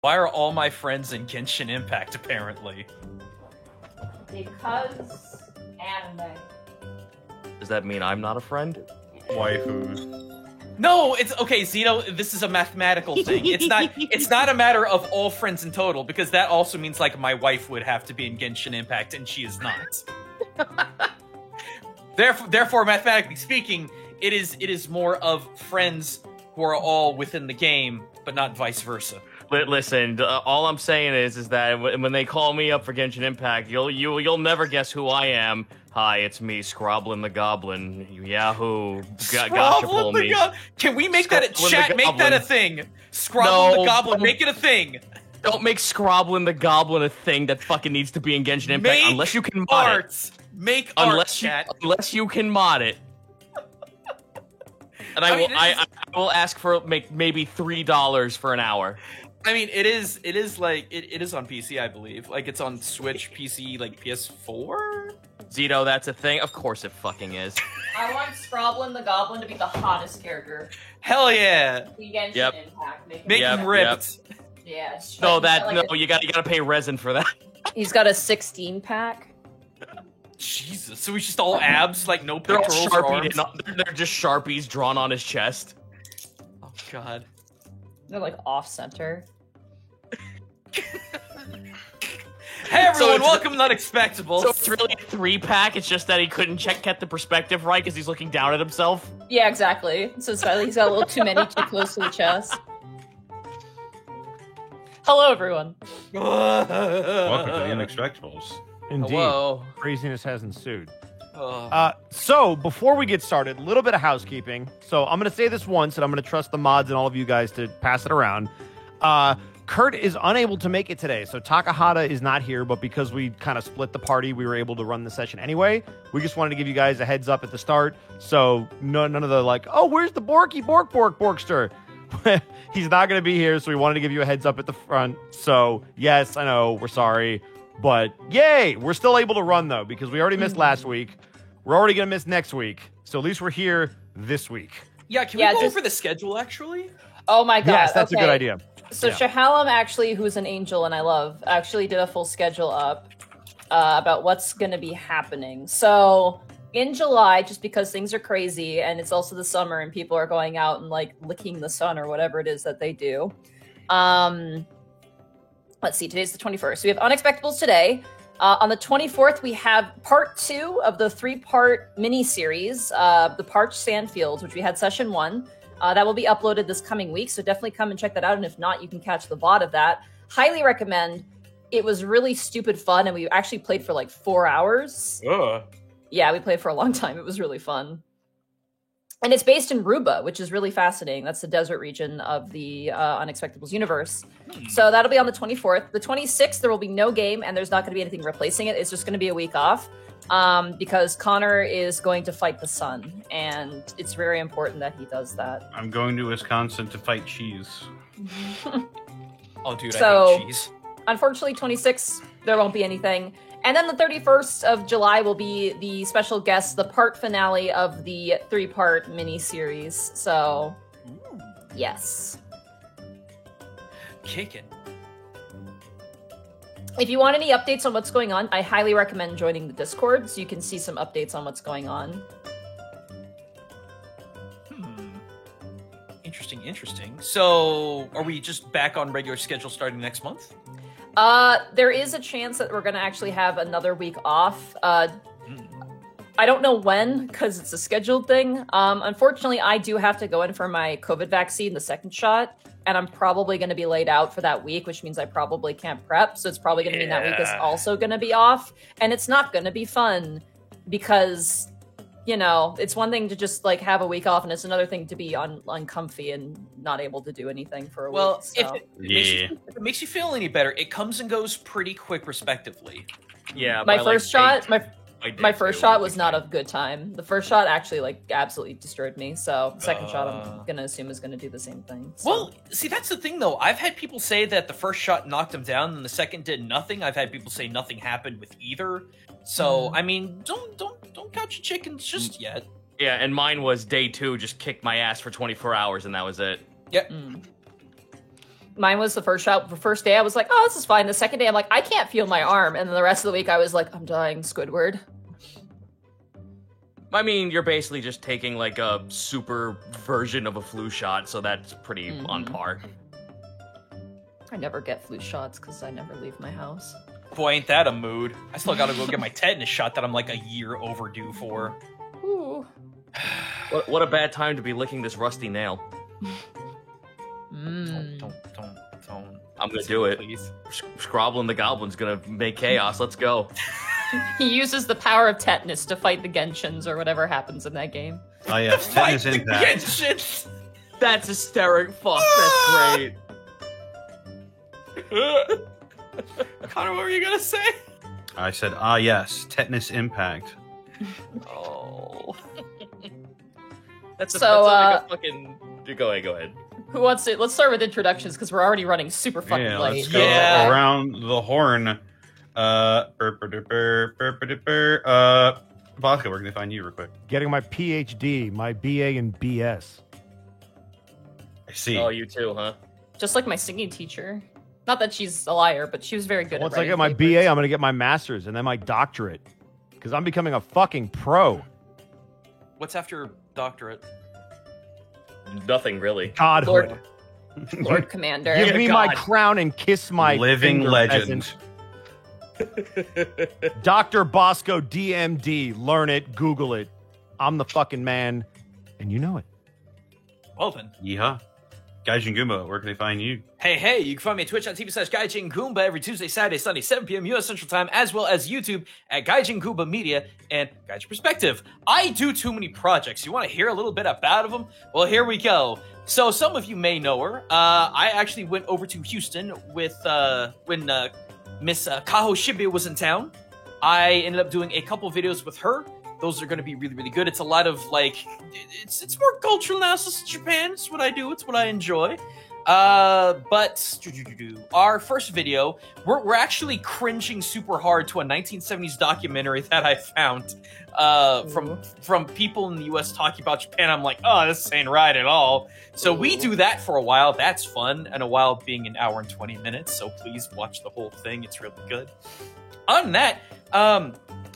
Why are all my friends in Genshin Impact, apparently? Because anime. Does that mean I'm not a friend? Waifus. No, it's okay, Zeno. This is a mathematical thing. It's not a matter of all friends in total, because that also means like my wife would have to be in Genshin Impact, and she is not. Therefore, mathematically speaking, it is more of friends who are all within the game, but not vice versa. Listen, all I'm saying is that when they call me up for Genshin Impact, you'll never guess who I am. Hi, it's me, Scroblin the Goblin. Yahoo! Gotcha, me. Can we make that a chat? Make that a thing. Scroblin the Goblin. Make it a thing. Don't make Scroblin the Goblin a thing that fucking needs to be in Genshin Impact unless you can mod it. Make art, chat. Unless you can mod it. And I will ask for maybe $3 for an hour. I mean, it is on PC, I believe. Like, it's on Switch, PC, like PS4? Zito, that's a thing? Of course it fucking is. I want Scroblin the Goblin to be the hottest character. Hell yeah! Genshin Impact. Make him ripped. Yeah. You gotta pay resin for that. He's got a 16-pack. Jesus, so he's just all abs, like no They're all pectorals or arms? They're just Sharpies drawn on his chest. Oh god. They're like off-center. Hey everyone, welcome to Unexpectables. So it's really a 3-pack, it's just that he couldn't get the perspective right because he's looking down at himself? Yeah, exactly. So he's got a little too many too close to the chest. Hello, everyone. Welcome to the Unexpectables. Indeed. Hello. Craziness has ensued. So, before we get started, a little bit of housekeeping. So, I'm going to say this once, and I'm going to trust the mods and all of you guys to pass it around. Kurt is unable to make it today, so Takahata is not here, but because we kind of split the party, we were able to run the session anyway. We just wanted to give you guys a heads up at the start, so none of the like, oh, where's the Borkster? He's not going to be here, so we wanted to give you a heads up at the front. So, yes, I know, we're sorry. But, yay! We're still able to run, though, because we already missed last week. We're already going to miss next week. So at least we're here this week. Yeah, can we go over the schedule, actually? Oh my god, yes, that's a good idea. So Shahalam, actually, who's an angel and I love, actually did a full schedule up about what's going to be happening. So, in July, just because things are crazy, and it's also the summer, and people are going out and, like, licking the sun or whatever it is that they do. Let's see, today's the 21st. So we have Unexpectables today. On the 24th, we have part 2 of the 3-part mini-series, The Parched Sandfields, which we had session 1. That will be uploaded this coming week, so definitely come and check that out, and if not, you can catch the VOD of that. Highly recommend. It was really stupid fun, and we actually played for like 4 hours. Yeah, we played for a long time. It was really fun. And it's based in Ruba, which is really fascinating. That's the desert region of the Unexpectables universe. So that'll be on the 24th. The 26th, there will be no game, and there's not going to be anything replacing it. It's just going to be a week off because Connor is going to fight the sun, and it's very important that he does that. I'm going to Wisconsin to fight cheese. Oh, dude, I hate cheese. Unfortunately, 26th, there won't be anything. And then the 31st of July will be the special guest, the part finale of the 3-part mini-series. So, yes. Kicking. If you want any updates on what's going on, I highly recommend joining the Discord so you can see some updates on what's going on. Interesting. So, are we just back on regular schedule starting next month? There is a chance that we're going to actually have another week off. I don't know when, because it's a scheduled thing. Unfortunately, I do have to go in for my COVID vaccine, the second shot, and I'm probably going to be laid out for that week, which means I probably can't prep, so it's probably going to mean that week is also going to be off, and it's not going to be fun, because, you know, it's one thing to just, like, have a week off, and it's another thing to be uncomfy and not able to do anything for a week. Well, So. if it makes you feel any better, it comes and goes pretty quick, respectively. Yeah, My first shot was not a good time. The first shot actually, like, absolutely destroyed me. So the second shot, I'm gonna assume is gonna do the same thing. So. Well, see, that's the thing, though. I've had people say that the first shot knocked him down, and the second did nothing. I've had people say nothing happened with either. So, I mean, don't count your chickens just yet. Yeah, and mine was day 2, just kicked my ass for 24 hours, and that was it. Yep. mine was the first shot. The first day I was like, oh, this is fine. The second day I'm like, I can't feel my arm. And then the rest of the week I was like, I'm dying, Squidward. I mean, you're basically just taking like a super version of a flu shot, so that's pretty on par. I never get flu shots because I never leave my house. Boy, ain't that a mood. I still gotta go get my tetanus shot that I'm like a year overdue for. Ooh. What a bad time to be licking this rusty nail. Don't. I'm gonna do it. Please. Scrobbling the Goblin's gonna make chaos. Let's go. He uses the power of tetanus to fight the Genshins or whatever happens in that game. Oh yes, Tetanus Impact. Genshin! That's hysteric. Fuck, that's great. Connor, what were you gonna say? I said, yes, Tetanus Impact. Oh. That's So, like a fucking... Go ahead. Who wants to? Let's start with introductions because we're already running super fucking Yeah, late. let's go Yeah. around the horn. Vodka, where can they find you real quick? Getting my PhD, my BA and BS. I see. Oh, you too, huh? Just like my singing teacher. Not that she's a liar, but she was very good Once at I writing get my papers. BA, I'm going to get my master's and then my doctorate. Because I'm becoming a fucking pro. What's after doctorate? Nothing, really. Godhood. Lord Commander. Give Yeah, me my God. crown and kiss my Living finger, legend. peasant. Dr. Bosco DMD. Learn it. Google it. I'm the fucking man. And you know it. Well then. Yeehaw. Gaijin Goomba, where can they find you? Hey, you can find me at twitch.tv/Gaijin Goomba every Tuesday, Saturday, Sunday, 7 p.m. U.S. Central Time, as well as YouTube at Gaijin Goomba Media and Gaijin Perspective. I do too many projects. You want to hear a little bit about them? Well, here we go. So some of you may know her. I actually went over to Houston with when Miss Kaho Shibuya was in town. I ended up doing a couple videos with her. Those are going to be really, really good. It's a lot of, like, it's more cultural analysis in Japan. It's what I do. It's what I enjoy. But our first video, we're actually cringing super hard to a 1970s documentary that I found from people in the U.S. talking about Japan. I'm like, oh, this ain't right at all. So we do that for a while. That's fun. And a while being an hour and 20 minutes. So please watch the whole thing. It's really good. Other than that,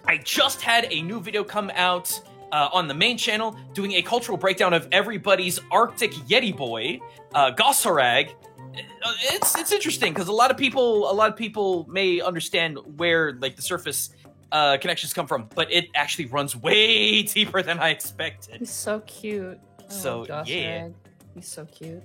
I just had a new video come out on the main channel doing a cultural breakdown of everybody's Arctic Yeti boy, Gosarag. It's interesting because a lot of people may understand where like the surface connections come from, but it actually runs way deeper than I expected. He's so cute. So, Josh yeah. Rag. He's so cute.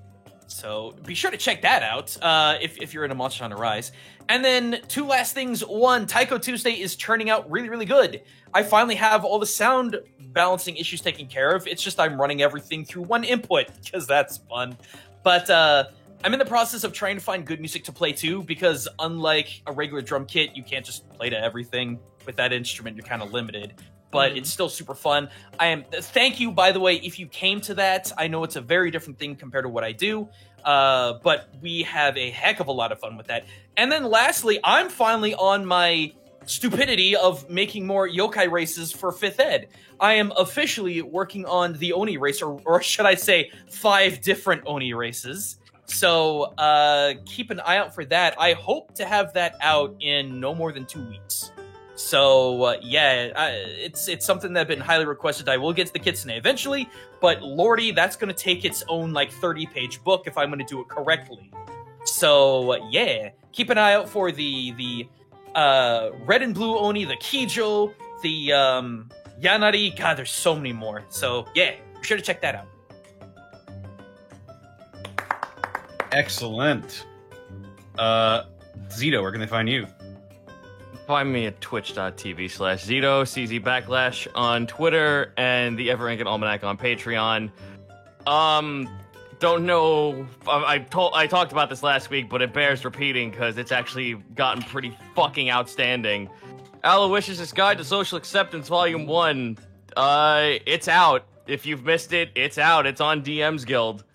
So be sure to check that out if you're into Monster Hunter Rise. And then two last things. One, Taiko Tuesday is turning out really, really good. I finally have all the sound balancing issues taken care of. It's just I'm running everything through one input because that's fun. But I'm in the process of trying to find good music to play too, because unlike a regular drum kit, you can't just play to everything. With that instrument, you're kind of limited. But it's still super fun. Thank you, by the way, if you came to that. I know it's a very different thing compared to what I do, but we have a heck of a lot of fun with that. And then lastly, I'm finally on my stupidity of making more yokai races for 5th Ed. I am officially working on the Oni race, or should I say 5 different Oni races. So keep an eye out for that. I hope to have that out in no more than 2 weeks. So, it's something that's been highly requested. I will get to the kitsune eventually, but lordy, that's going to take its own, 30-page book if I'm going to do it correctly. So, keep an eye out for the red and blue Oni, the Kijo, the Yanari. God, there's so many more. So, be sure to check that out. Excellent. Zito, where can they find you? Find me at twitch.tv/Zito, CZ Backlash on Twitter, and the Ever-Ranking Almanac on Patreon. Don't know. I talked about this last week, but it bears repeating because it's actually gotten pretty fucking outstanding. Aloysius' Guide to Social Acceptance, Volume 1. It's out. If you've missed it, it's out. It's on DM's Guild.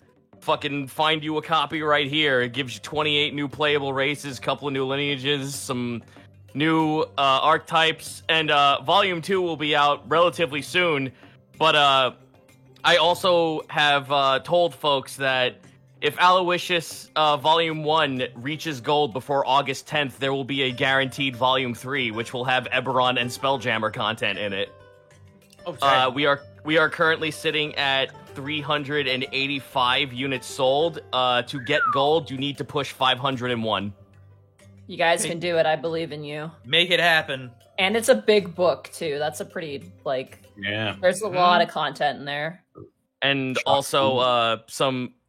Fucking find you a copy right here. It gives you 28 new playable races, couple of new lineages, some new archetypes, and Volume 2 will be out relatively soon. But I also have told folks that if Aloysius Volume 1 reaches gold before August 10th, there will be a guaranteed Volume 3, which will have Eberron and Spelljammer content in it. Okay. We are currently sitting at 385 units sold. To get gold, you need to push 501. You guys can do it. I believe in you. Make it happen. And it's a big book too. That's a pretty Yeah. There's a lot of content in there. And also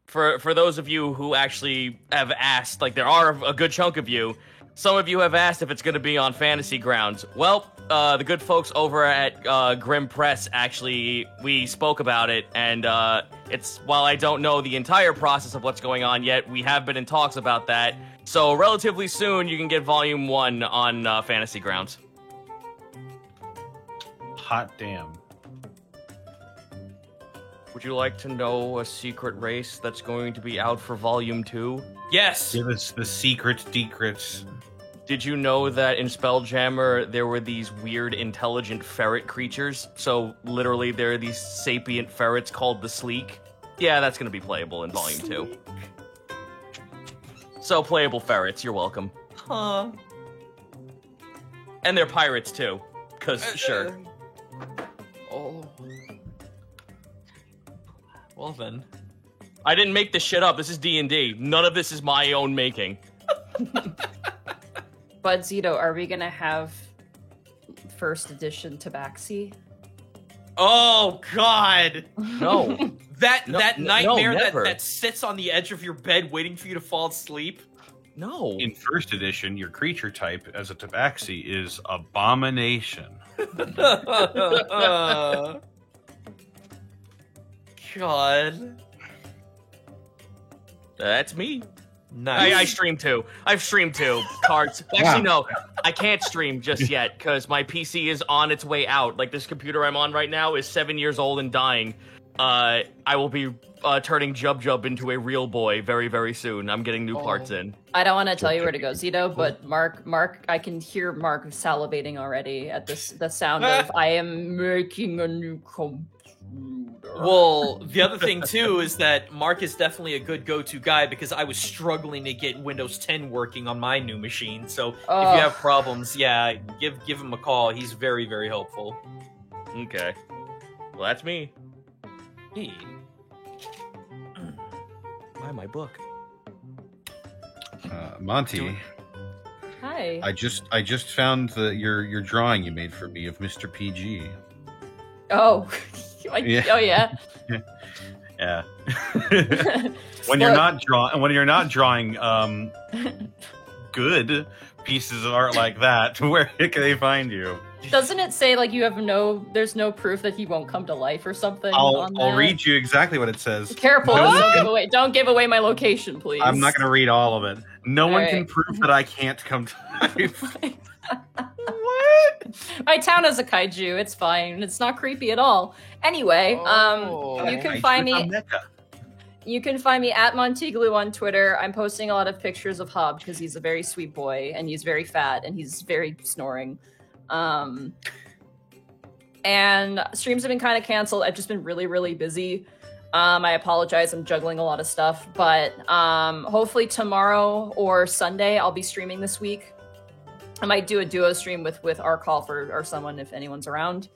for those of you who actually have asked, like there are a good chunk of you, some of you have asked if it's going to be on Fantasy Grounds. Well, the good folks over at Grim Press actually, we spoke about it, and while I don't know the entire process of what's going on yet, we have been in talks about that. So relatively soon, you can get Volume 1 on Fantasy Grounds. Hot damn. Would you like to know a secret race that's going to be out for Volume 2? Yes. Give us the secret decrets. Did you know that in Spelljammer there were these weird intelligent ferret creatures? So literally there are these sapient ferrets called the Sleek. Yeah, that's going to be playable in Volume 2. So playable ferrets, you're welcome. Huh. And they're pirates too, because sure. Oh. Well then. I didn't make this shit up, this is D&D. None of this is my own making. But Zito, are we gonna have first edition Tabaxi? Oh God! No. That nightmare never. that sits on the edge of your bed waiting for you to fall asleep. No. In first edition, your creature type as a tabaxi is abomination. God. That's me. Nice. I stream too. I've streamed too. Cards. Actually, no. I can't stream just yet because my PC is on its way out. Like, this computer I'm on right now is 7 years old and dying. I will be turning Jub into a real boy very, very soon. I'm getting new parts in. I don't want to tell you where to go, Zito, but Mark, I can hear Mark salivating already at the sound of I am making a new computer. Well, the other thing too is that Mark is definitely a good go-to guy because I was struggling to get Windows 10 working on my new machine. So if you have problems, yeah, give him a call. He's very, very helpful. Okay. Well, that's me. Hey. Why my book? Monty, Hi. I just found your drawing you made for me of Mr. PG. Oh. Yeah. Oh yeah. Yeah. When you're not drawing good pieces of art like that, where can they find you? Doesn't it say like there's no proof that he won't come to life or something? I'll read you exactly what it says. Careful! No, don't give away my location, please. I'm not going to read all of it. No one right. can prove that I can't come to life. What? My town is a kaiju. It's fine. It's not creepy at all. Anyway, you can find me. You can find me at Montiglu on Twitter. I'm posting a lot of pictures of Hob because he's a very sweet boy and he's very fat and he's very snoring. And streams have been kind of canceled. I've just been really, really busy. I apologize. I'm juggling a lot of stuff, but hopefully tomorrow or Sunday I'll be streaming this week. I might do a duo stream with Arcall or someone if anyone's around.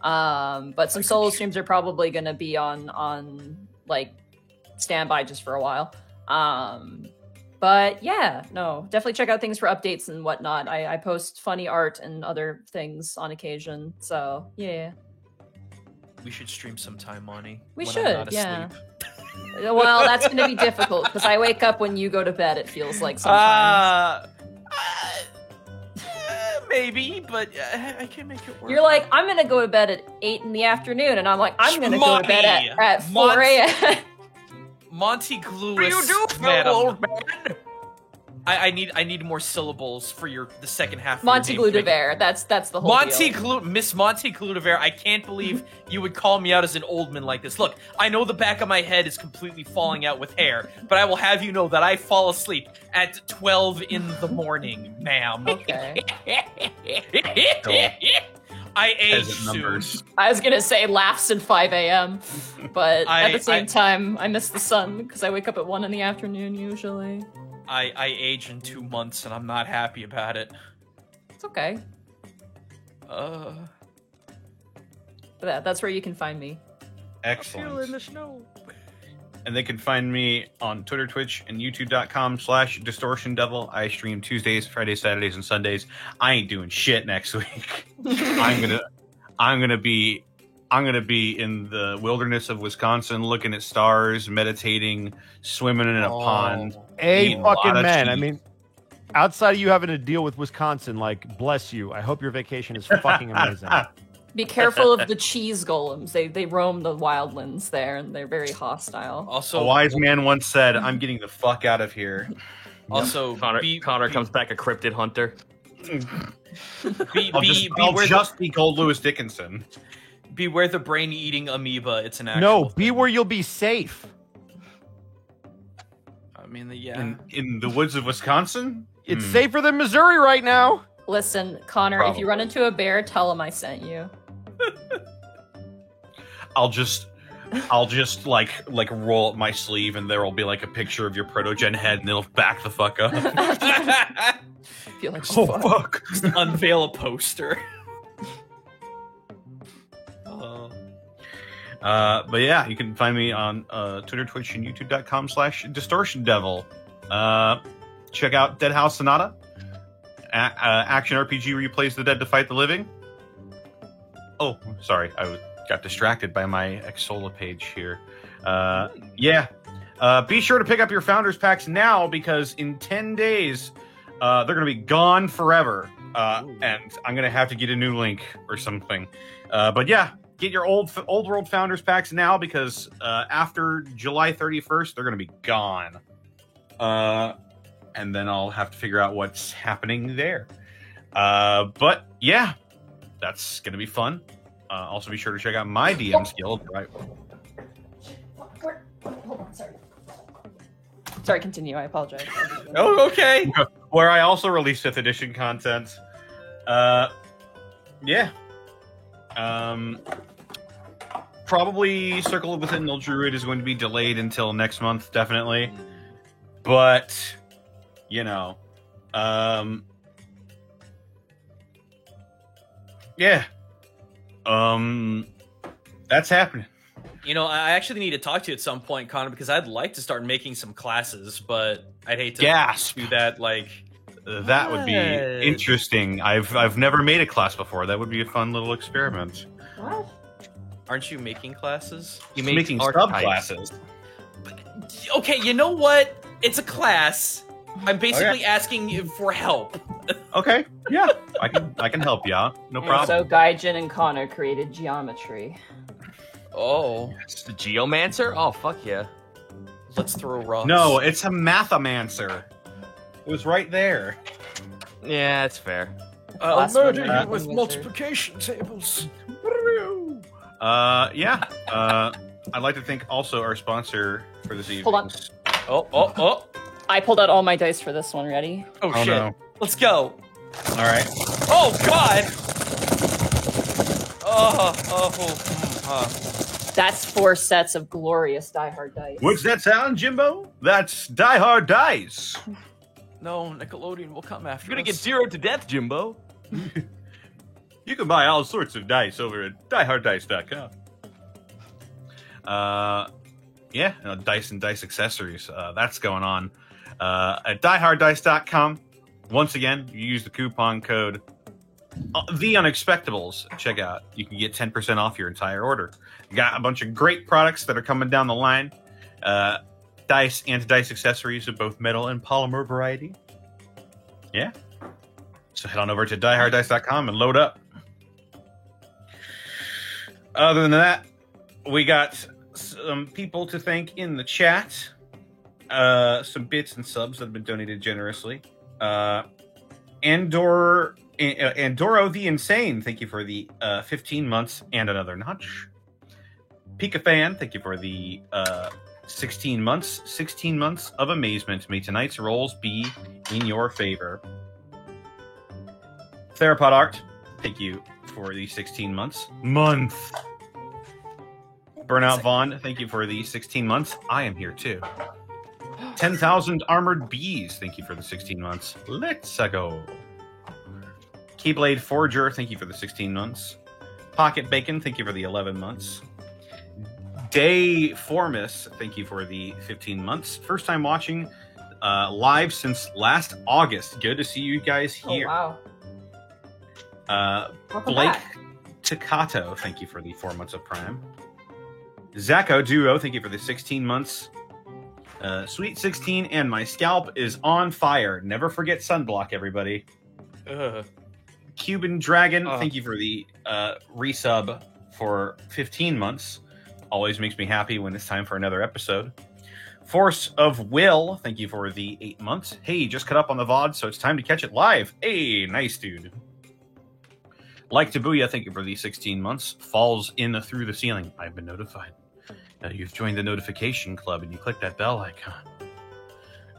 But some solo streams are probably going to be on like standby just for a while. But yeah, no, definitely check out things for updates and whatnot. I post funny art and other things on occasion. So yeah. We should stream sometime, Monty. We when should, I'm not yeah. asleep. Well, that's going to be difficult because I wake up when you go to bed. It feels like sometimes. Maybe, but I can make it work. You're like, I'm going to go to bed at 8 in the afternoon, and I'm like, I'm going to go to bed at 4 a.m. Monty Gluis. What do you do, madam. old man? I need more syllables for the second half. Monty of your name. Gludiver. That's the whole deal. Miss Monty Gludiver. I can't believe you would call me out as an old man like this. Look, I know the back of my head is completely falling out with hair, but I will have you know that I fall asleep at 12 in the morning, ma'am. Okay. I age peasant soon. numbers. I was gonna say laughs at 5 a.m., but at the same I- time, I miss the sun because I wake up at 1 in the afternoon usually. I age in 2 months, and I'm not happy about it. It's okay. That's where you can find me. Excellent. the snow. And they can find me on Twitter, Twitch, and YouTube.com/Distortion Devil. I stream Tuesdays, Fridays, Saturdays, and Sundays. I ain't doing shit next week. I'm gonna be in the wilderness of Wisconsin, looking at stars, meditating, swimming in a pond. eating a lot fucking of man. I cheese. mean, outside of you having to deal with Wisconsin, like, bless you. I hope your vacation is fucking amazing. Be careful of the cheese golems. They roam the wildlands there, and they're very hostile. Also, A wise man once said, "I'm getting the fuck out of here." also, Connor comes back a cryptid hunter. I'll just be Gold Lewis Dickinson. beware the brain-eating amoeba. It's an actual. No, thing. be where you'll be safe. I mean, yeah. In the woods of Wisconsin. It's safer than Missouri right now. Listen, Connor, if you run into a bear, tell him I sent you. I'll just like roll up my sleeve, and there will be like a picture of your protogen head, and it'll back the fuck up. I feel like Oh fuck! Just unveil a poster. But yeah, you can find me on Twitter, Twitch, and YouTube.com/Distortion Devil. Check out Dead House Sonata, action RPG where you plays the dead to fight the living. Oh, sorry, got distracted by my Xsola page here. Yeah, be sure to pick up your Founders Packs now, because in 10 days they're going to be gone forever, and I'm going to have to get a new link or something. But yeah. Get your old World Founders Packs now, because after July 31st, they're going to be gone. And then I'll have to figure out what's happening there. But yeah, that's going to be fun. Also, be sure to check out my DM's Guild. Right. Hold on, sorry. Sorry, continue. I apologize. Oh, okay. Where I also release 5th edition content. Yeah. Probably Circle of the Sentinel Druid is going to be delayed until next month, definitely. But, you know, yeah, that's happening. You know, I actually need to talk to you at some point, Connor, because I'd like to start making some classes, but I'd hate to Gasp. do that. Like, That would be What? interesting. I've never made a class before. That would be a fun little experiment. What? aren't you making classes? You Just making archetypes. subclasses. Okay, you know what? It's a class. I'm basically asking you for help. Okay, yeah, I can help you out. No And problem. so Gaijin and Connor created geometry. Oh, It's the Geomancer? Oh, fuck yeah. let's throw rocks. No, it's a mathomancer. It was right there. Yeah, it's fair. I'll Last murder one, you with wizard. multiplication tables. Yeah. I'd like to thank also our sponsor for this evening. Hold on. Oh. I pulled out all my dice for this one. Ready? Oh, Oh, shit. no. Let's go. All right. Oh, God. That's 4 sets of glorious Die Hard dice. What's that sound, Jimbo? That's Die Hard Dice. No, Nickelodeon will come after You're gonna us. get zeroed to death, Jimbo. You can buy all sorts of dice over at dieharddice.com. Yeah, dice and dice accessories. That's going on at dieharddice.com. Once again, you use the coupon code The Unexpectables. Check out. You can get 10% off your entire order. You got a bunch of great products that are coming down the line. Dice and dice accessories of both metal and polymer variety. Yeah. So head on over to dieharddice.com and load up. Other than that, we got some people to thank in the chat. Some bits and subs that have been donated generously. Andoro the Insane, thank you for the 15 months and another notch. Pika Fan, thank you for the 16 months. 16 months of amazement. May tonight's rolls be in your favor. Therapod Art, thank you for the 16 months. Burnout Vaughn, thank you for the 16 months. I am here too. 10,000 Armored Bees, thank you for the 16 months. Let's go. Keyblade Forger, thank you for the 16 months. Pocket Bacon, thank you for the 11 months. Day Formus, thank you for the 15 months. First time watching live since last August. Good to see you guys here. Oh, wow. Blake Takato, thank you for the 4 months of Prime. Zacho Duo, thank you for the 16 months. Sweet 16 and my scalp is on fire. Never forget sunblock, everybody. Cuban Dragon, thank you for the resub for 15 months. Always makes me happy when it's time for another episode. Force of Will, thank you for the 8 months. Hey, just cut up on the VOD, so it's time to catch it live. Hey, nice dude. Like Tabuya, thank you for the 16 months. Falls in through the ceiling. I've been notified. You've joined the notification club and you click that bell icon.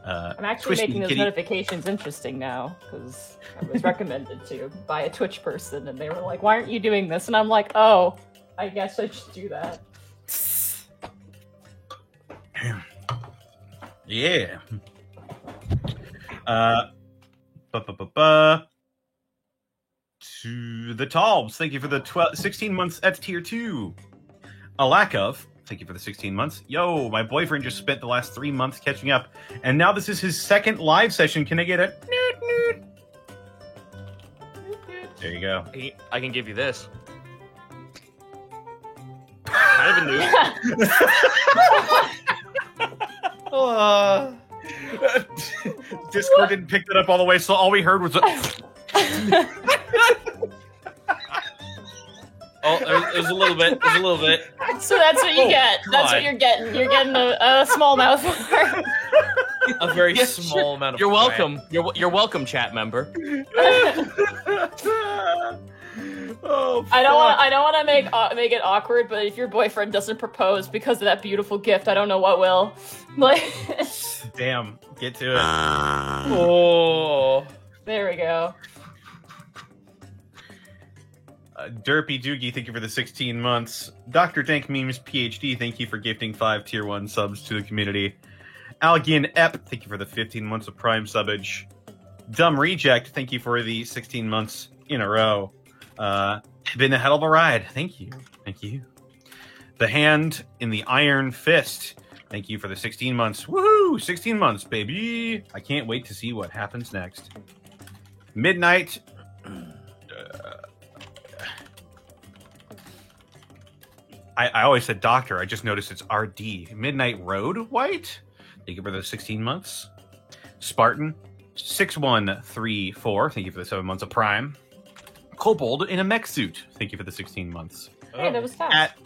I'm actually making those notifications interesting now because I was recommended to by a Twitch person and they were like, why aren't you doing this? And I'm like, oh, I guess I should do that. Yeah. To the Talbs, thank you for the 16 months at tier 2. A lack of, thank you for the 16 months. Yo, my boyfriend just spent the last 3 months catching up, and now this is his second live session. Can I get a noot noot? There you go. I can give you this. Kind of a nude. Discord didn't pick that up all the way, so all we heard was Oh, there's a little bit. There's a little bit. So that's what you get. That's God. what you're getting. You're getting a small mouthful. A very small amount of. You're welcome. You're welcome, chat member. Oh, I don't want to make it awkward, but if your boyfriend doesn't propose because of that beautiful gift, I don't know what will. Like, damn, get to it. Oh, there we go. Derpy Doogie, thank you for the 16 months. Dr. Dank Memes PhD, thank you for gifting 5 tier 1 subs to the community. Algin Ep, thank you for the 15 months of Prime subbage. Dumb Reject, thank you for the 16 months in a row. Been a hell of a ride. Thank you. Thank you. The Hand in the Iron Fist, thank you for the 16 months. Woohoo! 16 months, baby! I can't wait to see what happens next. Midnight. I always said doctor. I just noticed it's RD. Midnight Road White. Thank you for the 16 months. Spartan 6134. Thank you for the 7 months of Prime. Kobold in a mech suit. Thank you for the 16 months. Hey, that was fast. At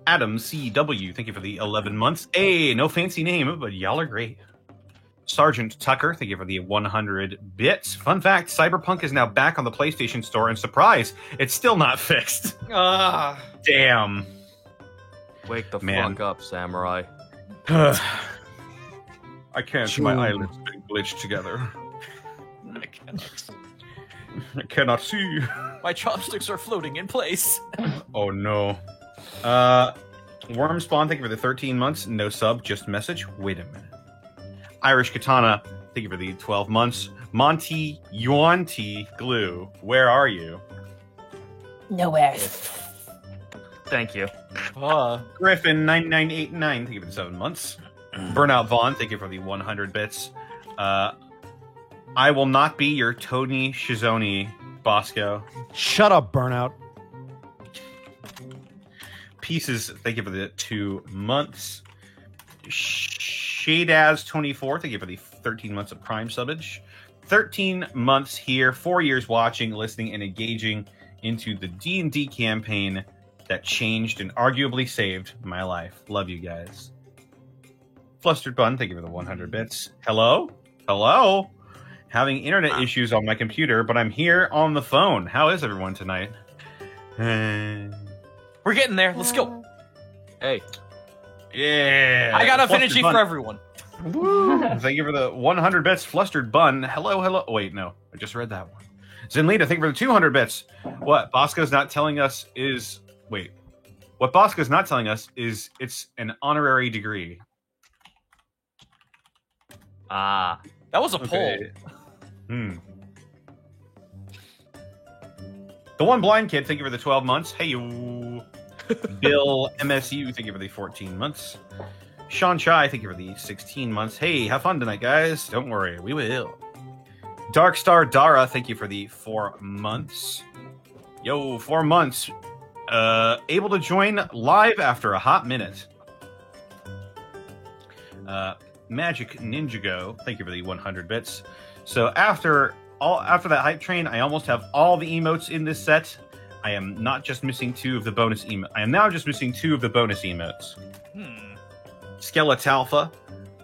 Adam CW. Thank you for the 11 months. Hey, no fancy name, but y'all are great. Sergeant Tucker, thank you for the 100 bits. Fun fact, Cyberpunk is now back on the PlayStation Store, and surprise, it's still not fixed. Damn. Wake the Man. fuck up, samurai. I can't. My eyelids been glitched together. I cannot see. my chopsticks are floating in place. Oh no. Worm Spawn, thank you for the 13 months. No sub, just message. Wait a minute. Irish Katana, thank you for the 12 months. Monty Yuanti Glue, where are you? Nowhere. Thank you. Griffin 9989, thank you for the 7 months. Burnout Vaughn, thank you for the 100 bits. I will not be your Tony Shizoni, Bosco. Shut up, Burnout. Pieces, thank you for the 2 months. Shadaz24, thank you for the 13 months of Prime subbage. 13 months here, 4 years watching, listening, and engaging into the D&D campaign that changed and arguably saved my life. Love you guys. Flustered Bun, thank you for the 100 bits. Hello? Hello? Having internet issues on my computer, but I'm here on the phone. How is everyone tonight? We're getting there. Let's go. Hey. Yeah. I got Flustered affinity Bun. for everyone. Woo. Thank you for the 100 bits. Flustered Bun. Hello, hello. Oh, wait, no. I just read that one. Zenlita, thank you for the 200 bits. What Bosco's not telling us is... Wait. What Bosco's not telling us is it's an honorary degree. Ah. That was a poll. The One Blind Kid, thank you for the 12 months. Hey, you. Bill MSU, thank you for the 14 months. Sean Chai, thank you for the 16 months. Hey, have fun tonight, guys. Don't worry, we will. Darkstar Dara, thank you for the 4 months. Yo, 4 months. Able to join live after a hot minute. Magic Ninjago, thank you for the 100 bits. So after that hype train, I almost have all the emotes in this set. I am not just missing 2 of the bonus emotes. I am now just missing 2 of the bonus emotes. Skeletalpha,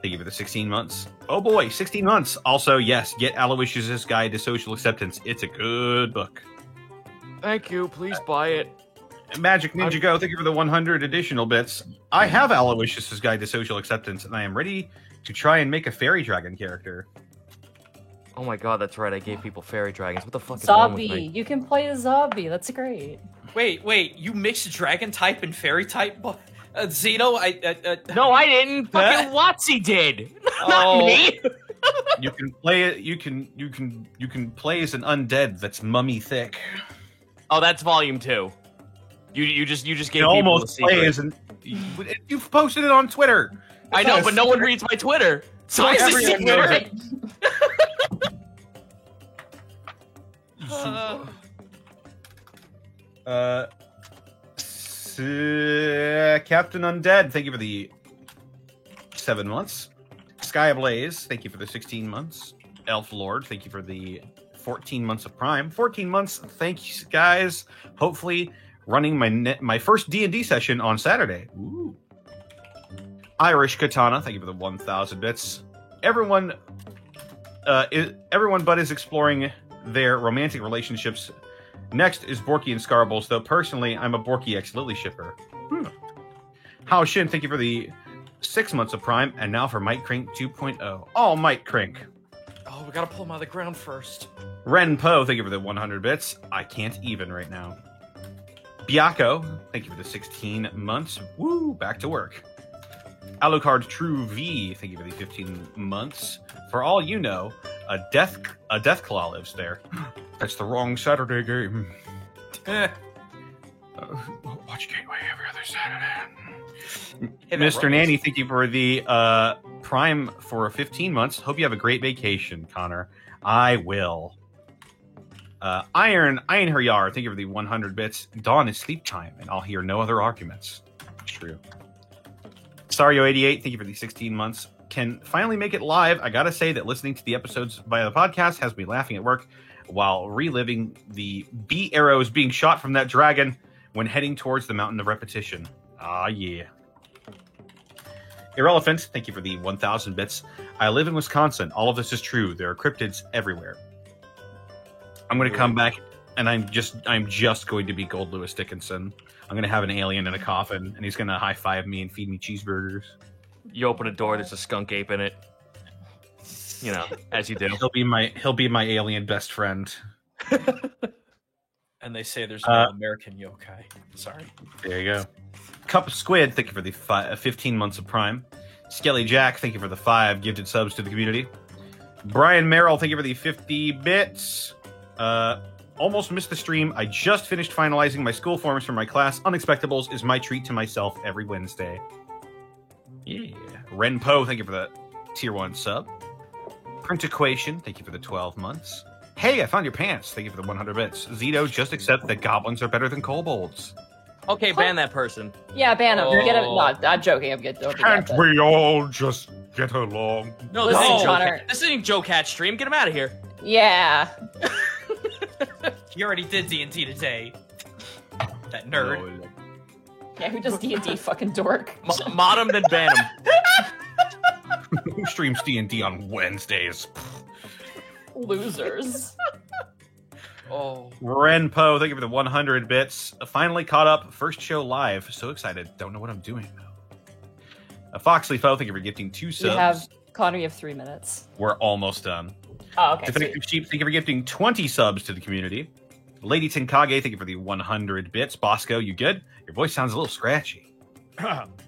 thank you for the 16 months. Oh boy, 16 months. Also, yes, get Aloysius' Guide to Social Acceptance. It's a good book. Thank you. Please buy it. Magic Ninja Go, thank you for the 100 additional bits. I have Aloysius' Guide to Social Acceptance, and I am ready to try and make a fairy dragon character. Oh my god, that's right. I gave people fairy dragons. What the fuck is wrong with Zobby. me? You can play a Zobby. That's great. Wait, you mixed dragon type and fairy type? Zeno, No, I didn't. Fucking Watsy did. Not me. You can play it. You can play as an undead that's mummy thick. Oh, that's volume 2. You just gave You people almost the secret. play as an. You've posted it on Twitter. I know, but no one reads my Twitter. So it's a Everyone knows secret. Captain Undead, thank you for the 7 months. Sky Ablaze, thank you for the 16 months. Elf Lord, thank you for the 14 months of Prime. 14 months, thank you guys. Hopefully running my first D&D session on Saturday. Ooh. Irish Katana, thank you for the 1,000 bits. Everyone but is exploring their romantic relationships. Next is Borky and Scarbles, though personally, I'm a Borky x Lily shipper. Hao Shin, thank you for the 6 months of Prime, and now for Mike Crink 2.0. Oh, Mike Crink. Oh, we gotta pull him out of the ground first. Ren Po, thank you for the 100 bits. I can't even right now. Biako, thank you for the 16 months. Woo, back to work. Alucard True V, thank you for the 15 months. For all you know, a death claw lives there. That's the wrong Saturday game. Watch Gateway every other Saturday. Mr. Nanny, thank you for the Prime for 15 months. Hope you have a great vacation, Connor. I will. Iron Heryar, thank you for the 100 bits. Dawn is sleep time, and I'll hear no other arguments. True. Sario88, thank you for the 16 months. Can finally make it live. I gotta say that listening to the episodes via the podcast has me laughing at work while reliving the B arrows being shot from that dragon when heading towards the mountain of repetition. Ah, yeah. Irrelevant, thank you for the 1,000 bits. I live in Wisconsin. All of this is true. There are cryptids everywhere. I'm going to come back, and I'm just going to be Gold Lewis Dickinson. I'm going to have an alien in a coffin, and he's going to high-five me and feed me cheeseburgers. You open a door, there's a skunk ape in it. You know, as you do. He'll be my alien best friend. And they say there's no American yokai. Sorry. There you go. Cup of Squid, thank you for the 15 months of Prime. Skelly Jack, thank you for the 5 gifted subs to the community. Brian Merrill, thank you for the 50 bits. Almost missed the stream. I just finished finalizing my school forms for my class. Unexpectables is my treat to myself every Wednesday. Yeah. Ren Po, thank you for the tier 1 sub. Print Equation, thank you for the 12 months. Hey, I found your pants. Thank you for the 100 bits. Zito, just accept that goblins are better than kobolds. Okay, ban that person. Yeah, ban him. Get him. Oh. No, I'm joking. I'm getting. Can't we all just get along? No, Listen, this ain't Connor. This ain't Joe Cat stream. Get him out of here. Yeah. You already did D&D today. That nerd. Yeah. Who does D&D? Fucking dork. Mod him, then ban him. Who streams D&D on Wednesdays? Losers. Oh. Ren Po, thank you for the 100 bits. Finally caught up. First show live. So excited. Don't know what I'm doing though. Foxley Fo, thank you for gifting 2 subs. Connor, you have 3 minutes. We're almost done. Oh, okay. Definitive Sheep, thank you for gifting 20 subs to the community. Lady Tenkage, thank you for the 100 bits. Bosco, you good? Your voice sounds a little scratchy.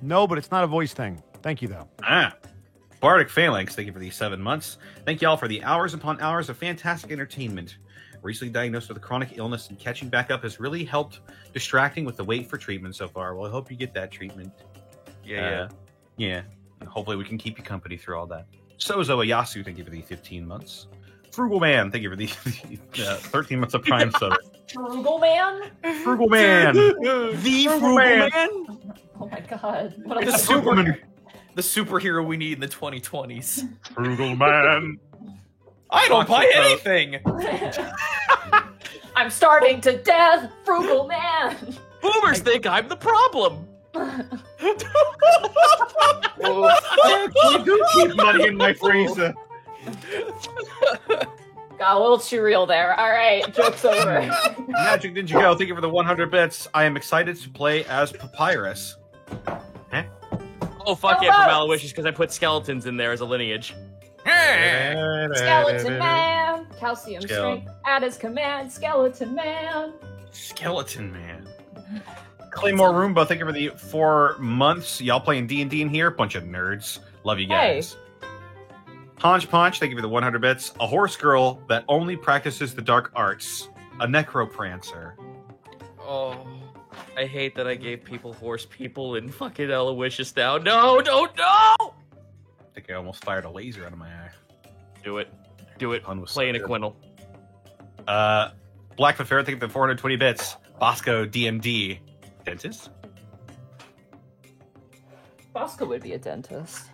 No, but it's not a voice thing. Thank you, though. Bardic Phalanx, thank you for the 7 months. Thank you all for the hours upon hours of fantastic entertainment. Recently diagnosed with a chronic illness, and catching back up has really helped distracting with the wait for treatment so far. Well, I hope you get that treatment. Yeah. And hopefully we can keep you company through all that. Sozo Ayasu, thank you for the 15 months. Frugal Man, thank you for the 13 months of Prime sub. Frugal Man? Frugal Man! The Frugal Man! Oh my god. What The a Superman. The superhero we need in the 2020s. Frugal Man! I don't buy anything! I'm starving to death, Frugal Man! Boomers think I'm the problem. We do keep money in my freezer. Got a little too real there. Alright, joke's over. Magic Ninja Go, thank you for the 100 bits. I am excited to play as Papyrus. Oh, fuck yeah, from Aloysius, because I put skeletons in there as a lineage. Skeleton Man! Calcium strength at his command, Skeleton Man! Skeleton Man. Claymore Roomba, thank you for the 4 months. Y'all playing D&D in here? Bunch of nerds. Love you guys. Ponch Ponch, thank you for the 100 bits. A horse girl that only practices the dark arts. A necroprancer. Oh, I hate that I gave people horse people in fucking Aloysius now. No, no, no! I think I almost fired a laser out of my eye. Do it. Do it. Pun was Play so an good. Aquinal. Black Fair, thank you for the 420 bits. Bosco DMD. Dentist? Bosco would be a dentist.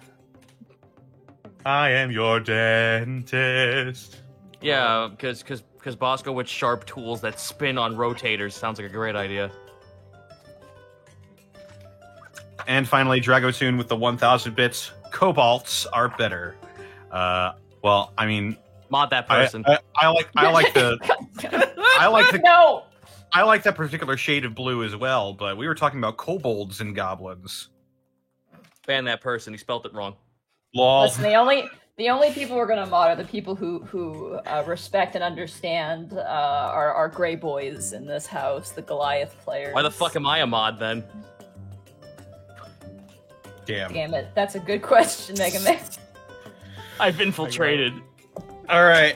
I am your dentist. Yeah, because Bosco with sharp tools that spin on rotators sounds like a great idea. And finally, Dragotoon with the 1,000 bits. Cobalts are better. Well, I mean, Mod that person. I like the No! I like that particular shade of blue as well. But we were talking about kobolds and goblins. Ban that person. He spelt it wrong. Lol. Listen, the only people we're gonna mod are the people who respect and understand our gray boys in this house, the Goliath players. Why the fuck am I a mod then? Damn it, that's a good question, Mega Man. I've infiltrated. All right,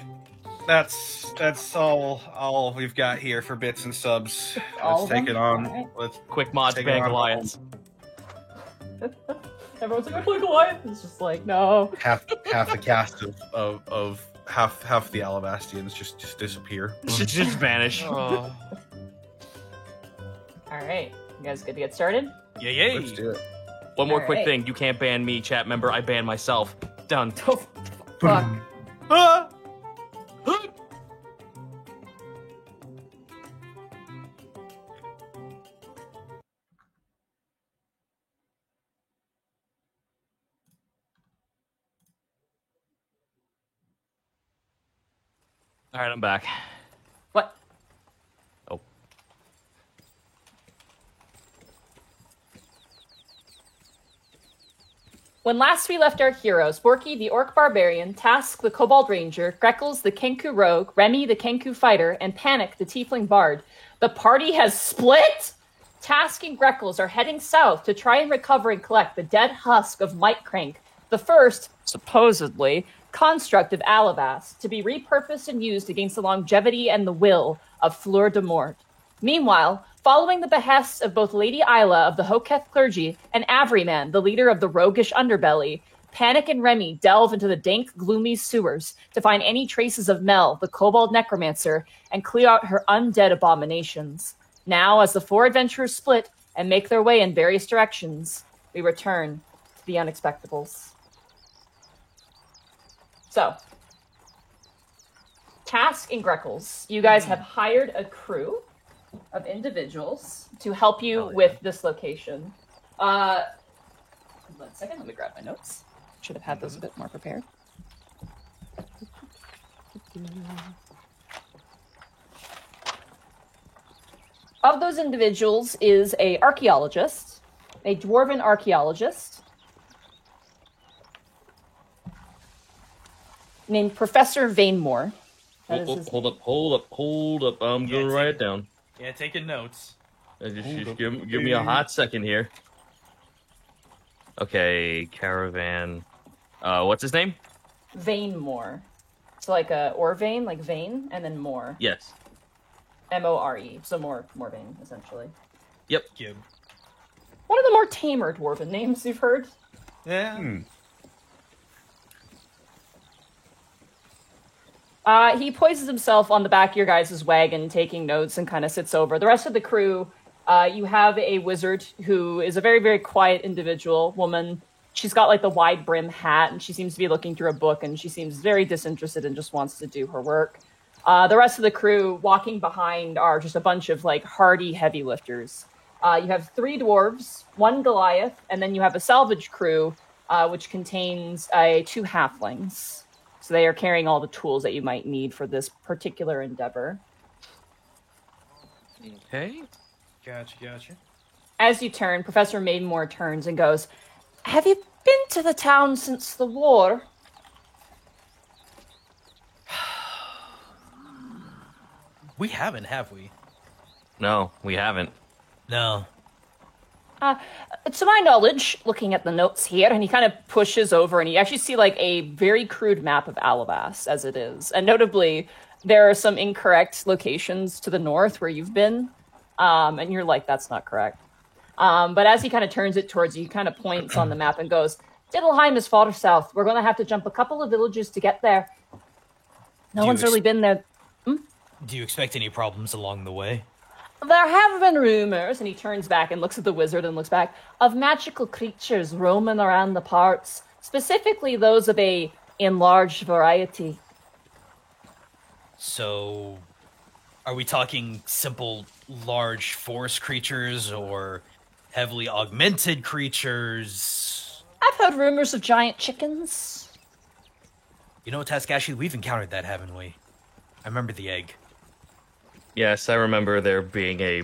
that's all we've got here for bits and subs. All Let's of take them? it on. All right. Let's Quick mods take ban it on Goliaths. Everyone's like, I play Goliath. It's just like, no. half the cast of half the Alabastians just disappear. Just vanish. Oh. All right, you guys good to get started? Yay! Let's do it. One more quick Alright. thing. You can't ban me, chat member. I ban myself. Done. Oh, fuck. Ah! All right, I'm back. What? Oh. When last we left our heroes, Borky the Orc Barbarian, Task the Kobold Ranger, Greckles the Kenku Rogue, Remy the Kenku Fighter, and Panic the Tiefling Bard, the party has split! Task and Greckles are heading south to try and recover and collect the dead husk of Mike Crank, the first, supposedly, construct of Alabast, to be repurposed and used against the longevity and the will of Fleur de Mort. Meanwhile, following the behests of both Lady Isla of the Hoketh clergy and Averyman, the leader of the roguish underbelly, Panic and Remy delve into the dank, gloomy sewers to find any traces of Mel, the kobold necromancer, and clear out her undead abominations. Now, as the four adventurers split and make their way in various directions, we return to the Unexpectables. So, Task and Greckles, you guys have hired a crew of individuals to help you with this location. 1 second, let me grab my notes. Should have had those a bit more prepared. Of those individuals is a archaeologist, a dwarven archaeologist, named Professor Vanemore. That is his- Hold up. I'm Yeah, gonna write it down. Yeah, taking notes. Just give me a hot second here. Okay, caravan. What's his name? Vanemore. So like or vein, like vein, and then more. Yes. M-O-R-E. So more vein, essentially. Yep. Gib. One of the more tamer dwarven names you've heard. Yeah. He poises himself on the back of your guys' wagon, taking notes, and kind of sits over. The rest of the crew, you have a wizard who is a very, very quiet individual, woman. She's got like the wide brim hat, and she seems to be looking through a book, and she seems very disinterested and just wants to do her work. The rest of the crew walking behind are just a bunch of like hardy heavy lifters. You have 3 dwarves, 1 Goliath, and then you have a salvage crew, which contains 2 halflings. So they are carrying all the tools that you might need for this particular endeavor. Okay. Gotcha. As you turn, Professor Maidenmore turns and goes, "Have you been to the town since the war?" We haven't, have we? No, we haven't. No. To my knowledge, looking at the notes here, and he kind of pushes over, and you actually see like a very crude map of Alabas as it is. And notably, there are some incorrect locations to the north where you've been, and you're like, that's not correct. But as he kind of turns it towards you, he kind of points on the map and goes, "Diddleheim is farther south. We're going to have to jump a couple of villages to get there. No one's really been there." Do you expect any problems along the way? "There have been rumors," and he turns back and looks at the wizard and looks back, "of magical creatures roaming around the parts, specifically those of a enlarged variety." So, are we talking simple, large forest creatures or heavily augmented creatures? I've heard rumors of giant chickens. You know, Taskashi, we've encountered that, haven't we? I remember the egg. Yes, I remember there being a.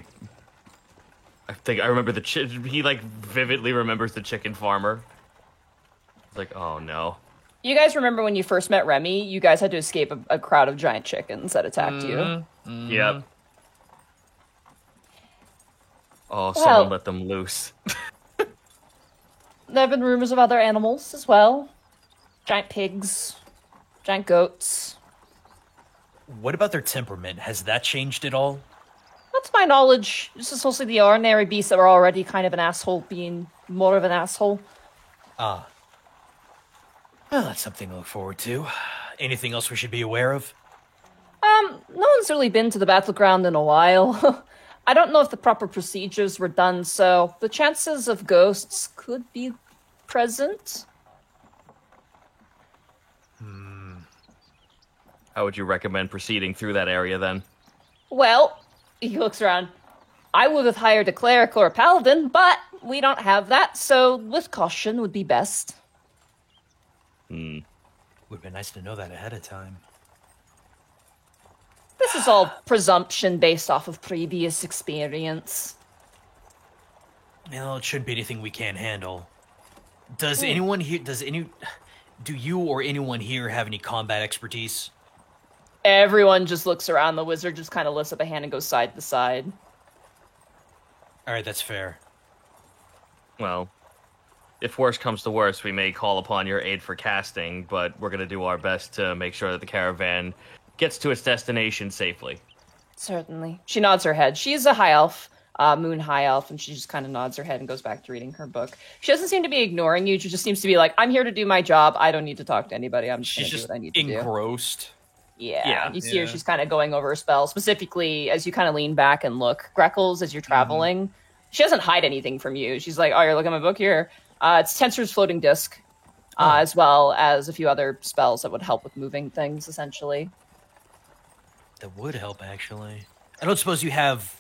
I remember he like vividly remembers the chicken farmer. It's like, oh no. You guys remember when you first met Remy? You guys had to escape a crowd of giant chickens that attacked you. Yep. Oh, Well- someone let them loose. There have been rumors of other animals as well. Giant pigs, giant goats. What about their temperament? Has that changed at all? Not to my knowledge. This is mostly the ordinary beasts that were already kind of an asshole being more of an asshole. Well, that's something to look forward to. Anything else we should be aware of? No one's really been to the battleground in a while. I don't know if the proper procedures were done, so the chances of ghosts could be present. How would you recommend proceeding through that area then? Well, he looks around. I would have hired a cleric or a paladin, but we don't have that, so with caution would be best. Would have been nice to know that ahead of time. This is all presumption based off of previous experience. Well, it shouldn't be anything we can't handle. Does anyone here, do you or anyone here have any combat expertise? Everyone just looks around. The wizard just kind of lifts up a hand and goes side to side. Alright, that's fair. Well, if worse comes to worse, we may call upon your aid for casting, but we're going to do our best to make sure that the caravan gets to its destination safely. Certainly. She nods her head. She's a high elf, moon high elf, and she just kind of nods her head and goes back to reading her book. She doesn't seem to be ignoring you. She just seems to be like, I'm here to do my job. I don't need to talk to anybody. I'm just going She's to do just what I need to do. engrossed. Yeah. You see her, she's kind of going over a spell. Specifically, as you kind of lean back and look, Greckles, as you're traveling, she doesn't hide anything from you. She's like, oh, you're looking at my book here. It's Tensor's floating disc, as well as a few other spells that would help with moving things, essentially. That would help, actually. I don't suppose you have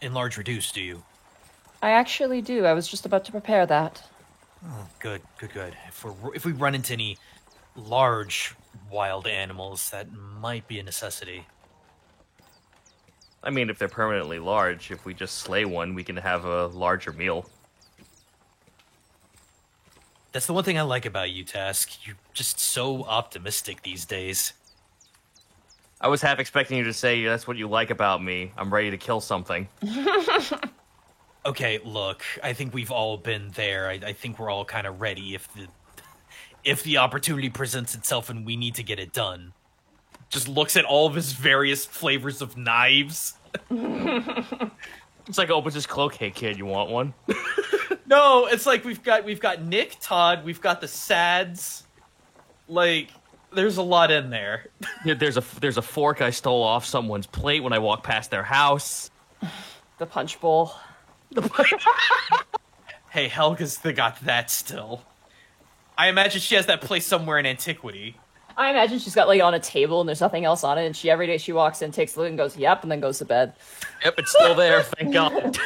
Enlarge Reduce, do you? I actually do. I was just about to prepare that. Oh, good. If we run into any large wild animals, that might be a necessity. I mean, if they're permanently large, if we just slay one, we can have a larger meal. That's the one thing I like about you, Task. You're just so optimistic these days. I was half expecting you to say that's what you like about me. I'm ready to kill something. Okay, look, I think we've all been there. I think we're all kind of ready if the opportunity presents itself and we need to get it done. Just looks at all of his various flavors of knives. It's like opens his cloak. Hey kid, you want one? No, it's like we've got Nick, Todd, we've got the Sads. Like, there's a lot in there. There's a fork I stole off someone's plate when I walked past their house. The punch bowl. Hey, Helga's got that still. I imagine she has that place somewhere in antiquity. I imagine she's got like on a table and there's nothing else on it, and every day she walks in, takes a look, and goes, "Yep," and then goes to bed. Yep, it's still there. Thank God.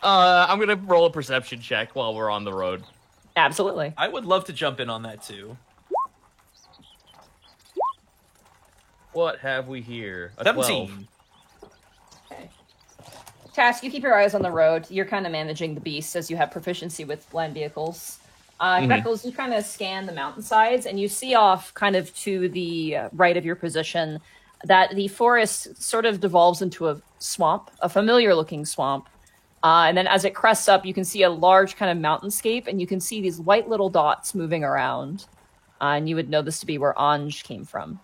I'm gonna roll a perception check while we're on the road. Absolutely. I would love to jump in on that too. What have we here? A 17. 12. Okay. Task, you keep your eyes on the road. You're kind of managing the beast as you have proficiency with land vehicles. Freckles, you kind of scan the mountainsides, and you see off kind of to the right of your position that the forest sort of devolves into a swamp, a familiar-looking swamp. And then as it crests up, you can see a large kind of mountainscape, and you can see these white little dots moving around. And you would know this to be where Anj came from.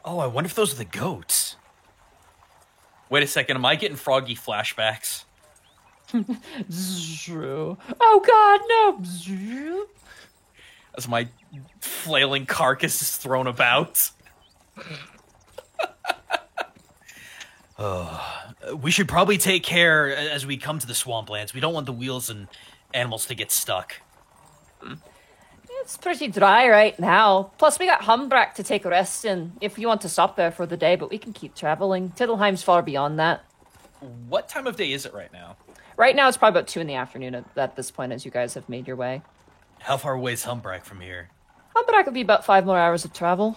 Oh, I wonder if those are the goats. Wait a second, am I getting froggy flashbacks? Oh god, no! As my flailing carcass is thrown about. We should probably take care as we come to the swamplands. We don't want the wheels and animals to get stuck. It's pretty dry right now. Plus, we got Humbrak to take a rest in if you want to stop there for the day, but we can keep traveling. Tiddleheim's far beyond that. What time of day is it right now? Right now, it's probably about 2 in the afternoon at this point as you guys have made your way. How far away is Humbrak from here? Humbrak would be about 5 more hours of travel.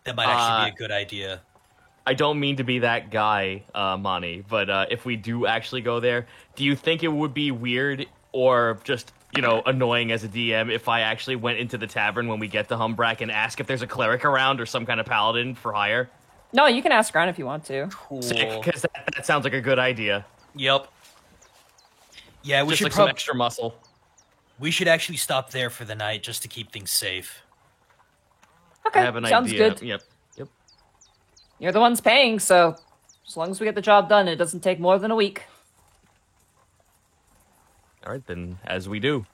That might actually be a good idea. I don't mean to be that guy, Mani, but if we do actually go there, do you think it would be weird or just, annoying as a DM if I actually went into the tavern when we get to Humbrak and ask if there's a cleric around or some kind of paladin for hire? No, you can ask around if you want to. Cool. Because that sounds like a good idea. Yep. Yeah, we Just should like some extra muscle. We should actually stop there for the night just to keep things safe. Okay, I have an sounds idea. good. Yep. You're the ones paying, so as long as we get the job done, it doesn't take more than a week. All right, then, as we do.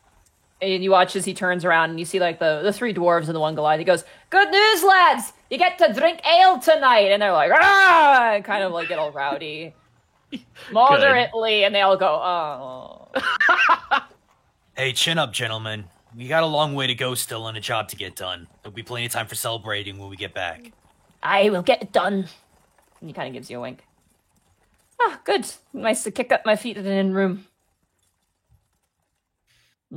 And you watch as he turns around and you see like the 3 dwarves and the 1 Goliath. He goes, "Good news, lads! You get to drink ale tonight!" And they're like, "Ah!" And kind of like get all rowdy. Moderately, and they all go, "Oh." Hey, chin up, gentlemen. We got a long way to go still and a job to get done. There'll be plenty of time for celebrating when we get back. "I will get it done." And he kind of gives you a wink. "Ah, good. Nice to kick up my feet in an inn room."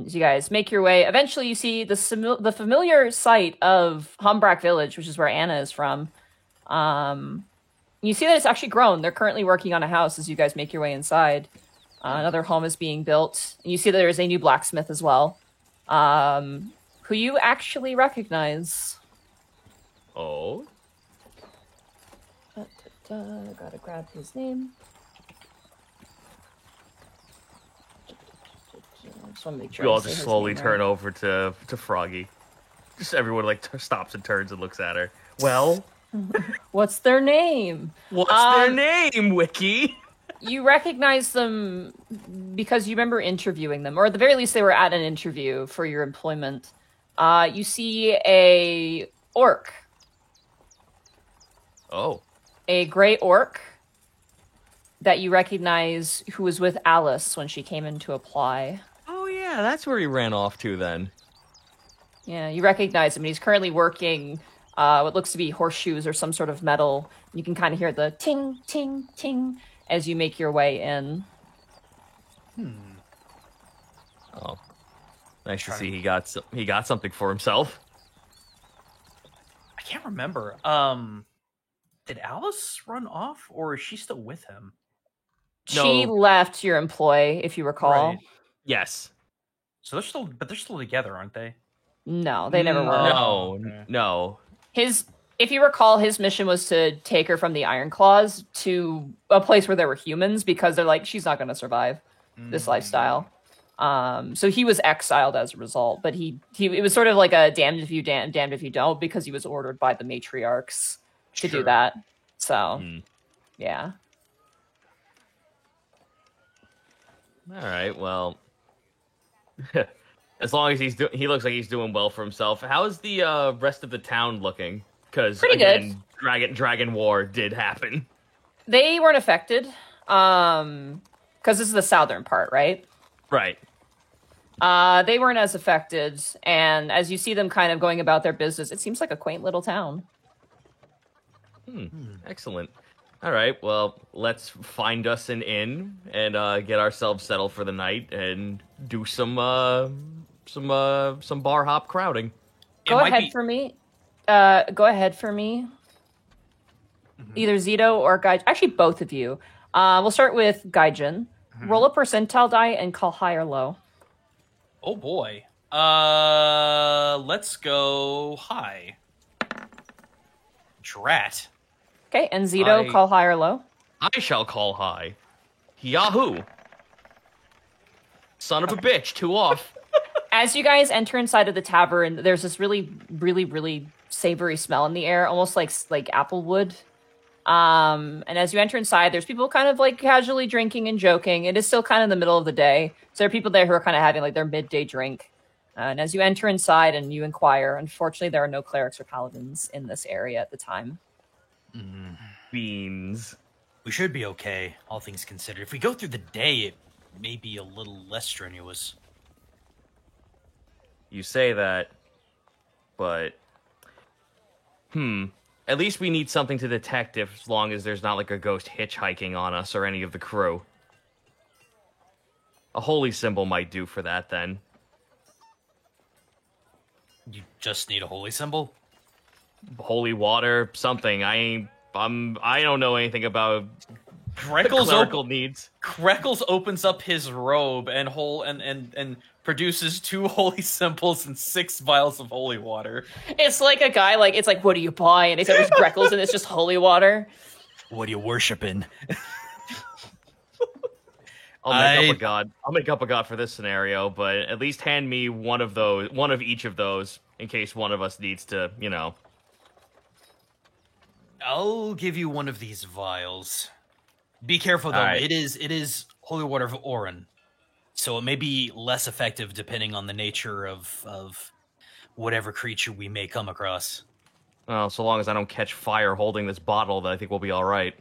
As you guys make your way, eventually you see the familiar site of Humbrak Village, which is where Anna is from. You see that it's actually grown. They're currently working on a house as you guys make your way inside. Another home is being built. And you see that there is a new blacksmith as well, who you actually recognize. Oh? Gotta grab his name. I just want to make sure We I all say just his slowly name turn right. over to Froggy. Just everyone stops and turns and looks at her. Well, What's their name? what's their name, Wiki? You recognize them because you remember interviewing them, or at the very least, they were at an interview for your employment. You see a orc, Oh. a gray orc that you recognize who was with Alice when she came in to apply. Oh, yeah, that's where he ran off to then. Yeah, you recognize him. He's currently working what looks to be horseshoes or some sort of metal. You can kind of hear the ting, ting, ting as you make your way in. Oh. Nice to see he got something for himself. I can't remember. Did Alice run off, or is she still with him? She No. left your employ, if you recall. Right. Yes. So they're still together, aren't they? No, they never were. No. If you recall, his mission was to take her from the Iron Claws to a place where there were humans because they're like, she's not going to survive this lifestyle. So he was exiled as a result, but it was sort of like a damned if you damned if you don't, because he was ordered by the matriarchs to do that. So, yeah. All right. Well, as long as he looks like he's doing well for himself. How is the rest of the town looking? Because again, Dragon War did happen. They weren't affected, because this is the southern part, right? Right. They weren't as affected, and as you see them kind of going about their business, it seems like a quaint little town. Excellent. All right, well, let's find us an inn and get ourselves settled for the night and do some bar hop crowding. Go ahead for me. Either Zito or Gaijin. Actually, both of you. We'll start with Gaijin. Roll a percentile die and call high or low. Oh boy. Let's go high. Drat. Okay, and Zito, call high or low. I shall call high. Yahoo! Son of a bitch, 2 off. As you guys enter inside of the tavern, there's this really, really, really savory smell in the air, almost like applewood. And as you enter inside, there's people kind of like casually drinking and joking. It is still kind of in the middle of the day, so there are people there who are kind of having like their midday drink. And as you enter inside and you inquire, unfortunately, there are no clerics or paladins in this area at the time. Beans. We should be okay, all things considered. If we go through the day, it may be a little less strenuous. You say that, but... At least we need something to detect as long as there's not like a ghost hitchhiking on us or any of the crew. A holy symbol might do for that, then. You just need a holy symbol? Holy water, something. I don't know anything about Kreckles needs. Kreckles opens up his robe and produces 2 holy symbols and 6 vials of holy water. It's like a guy, like, it's like, what do you buy? And he said there's Greckles and it's just holy water. What are you worshiping? I'll make up a god for this scenario, but at least hand me one of each of those, in case one of us needs to, I'll give you one of these vials. Be careful, though. Right. It is holy water of Orin. So it may be less effective depending on the nature of whatever creature we may come across. Well, so long as I don't catch fire holding this bottle, then I think we'll be all right.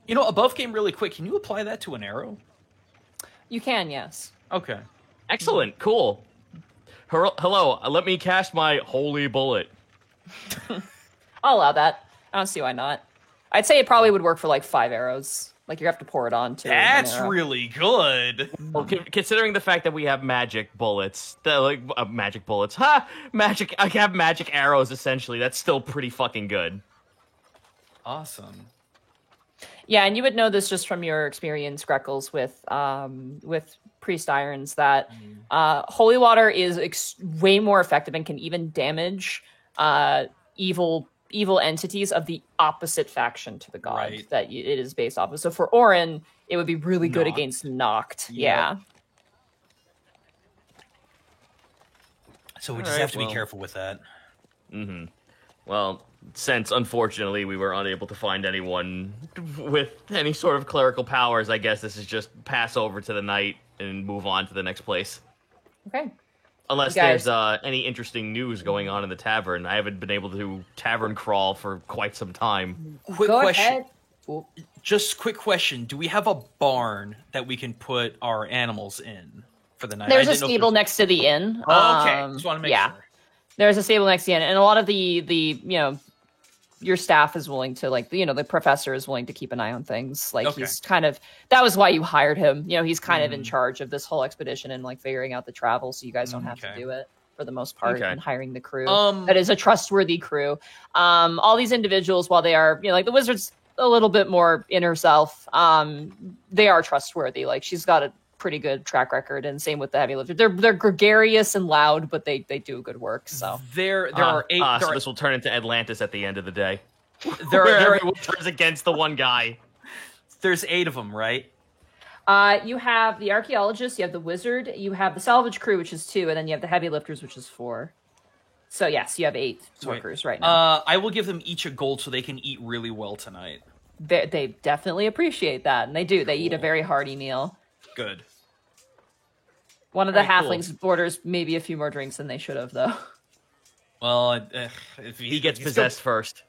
Above game really quick. Can you apply that to an arrow? You can, yes. Okay. Excellent. Cool. Hello. Let me cast my holy bullet. I'll allow that. I don't see why not. I'd say it probably would work for like 5 arrows. Like you have to pour it on too. That's really good. Well, considering the fact that we have magic bullets, magic bullets, I have magic arrows. Essentially, that's still pretty fucking good. Awesome. Yeah, and you would know this just from your experience, Greckles, with priest irons, that holy water is way more effective and can even damage evil entities of the opposite faction to the god that it is based off of. So for Orin, it would be really good against Noct. Yeah. So we just have to be careful with that. Mm-hmm. Well, since unfortunately we were unable to find anyone with any sort of clerical powers, I guess this is just pass over to the night and move on to the next place. Okay. Unless there's any interesting news going on in the tavern. I haven't been able to tavern crawl for quite some time. Quick question. Just quick question. Do we have a barn that we can put our animals in for the night? There's a stable next to the inn. Oh, okay. Just want to make sure. There's a stable next to the inn. And a lot of the your staff is willing to, like, the professor is willing to keep an eye on things. Like, he's kind of, that was why you hired him. He's kind of in charge of this whole expedition and, like, figuring out the travel, so you guys don't have to do it for the most part, and hiring the crew. That is a trustworthy crew. All these individuals, while they are, like, the wizard's a little bit more inner self, they are trustworthy. Like, she's got pretty good track record, and same with the heavy lifter. They're gregarious and loud, but they do good work. So there are 8. So this will turn into Atlantis at the end of the day. There Everyone turns against the one guy. There's 8 of them, right? You have the archaeologist, you have the wizard, you have the salvage crew, which is 2, and then you have the heavy lifters, which is 4. So yes, you have 8 workers right now. I will give them each a gold so they can eat really well tonight. They definitely appreciate that, and they do. They eat a very hearty meal. Good. One of the Alright, cool. halflings orders maybe a few more drinks than they should have, though. Well, if He gets he's possessed first.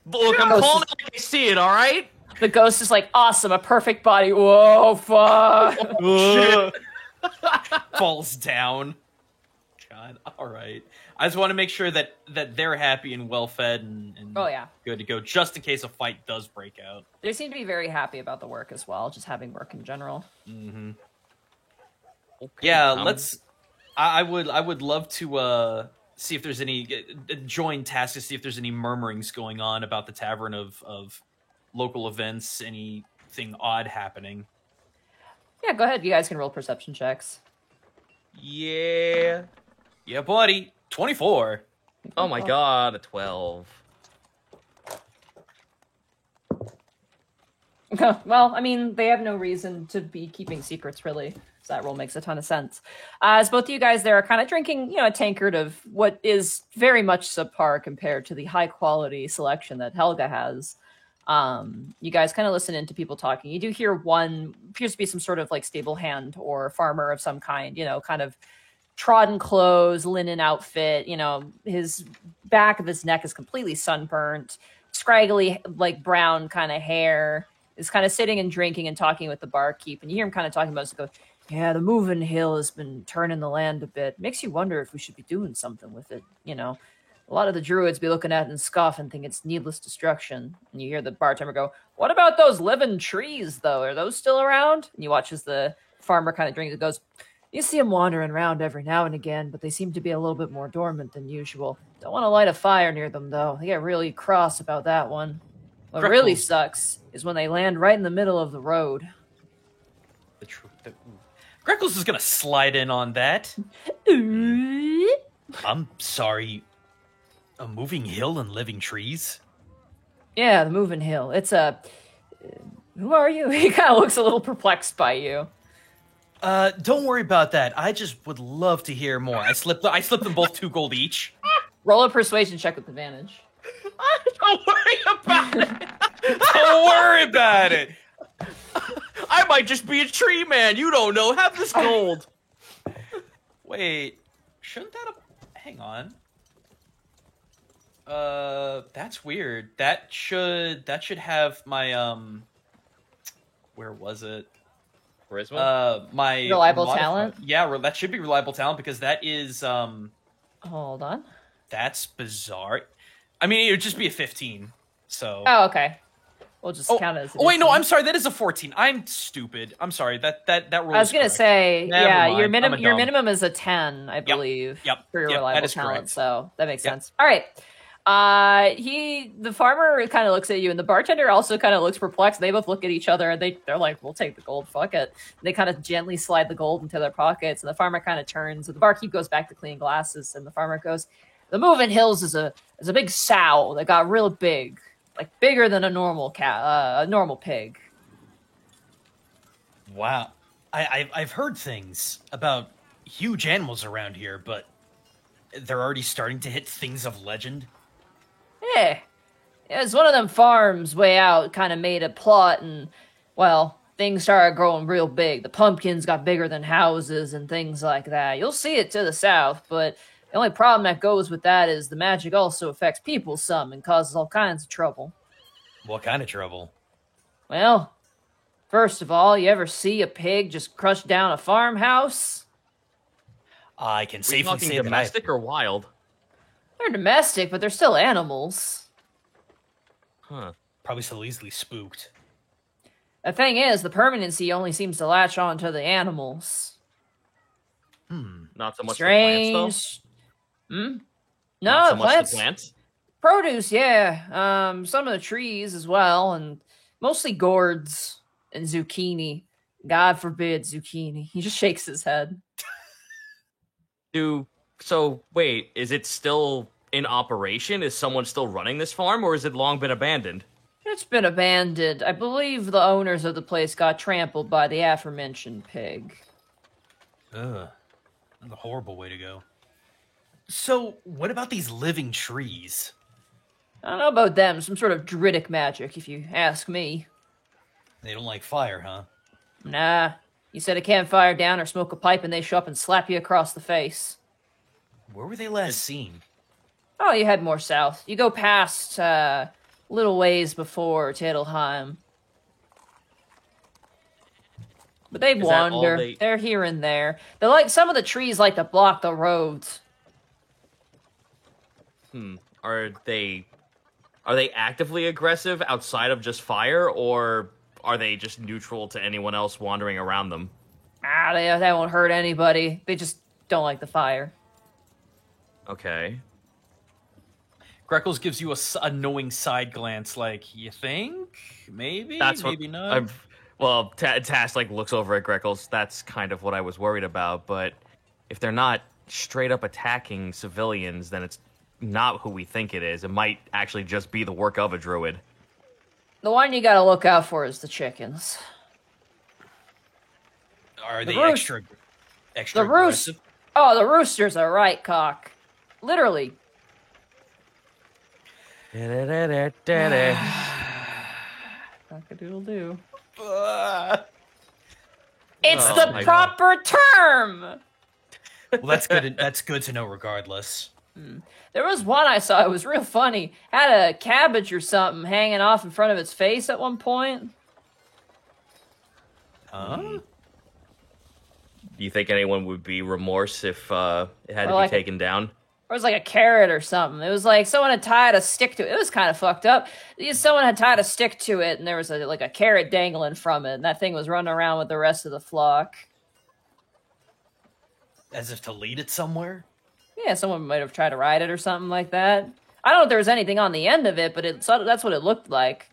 Look, I'm calling it like I see it, all right? The ghost is like, awesome, a perfect body. Whoa, fuck. falls down. God, all right. I just want to make sure that they're happy and well fed and Oh, yeah. good to go, just in case a fight does break out. They seem to be very happy about the work as well, just having work in general. Mm-hmm. Okay, Yeah, let's. I would love to see if there's any join tasks to see if there's any murmurings going on about the tavern of local events, anything odd happening. Yeah, go ahead. You guys can roll perception checks. Yeah, buddy. 24. Oh my god, a 12. Well, I mean, they have no reason to be keeping secrets, really. So that roll makes a ton of sense. As both of you guys there are kind of drinking, a tankard of what is very much subpar compared to the high quality selection that Helga has. You guys kind of listen into people talking. You do hear one appears to be some sort of like stable hand or farmer of some kind, kind of trodden clothes, linen outfit, his back of his neck is completely sunburnt, scraggly, like brown kind of hair, is kind of sitting and drinking and talking with the barkeep. And you hear him kind of talking about it. Go, yeah, the moving hill has been turning the land a bit. Makes you wonder if we should be doing something with it. A lot of the druids be looking at it and scoff and think it's needless destruction. And you hear the bartender go, what about those living trees, though? Are those still around? And you watch as the farmer kind of drinks and goes, you see them wandering around every now and again, but they seem to be a little bit more dormant than usual. Don't want to light a fire near them, though. They get really cross about that one. What really sucks is when they land right in the middle of the road. Greckles is gonna slide in on that. I'm sorry. A moving hill and living trees? Yeah, the moving hill. It's a... who are you? He kind of looks a little perplexed by you. Don't worry about that. I just would love to hear more. I slipped them both 2 gold each. Roll a persuasion check with advantage. Don't worry about it. Don't worry about it. I might just be a tree man. You don't know. Have this gold. Wait, shouldn't that hang on? That's weird. That should have my where was it? Charisma? My reliable talent? Yeah, that should be reliable talent because that is Hold on. that's bizarre. I mean, it would just be a 15. So Oh, okay. We'll just count it as Oh wait, no, I'm sorry. That is a 14. I'm stupid. I'm sorry. That rule. I was gonna say, Never yeah, mind. your I'm a dumb. minimum is a 10, I believe, for your Yep, that reliable is talent. correct. So that makes Yep. sense. All right. The farmer kind of looks at you, and the bartender also kind of looks perplexed. They both look at each other, and they're like, "We'll take the gold. Fuck it." And they kind of gently slide the gold into their pockets, and the farmer kind of turns, and the barkeep goes back to cleaning glasses, and the farmer goes, "The moving hills is a big sow that got real big." Like bigger than a normal cat, a normal pig. Wow. I've heard things about huge animals around here, but they're already starting to hit things of legend. Yeah, it was one of them farms way out. Kind of made a plot, and well, things started growing real big. The pumpkins got bigger than houses and things like that. You'll see it to the south, but the only problem that goes with that is the magic also affects people some and causes all kinds of trouble. What kind of trouble? Well, first of all, you ever see a pig just crush down a farmhouse? I can Are you safely talking say that domestic or wild? They're domestic, but they're still animals. Huh. probably so easily spooked. The thing is, the permanency only seems to latch on to the animals. Not so much Strange. the plants, Hmm? though. No, Not so much plants. the plants. Produce, yeah. Some of the trees as well, and mostly gourds and zucchini. God forbid, Zucchini. He just shakes his head. So wait, is it still in operation? Is someone still running this farm, or has it long been abandoned? It's been abandoned. I believe the owners of the place got trampled by the aforementioned pig. Ugh. That's a horrible way to go. So, what about these living trees? I don't know about them. Some sort of druidic magic, if you ask me. They don't like fire, huh? Nah. You set a campfire down or smoke a pipe and they show up and slap you across the face. Where were they last seen? Oh, you head more south. You go past, little ways before Tittlheim. But they Is that all wander. They're here and there. They're like, some of the trees like to block the roads. Are they actively aggressive outside of just fire, or are they just neutral to anyone else wandering around them? They won't hurt anybody. They just don't like the fire. Okay. Greckles gives you a knowing side glance, like, you think? Maybe? Maybe not? Well, Task looks over at Greckles. That's kind of what I was worried about, but if they're not straight up attacking civilians, then it's not who we think it is. It might actually just be the work of a druid. The one you gotta look out for is the chickens. Are they roost- extra The roost. aggressive? Oh, the roosters are right, cock. Literally. Cock-a-doodle-doo. It's Oh the my proper term! Well, that's good. That's good to know, regardless. There was one I saw, it was real funny. Had a cabbage or something hanging off in front of its face at one point. Huh? Do you think anyone would be remorse if it had to Or be like- taken down? Or it was like a carrot or something. It was like someone had tied a stick to it. It was kind of fucked up. Someone had tied a stick to it, and there was a carrot dangling from it, and that thing was running around with the rest of the flock. As if to lead it somewhere? Yeah, someone might have tried to ride it or something like that. I don't know if there was anything on the end of it, but that's what it looked like.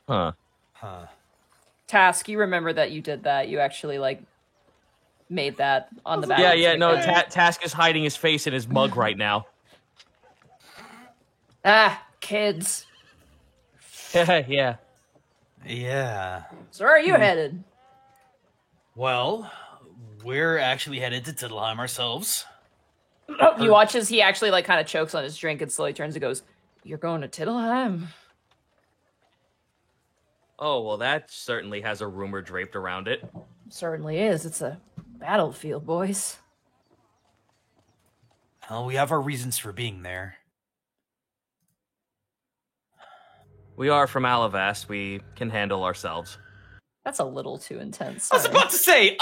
Huh. Huh. Task, you remember that you did that. You actually, made that on the back. Yeah, no, Task is hiding his face in his mug right now. Ah, kids. Yeah. Yeah. So where are you headed? Well, we're actually headed to Tittlheim ourselves. You watch as he actually, kind of chokes on his drink and slowly turns and goes, "You're going to Tittlheim?" Oh, well, that certainly has a rumor draped around it. Certainly is. It's a battlefield, boys. Well, we have our reasons for being there. We are from Alavast. We can handle ourselves. That's a little too intense. I was Sorry. about to say,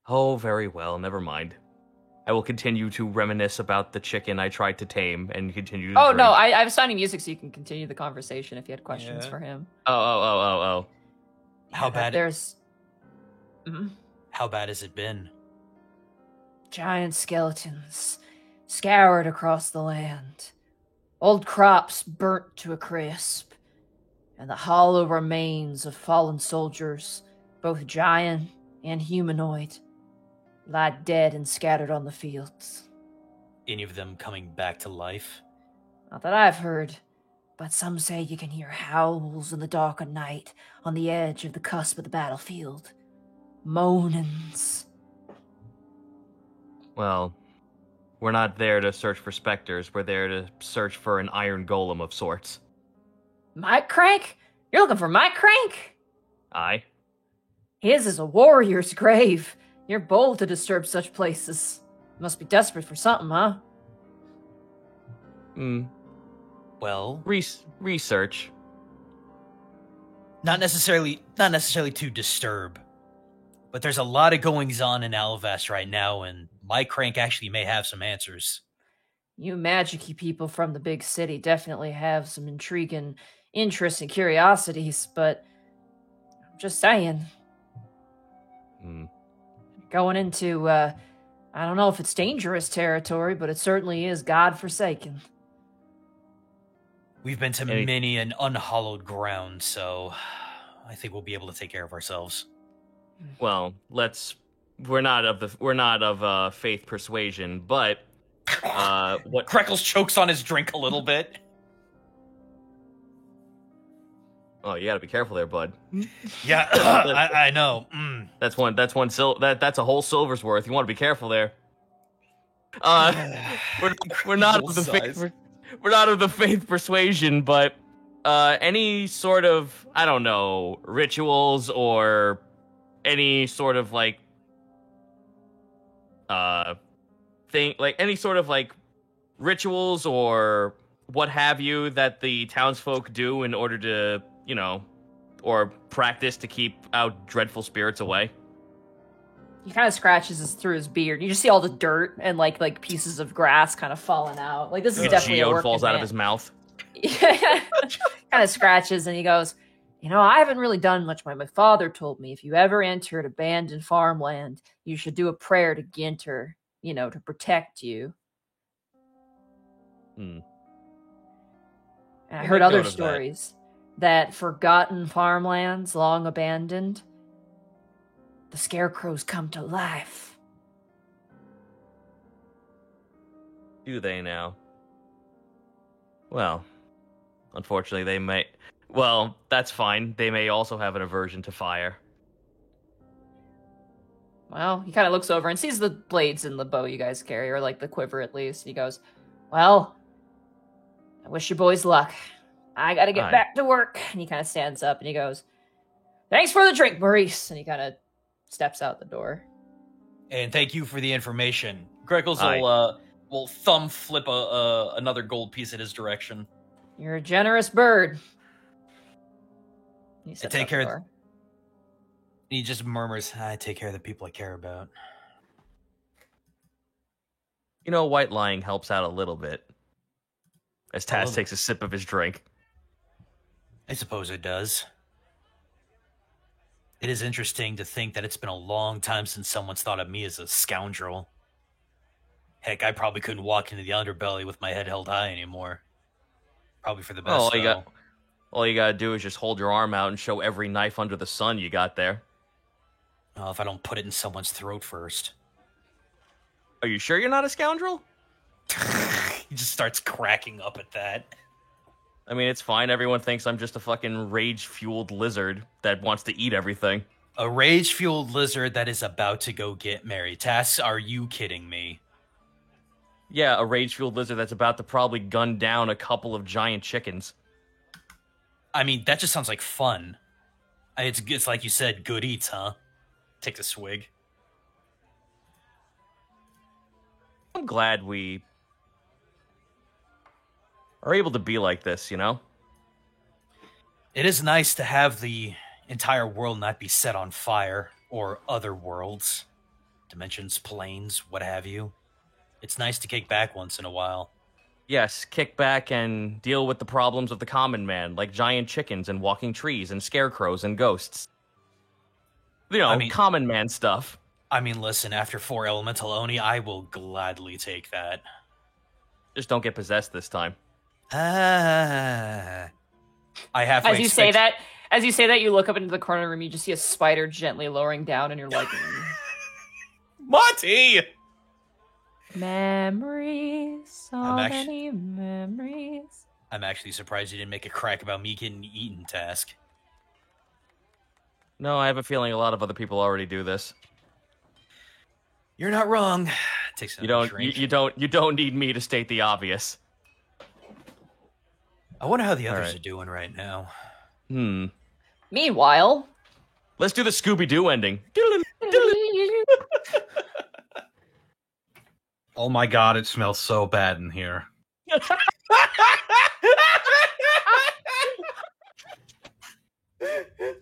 Oh, very well. Never mind. I will continue to reminisce about the chicken I tried to tame and continue to Oh, drink. no, I was signing music so you can continue the conversation if you had questions Yeah. for him. Oh. How bad? There's Mhm. How bad has it been? giant skeletons scoured across the land, old crops burnt to a crisp, and the hollow remains of fallen soldiers, both giant and humanoid, lie dead and scattered on the fields. Any of them coming back to life? Not that I've heard, but some say you can hear howls in the dark of night on the edge of the cusp of the battlefield. Moanings. Well, we're not there to search for specters. We're there to search for an iron golem of sorts. Mike Crank? You're looking for Mike Crank? Aye. His is a warrior's grave. You're bold to disturb such places. Must be desperate for something, huh? Well, Research. not necessarily to disturb, but there's a lot of goings on in Alavast right now, and my crank actually may have some answers. You magic-y people from the big city definitely have some intriguing interests and curiosities, but I'm just saying, going into, I don't know if it's dangerous territory, but it certainly is God-forsaken. We've been to many an unhallowed ground, so I think we'll be able to take care of ourselves. Well, we're not of faith persuasion, but what Kreckles chokes on his drink a little bit. Oh, you gotta be careful there, bud. Yeah, I know. That's a whole silver's worth. You want to be careful there. We're not of the faith. We're not of the faith persuasion, but any sort of, I don't know, rituals or any sort of like any sort of like rituals or what have you that the townsfolk do in order to, or practice to keep out dreadful spirits away. He kind of scratches through his beard. You just see all the dirt and like pieces of grass kind of falling out. Like this is definitely a geode working falls out man. of his mouth. Yeah, kind of scratches and he goes, I haven't really done much. My father told me if you ever entered abandoned farmland, you should do a prayer to Ginter, to protect you. And I heard other stories that forgotten farmlands long abandoned, the scarecrows come to life. Do they now? Well, unfortunately they may... Well, that's fine. They may also have an aversion to fire. Well, he kind of looks over and sees the blades in the bow you guys carry, or like the quiver at least. He goes, well, I wish you boys luck. I gotta get back to work. And he kind of stands up and he goes, thanks for the drink, Maurice. And he kind of steps out the door. And thank you for the information. Greggles will thumb flip another gold piece in his direction. You're a generous bird. He take care of... He just murmurs, I take care of the people I care about. White lying helps out a little bit. As Taz takes a sip of his drink. I suppose it does. It is interesting to think that it's been a long time since someone's thought of me as a scoundrel. Heck, I probably couldn't walk into the underbelly with my head held high anymore. Probably for the best, all you gotta do is just hold your arm out and show every knife under the sun you got there. Oh, if I don't put it in someone's throat first. Are you sure you're not a scoundrel? He just starts cracking up at that. I mean, it's fine. Everyone thinks I'm just a fucking rage-fueled lizard that wants to eat everything. A rage-fueled lizard that is about to go get married. Tass, are you kidding me? Yeah, a rage-fueled lizard that's about to probably gun down a couple of giant chickens. I mean, that just sounds like fun. It's like you said, good eats, huh? Take a swig. I'm glad we are able to be like this, It is nice to have the entire world not be set on fire, or other worlds, dimensions, planes, what have you. It's nice to kick back once in a while. Yes, kick back and deal with the problems of the common man, like giant chickens and walking trees and scarecrows and ghosts. Common man stuff. I mean, listen, after 4 Elemental Oni, I will gladly take that. Just don't get possessed this time. I have to As you say that, you look up into the corner room, you just see a spider gently lowering down, and you're like... Monty! Memories, so many memories. I'm actually surprised you didn't make a crack about me getting eaten, Task. No, I have a feeling a lot of other people already do this. You're not wrong. Takes you don't need me to state the obvious. I wonder how the others are doing right now. Meanwhile, let's do the Scooby-Doo ending. Oh my god, it smells so bad in here.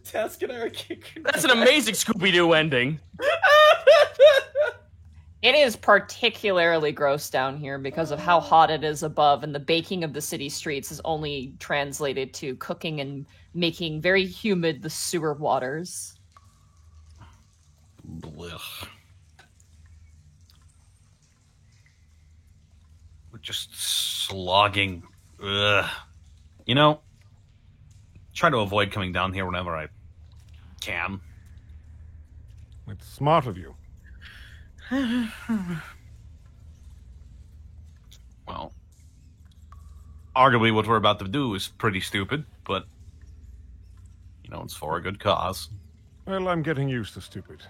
Task and I are kicking. That's an amazing Scooby-Doo ending. it is particularly gross down here because of how hot it is above, and the baking of the city streets is only translated to cooking and making very humid the sewer waters. Blech. We're just slogging. Ugh. You know, try to avoid coming down here whenever I can. It's smart of you. Well, arguably what we're about to do is pretty stupid, but, you know, it's for a good cause. Well, I'm getting used to stupid.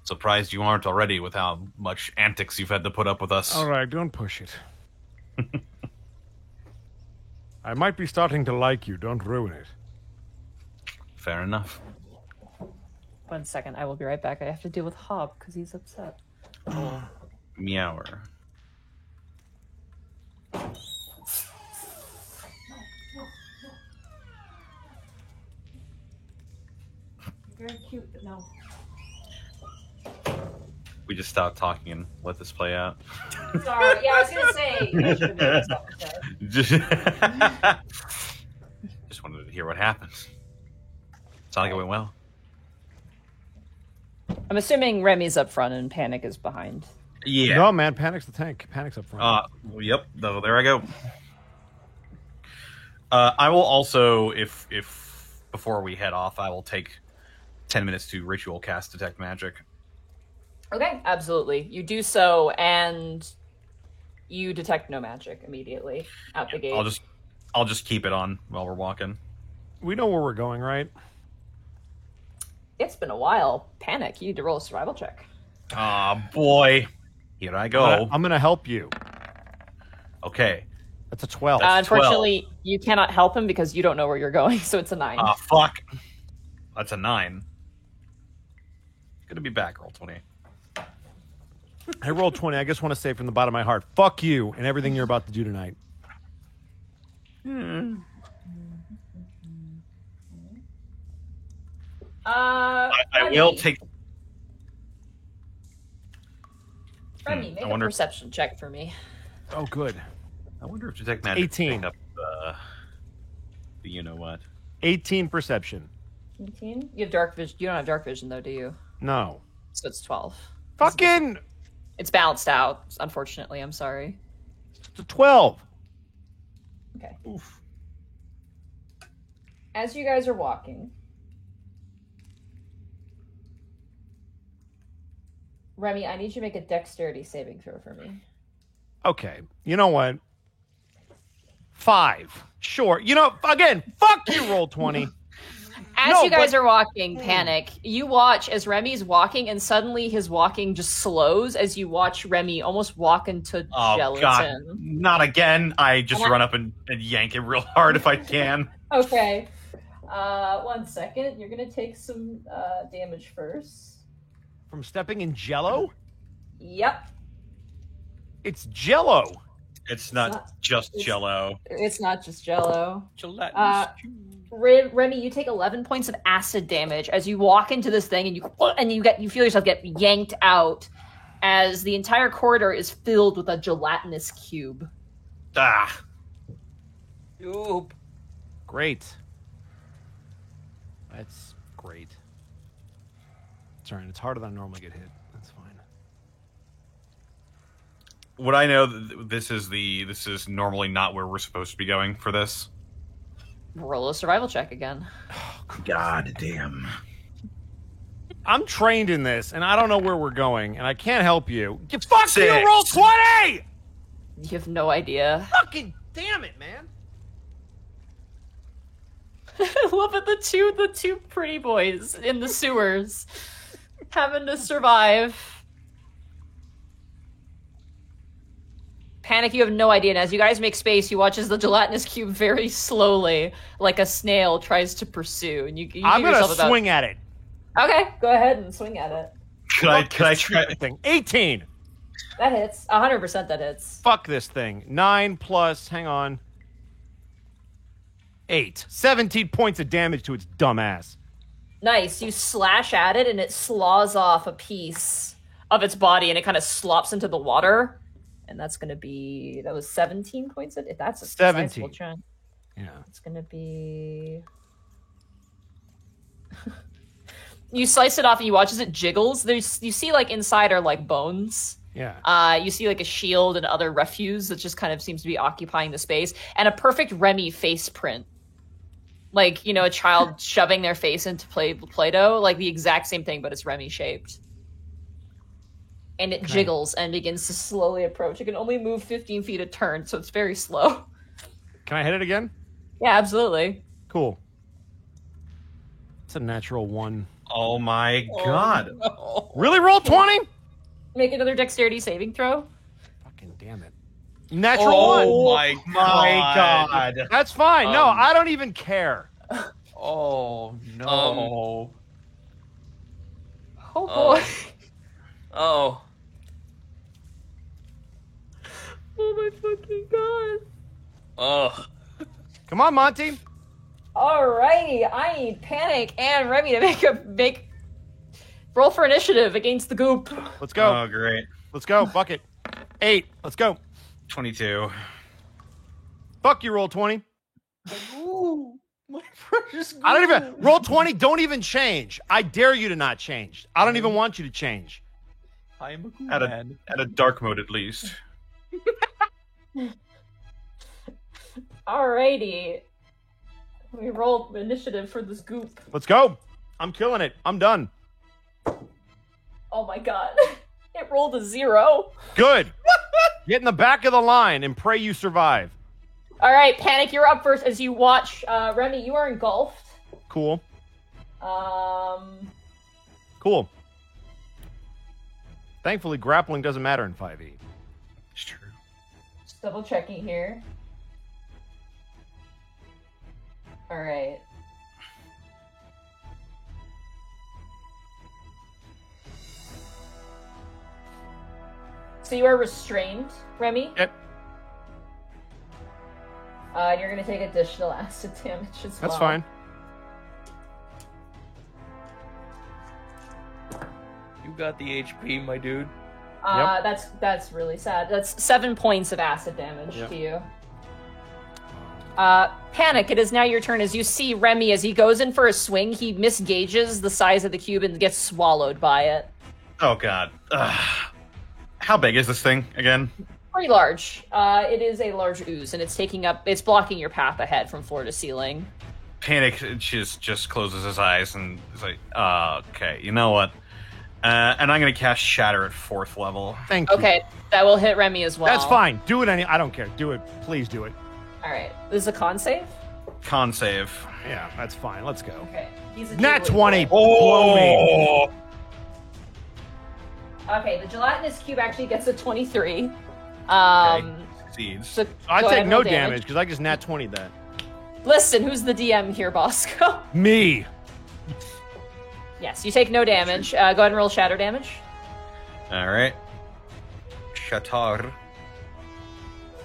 Surprised you aren't already with how much antics you've had to put up with us. All right, don't push it. I might be starting to like you. Don't ruin it. Fair enough. 1 second, I will be right back. I have to deal with Hob because he's upset. Meower. Very cute, but no. We just stopped talking and let this play out. Sorry, yeah, I was gonna say. You should have made yourself upset. Just wanted to hear what happened. Sounded like it went well. I'm assuming Remy's up front and Panic is behind. Yeah. No, man, Panic's the tank. Panic's up front. Yep. No, there I go. I will also, if before we head off, I will take 10 minutes to ritual cast detect magic. Okay, absolutely. You do so, and you detect no magic immediately out the gate. I'll just keep it on while we're walking. We know where we're going, right? It's been a while. Panic, you need to roll a survival check. Ah, boy. Here I go. I'm gonna help you. Okay. That's a 12. Unfortunately, you cannot help him because you don't know where you're going, so it's a 9. Ah, fuck. That's a 9. Gonna be back, roll 20. I rolled 20. I just want to say from the bottom of my heart, fuck you and everything you're about to do tonight. I will take... Remy, make a perception check for me. Oh, good. I wonder if detect magic 18. pick up the you know what. 18 perception. 18? You have dark vision. You don't have dark vision, though, do you? No. So it's 12. Fucking... It's balanced out, unfortunately. I'm sorry. It's a 12. Okay. Oof. As you guys are walking, Remy, I need you to make a dexterity saving throw for me. Okay. You know what? 5. Sure. You know, again, fuck you, roll 20. As you guys are walking, Panic, you watch as Remy's walking, and suddenly his walking just slows as you watch Remy almost walk into gelatin. God, not again. I just run up and yank it real hard if I can. Okay. 1 second. You're going to take some damage first. From stepping in Jello? Yep. It's Jello. It's not just Jello. It's not just Jello. Gelatinous Remy, you take 11 points of acid damage as you walk into this thing, and you feel yourself get yanked out as the entire corridor is filled with a gelatinous cube. Ah. Oop. Great. That's great. It's alright. It's harder than I normally get hit. That's fine. Would I know that this is normally not where we're supposed to be going for this? Roll a survival check again. God damn. I'm trained in this, and I don't know where we're going, and I can't help you. Fuck 6. you, roll 20! You have no idea. Fucking damn it, man. I love it. The two pretty boys in the sewers having to survive. Panic, you have no idea. And as you guys make space, you watch as the gelatinous cube very slowly, like a snail, tries to pursue. And you I'm gonna swing at it. Okay, go ahead and swing at it. Could I try? Thing. 18. That hits. 100% that hits. Fuck this thing. 9 plus, hang on. 8. 17 points of damage to its dumb ass. Nice. You slash at it, and it slaws off a piece of its body, and it kind of slops into the water. And that's going to be... That was 17 points? If that's a 17. chunk. Yeah. It's going to be... You slice it off, and you watch as it jiggles. You see, like, inside are, like, bones. Yeah. You see like a shield and other refuse that just kind of seems to be occupying the space, and a perfect Remy face print. Like, you know, a child shoving their face into Play-Doh, like the exact same thing, but it's Remy shaped. And it jiggles and begins to slowly approach. It can only move 15 feet a turn, so it's very slow. Can I hit it again? Yeah, absolutely. Cool. It's a natural 1. Oh my god. No. Really? Roll 20? Make another dexterity saving throw. Fucking damn it. Natural 1. Oh my god. That's fine. No, I don't even care. Oh no. Oh boy. Oh. Oh my fucking god. Oh. Come on, Monty. Alrighty, I need Panic and Remy to make roll for initiative against the goop. Let's go. Oh, great. Let's go. Bucket. 8. Let's go. 22. Fuck you, roll 20. Ooh, my precious. I don't even roll 20. Don't even change. I dare you to not change. I don't even want you to change. I am a cool At a man. at a dark mode at least. Alrighty. Let me roll initiative for this goop. Let's go. I'm killing it. I'm done. Oh my god. It rolled a 0. Good. Get in the back of the line and pray you survive. Alright, Panic, you're up first as you watch Remy, you are engulfed. Cool. Um Cool. Thankfully, grappling doesn't matter in 5e. It's true. just double checking here. Alright. So you are restrained, Remy? Yep. You're gonna take additional acid damage as well. That's fine. You got the HP, my dude. That's really sad. That's 7 points of acid damage Yep. to you. Panic, it is now your turn. As you see Remy, as he goes in for a swing, he misgauges the size of the cube and gets swallowed by it. Oh god. How big is this thing again? Pretty large. It is a large ooze, and it's blocking your path ahead from floor to ceiling. Panic just closes his eyes and is like, okay, you know what? And I'm gonna cast Shatter at 4th level. Thank you. Okay, that will hit Remy as well. That's fine. Do it I don't care. Do it. Please do it. Alright. This is a con save? Con save. Yeah, that's fine. Let's go. Okay. He's a Nat jiggly 20. boy. Blow me. Okay, the gelatinous cube actually gets a 23. Succeeds. So I go ahead take and no roll damage because I just nat 20 that. Listen, who's the DM here, Bosco? Me. Yes, you take no damage. Go ahead and roll shatter damage. Alright. Shatter.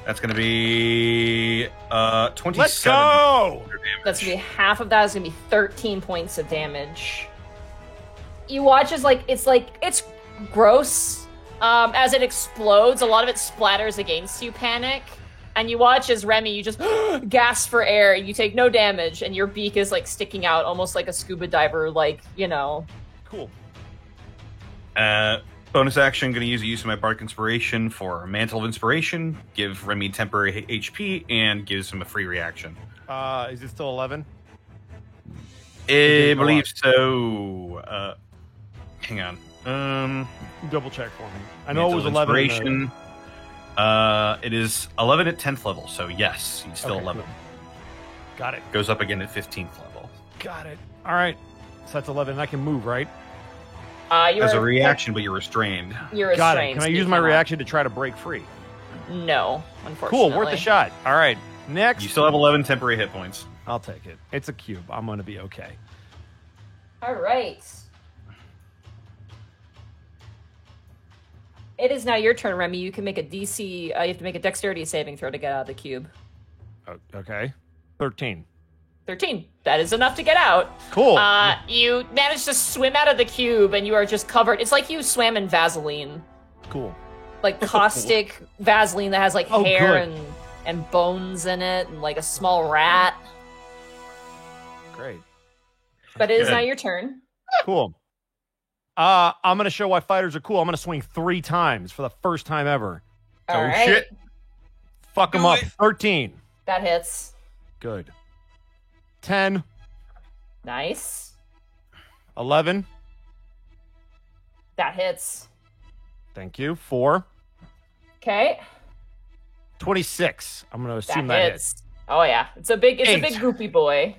That's gonna be 27. Let's go. That's gonna be half of that is gonna be 13 points of damage. You watch as it's gross. As it explodes, a lot of it splatters against you, Panic. And you watch as Remy, you just gasp for air, and you take no damage, and your beak is like sticking out almost like a scuba diver, Cool. Bonus action, gonna use the use of my Bardic Inspiration for Mantle of Inspiration, give Remy temporary HP, and gives him a free reaction. Is it still 11? I believe so. Hang on. Double check for me. I know it was Mantle of 11. Inspiration. It is 11 at 10th level, so yes, he's still Okay, 11. cool. Got it. Goes up again at 15th level. Got it. All right. So that's 11. I can move, right? As a reaction, but you're restrained. You're Got it. restrained. Can I so you use my cannot. reaction to try to break free? No, unfortunately. Cool. Worth a shot. All right. Next. You still have 11 temporary hit points. I'll take it. It's a cube. I'm going to be okay. All right. It is now your turn, Remy. You can make a DC. You have to make a dexterity saving throw to get out of the cube. Okay. 13. 13. That is enough to get out. Cool. You manage to swim out of the cube, and you are just covered. It's like you swam in Vaseline, Cool. like caustic Vaseline that has like Oh, hair good. and bones in it, and like a small rat. Great. But it is Good. now your turn. Cool. I'm going to show why fighters are cool. I'm going to swing 3 times for the first time ever. All Oh, right. shit. Fuck him up. 13. That hits. Good. 10. Nice. 11. That hits. Thank you. 4. Okay. 26. I'm going to assume That that hits. Oh yeah. It's a big 8. goopy boy.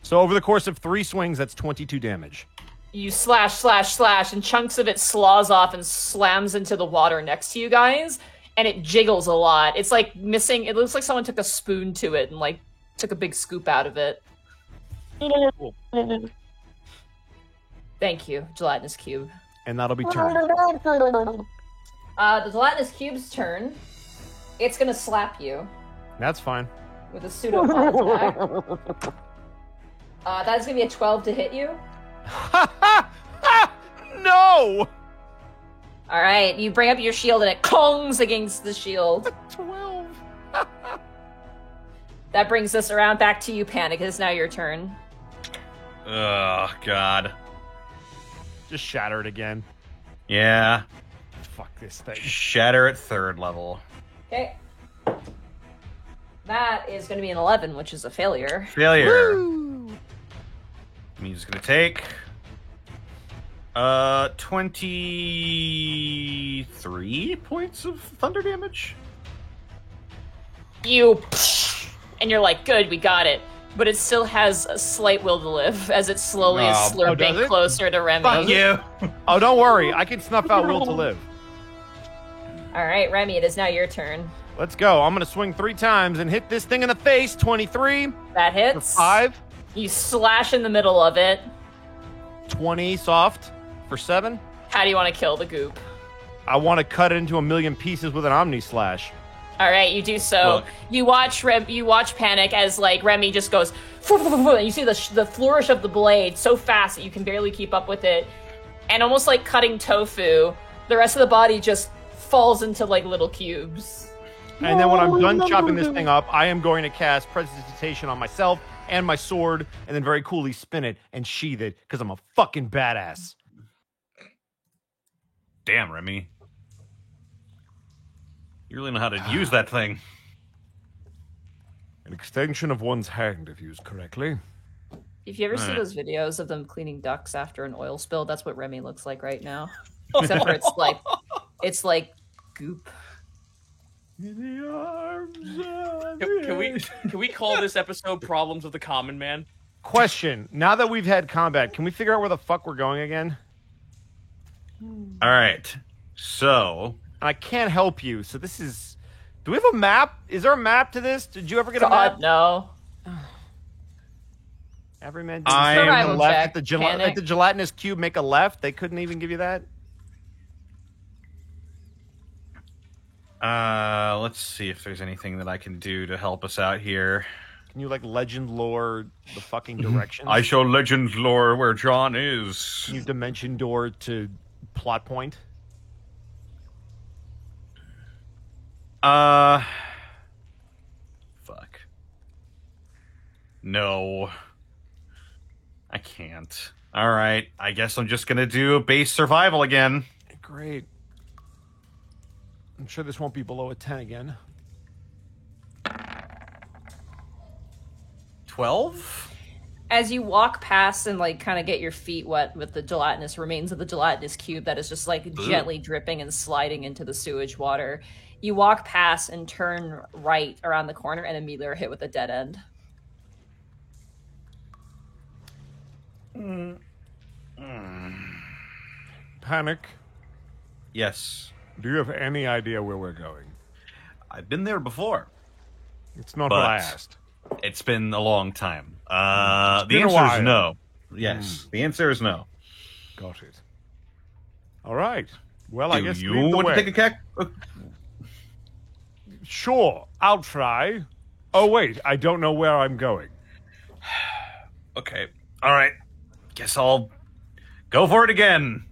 So over the course of 3 swings, that's 22 damage. You slash, and chunks of it slaws off and slams into the water next to you guys, and it jiggles a lot. It's like missing. It looks like someone took a spoon to it and like took a big scoop out of it. Thank you, gelatinous cube. And that'll be turned. The gelatinous cube's turn. It's gonna slap you That's fine. with a pseudo attack. That's gonna be a 12 to hit you. No! All right, you bring up your shield and it clongs against the shield. 12. That brings us around back to you, Panic. It's now your turn. Oh, God. Just shatter it again. Yeah. Fuck this thing. Shatter at 3rd level. Okay. That is going to be an 11, which is a failure. Failure. Means it's gonna take 23 points of thunder damage. And you're like, good, we got it. But it still has a slight will to live as it slowly is Oh, does slurping it? closer to Remy. Fuck you. Oh, don't worry. I can snuff out will to live. All right, Remy, it is now your turn. Let's go. I'm going to swing 3 times and hit this thing in the face. 23 That for hits. 5. You slash in the middle of it. 20 soft for 7. How do you want to kill the goop? I want to cut it into a million pieces with an Omni Slash. All right, you do so. Look. You watch Panic as like Remy just goes, and you see the flourish of the blade so fast that you can barely keep up with it, and almost like cutting tofu, the rest of the body just falls into like little cubes. And then when I'm done chopping this thing up, I am going to cast Prestidigitation on myself and my sword, and then very coolly spin it and sheath it, because I'm a fucking badass. Damn, Remy. You really know how to use that thing. An extension of one's hand, if used correctly. If you ever see Alright. those videos of them cleaning ducks after an oil spill, that's what Remy looks like right now. Except for it's like goop. Can we call this episode "Problems of the Common Man"? Question: now that we've had combat, can we figure out where the fuck we're going again? All right. So, And I can't help you, so this is... Do we have a map? Is there a map to this? Did you ever get a map? God, no. Everyman, I'm- did you make a Survival left check, at the, Panic. at the gelatinous cube, make a left? They couldn't even give you that? let's see if there's anything that I can do to help us out here. Can you, like, legend lore the fucking directions? I show legends lore where John is. Can you dimension door to plot point? Fuck. No. I can't. Alright, I guess I'm just gonna do base survival again. Great. I'm sure this won't be below a 10 again. 12? As you walk past and like kind of get your feet wet with the gelatinous remains of the gelatinous cube that is just like gently dripping and sliding into the sewage water, you walk past and turn right around the corner and immediately are hit with a dead end. Panic, Yes. do you have any idea where we're going? I've been there before. It's not what I But- asked. It's been a long time. The been a answer while. is no. Yes, the answer is no. Got it. All right. Well, I Do guess you lead the want way. to take a cack? Sure, I'll try. Oh, wait, I don't know where I'm going. Okay. All right. Guess I'll go for it again.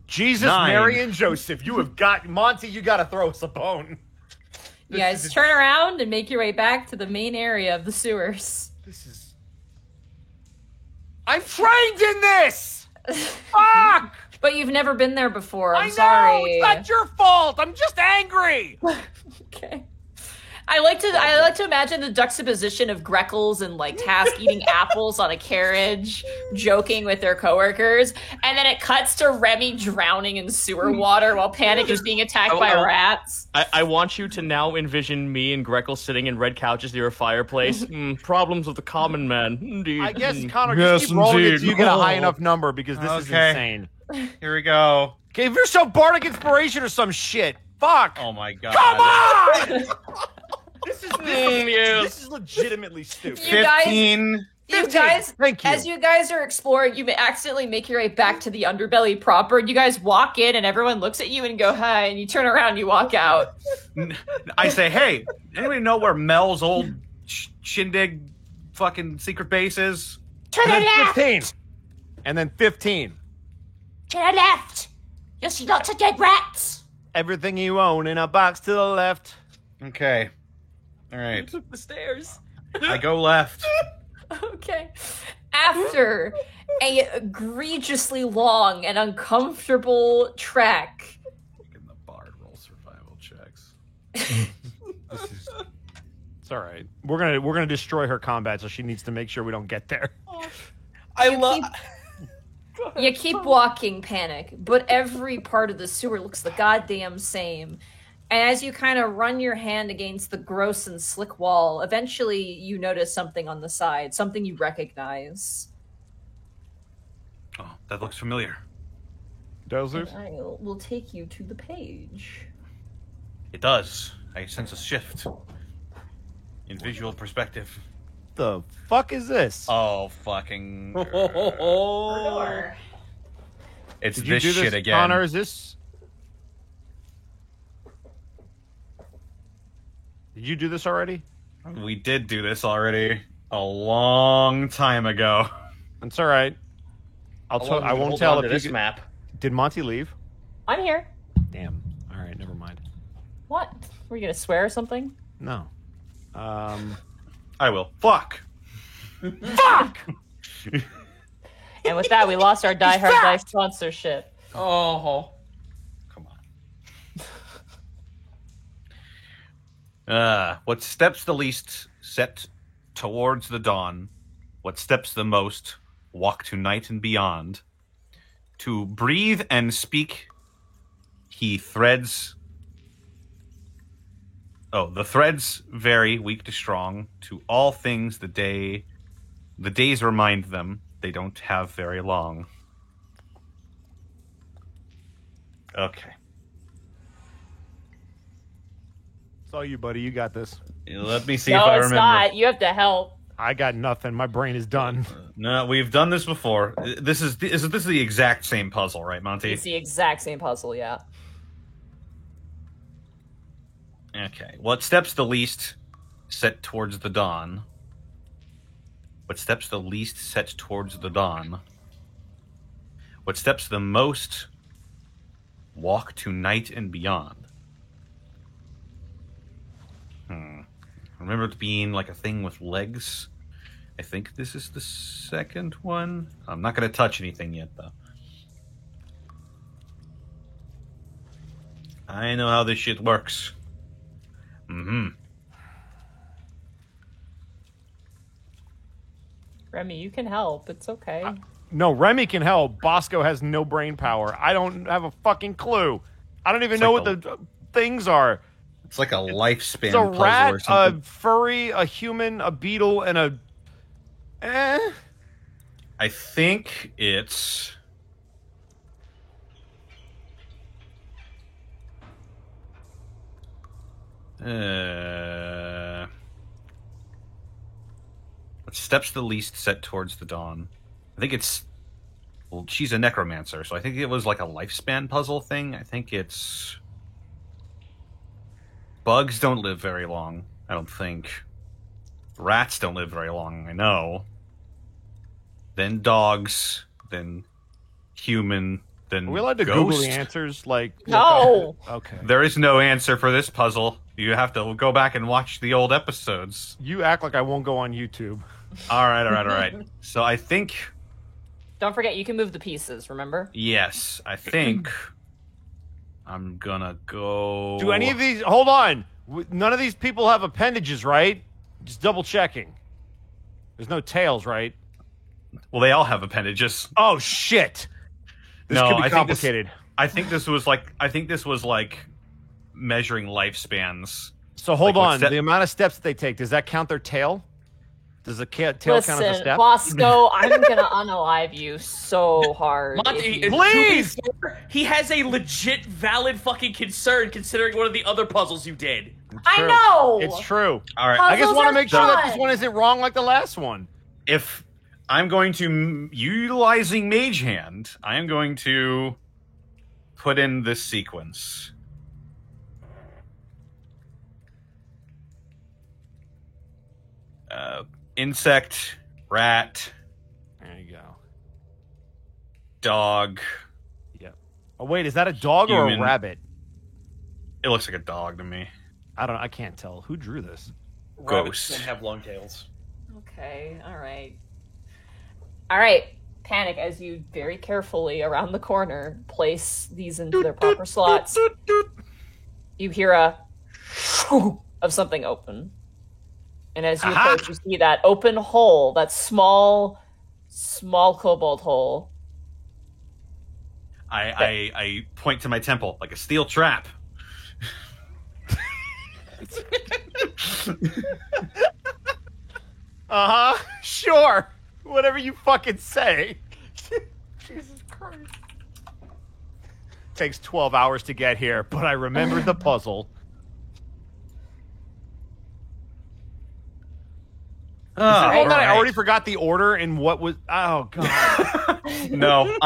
Jesus, 9. Mary, and Joseph, you have got... Monty, you got to throw us a bone. You guys turn around and make your way back to the main area of the sewers. This is... I'm trained in this! Fuck! But you've never been there before. I'm I know! sorry. It's not your fault! I'm just angry! Okay. I like to imagine the juxtaposition of Greckles and like Task eating apples on a carriage, joking with their coworkers, and then it cuts to Remy drowning in sewer water while Panic is being attacked by rats. I want you to now envision me and Greckle sitting in red couches near a fireplace. Problems of the common man. Indeed. I guess, Connor, Yes, just keep rolling indeed. until you get a high Oh. enough number because this is Okay. insane. Here we go. Okay, if you're so Bardic Inspiration or some shit, fuck! Oh my god. Come on! This yes. is legitimately stupid. You guys- 15. You guys, Thank you. as you guys are exploring, you may accidentally make your way back to the underbelly proper. You guys walk in, and everyone looks at you and go hi, and you turn around, and you walk out. I say, hey, anybody know where Mel's old shindig fucking secret base is? To And then 15. And then 15. To the left. You'll see lots of dead rats. Everything you own in a box to the left. Okay. All right. Took the stairs. I go left. Okay. After a egregiously long and uncomfortable trek, Fucking the bard roll survival checks. It's all right. We're gonna destroy her combat, so she needs to make sure we don't get there. I love. you keep walking, Panic, but every part of the sewer looks the goddamn same. And as you kind of run your hand against the gross and slick wall, eventually you notice something on the side, something you recognize. Oh, that looks familiar. Does it? I will take you to the page. It does. I sense a shift in visual perspective. The fuck is this? Oh, fucking. Door. It's Did you this do this, shit again. Connor? Is this? Did you do this already? We did do this already a long time ago. It's all right. I won't Hold tell on to if this you. map. Did Monty leave? I'm here. Damn. All right. Never mind. What? Were you gonna swear or something? No. I will. Fuck! Fuck! And with that, we lost our Die Hard Dice sponsorship. Oh. Come on. What steps the least set towards the dawn? What steps the most walk to night and beyond? To breathe and speak, he threads. Oh, the threads vary weak to strong. To all things the days remind them they don't have very long. Okay. It's all you, buddy. You got this. Let me see if No, I it's remember. not. You have to help. I got nothing. My brain is done. No, we've done this before. This is the exact same puzzle, right, Monty? It's the exact same puzzle, yeah. Okay. What steps the least set towards the dawn? What steps the least set towards the dawn? What steps the most walk to night and beyond? Remember it being like a thing with legs? I think this is the second one. I'm not going to touch anything yet, though. I know how this shit works. Remy, you can help. It's okay. No, Remy can help. Bosco has no brain power. I don't have a fucking clue. I don't even It's know like what the things are. It's like a lifespan It's a puzzle rat, or a something. furry, a human, a beetle, and a. I think it's. What steps the least set towards the dawn? I think it's. Well, she's a necromancer, so I think it was like a lifespan puzzle thing. I think it's. Bugs don't live very long, I don't think. Rats don't live very long, I know. Then dogs, then human, then Are we allowed to ghost. Google the answers? Like No. Okay. There is no answer for this puzzle. You have to go back and watch the old episodes. You act like I won't go on YouTube. All right. So I think Don't forget, you can move the pieces, remember? Yes, I think I'm gonna go. Do any of these... Hold on. None of these people have appendages, right? Just double checking. There's no tails, right? Well, they all have appendages. Oh, shit. This No, could be I think complicated. I think this was like measuring lifespans. So hold Like, what on. step- The amount of steps that they take, does that count their tail? Does the tail count as a Listen, step? Bosco, I'm gonna unalive you so hard. Monty, if you- Please! to be fair, he has a legit, valid fucking concern considering one of the other puzzles you did. I True. know! It's true. All right. I just Puzzles want to are make sure that this fun. one isn't wrong like the last one. If I'm going to utilizing Mage Hand, I am going to put in this sequence. Insect, rat, There you go. dog. Oh, wait, is that a dog or a Human. rabbit? It looks like a dog to me. I can't tell. Who drew this? Rabbits Ghost. don't have long tails. Okay, alright. Alright, Panic, as you very carefully around the corner place these into their proper slots, you hear a of something open. And as you Aha! approach, you see that open hole, that small cobalt hole. I point to my temple like a steel trap. Sure. Whatever you fucking say. Jesus Christ. Takes 12 hours to get here, but I remembered the puzzle. Oh, Well, that I alright. already forgot the order and what was. Oh god! No,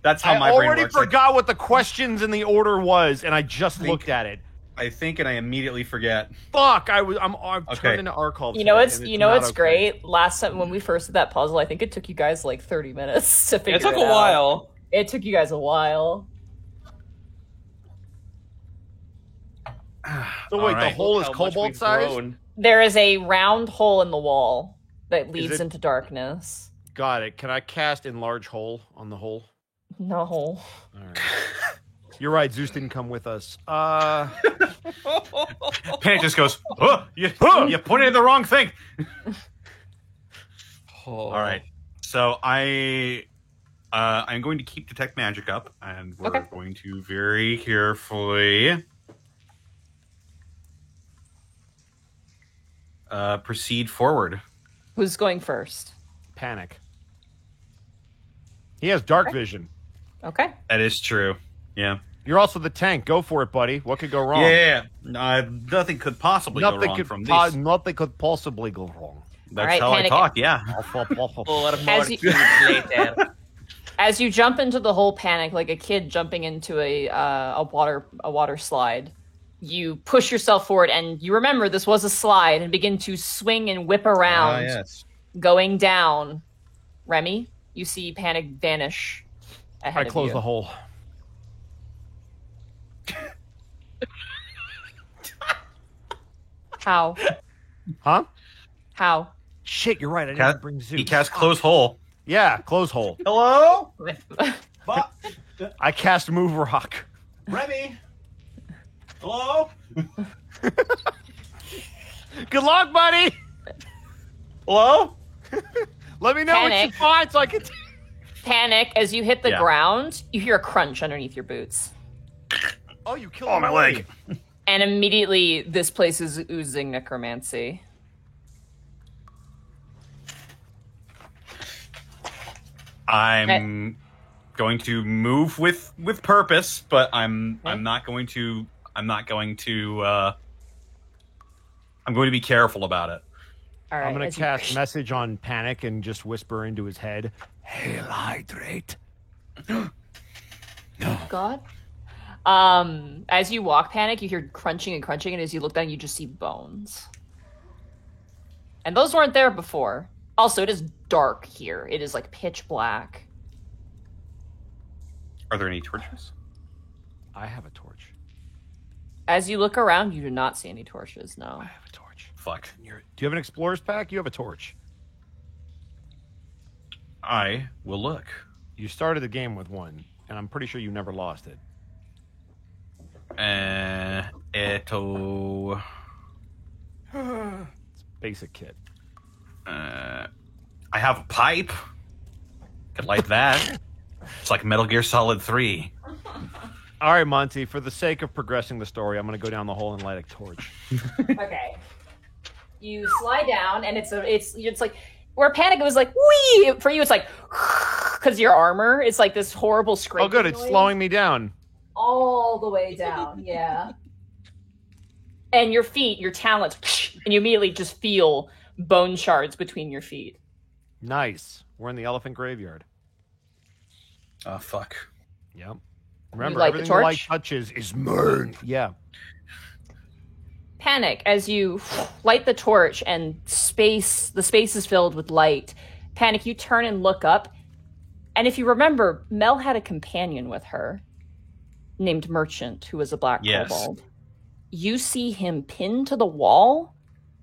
that's how I my brain already works. forgot what the questions in the order was, and I just looked at it. I think, and I immediately forget. Fuck! I'm Okay. turned into Arcall. You know today, it's and you know not it's okay. great. Last time when we first did that puzzle, I think it took you guys like 30 minutes to figure It took it a out. while. It took you guys a while. So wait, the Alright. hole is How much cobalt we've size. grown. There is a round hole in the wall that leads it- into darkness. Got it. Can I cast enlarge hole on the hole? No. All right. You're right. Zeus didn't come with us. Panic just goes, oh, you pointed at the wrong thing. All right. So I'm going to keep detect magic up, and we're Okay. going to very carefully proceed forward. Who's going first? Panic. He has dark vision. Okay. That is true. Yeah. You're also the tank. Go for it, buddy. What could go wrong? Yeah. Nothing could possibly go wrong from these. Nothing could possibly go wrong. That's Alright, how I Panic. talk. Yeah. Or As more you- cubes later. As you jump into the whole Panic like a kid jumping into a water slide, you push yourself forward and you remember this was a slide and begin to swing and whip around, Yes. going down. Remy, you see Panic vanish ahead I of close you. the hole. How? Huh? How? Shit, you're right. I Ca- didn't bring Zeus. He cast close hole. Yeah, close hole. Hello, I cast move rock. Remy. Hello. Good luck, buddy. Hello. Let me know what you Panic. find so I can. Panic, as you hit the Yeah. ground, you hear a crunch underneath your boots. Oh, you killed Oh, my leg. And immediately, this place is oozing necromancy. I'm going to move with purpose, but I'm not going to I'm going to be careful about it. All right, I'm gonna as you- cast message on Panic and just whisper into his head. Hail hydrate. God. As you walk, Panic, you hear crunching and crunching, and as you look down, you just see bones. And those weren't there before. Also, it is dark here. It is like pitch black. Are there any torches? I have a torch. As you look around, you do not see any torches. No. I have a torch. Fuck. Do you have an explorer's pack? You have a torch. I will look. You started the game with 1, and I'm pretty sure you never lost it. Eto. It's basic kit. I have a pipe. Could light that. It's like Metal Gear Solid 3. All right, Monty, for the sake of progressing the story, I'm going to go down the hole and light a torch. Okay. You slide down, and it's like where Panic was like wee. For you, it's like because your armor. It's like this horrible scraping. Oh, good. It's noise slowing me down. all the way down. Yeah. And your feet, your talons, and you immediately just feel bone shards between your feet. Nice. We're in the elephant graveyard. Oh, fuck. Yep. Remember, light the everything the light torch? touches is mine. Yeah. Panic, as you light the torch and the space is filled with light. Panic, you turn and look up. And if you remember, Mel had a companion with her named Merchant, who was a black kobold. You see him pinned to the wall,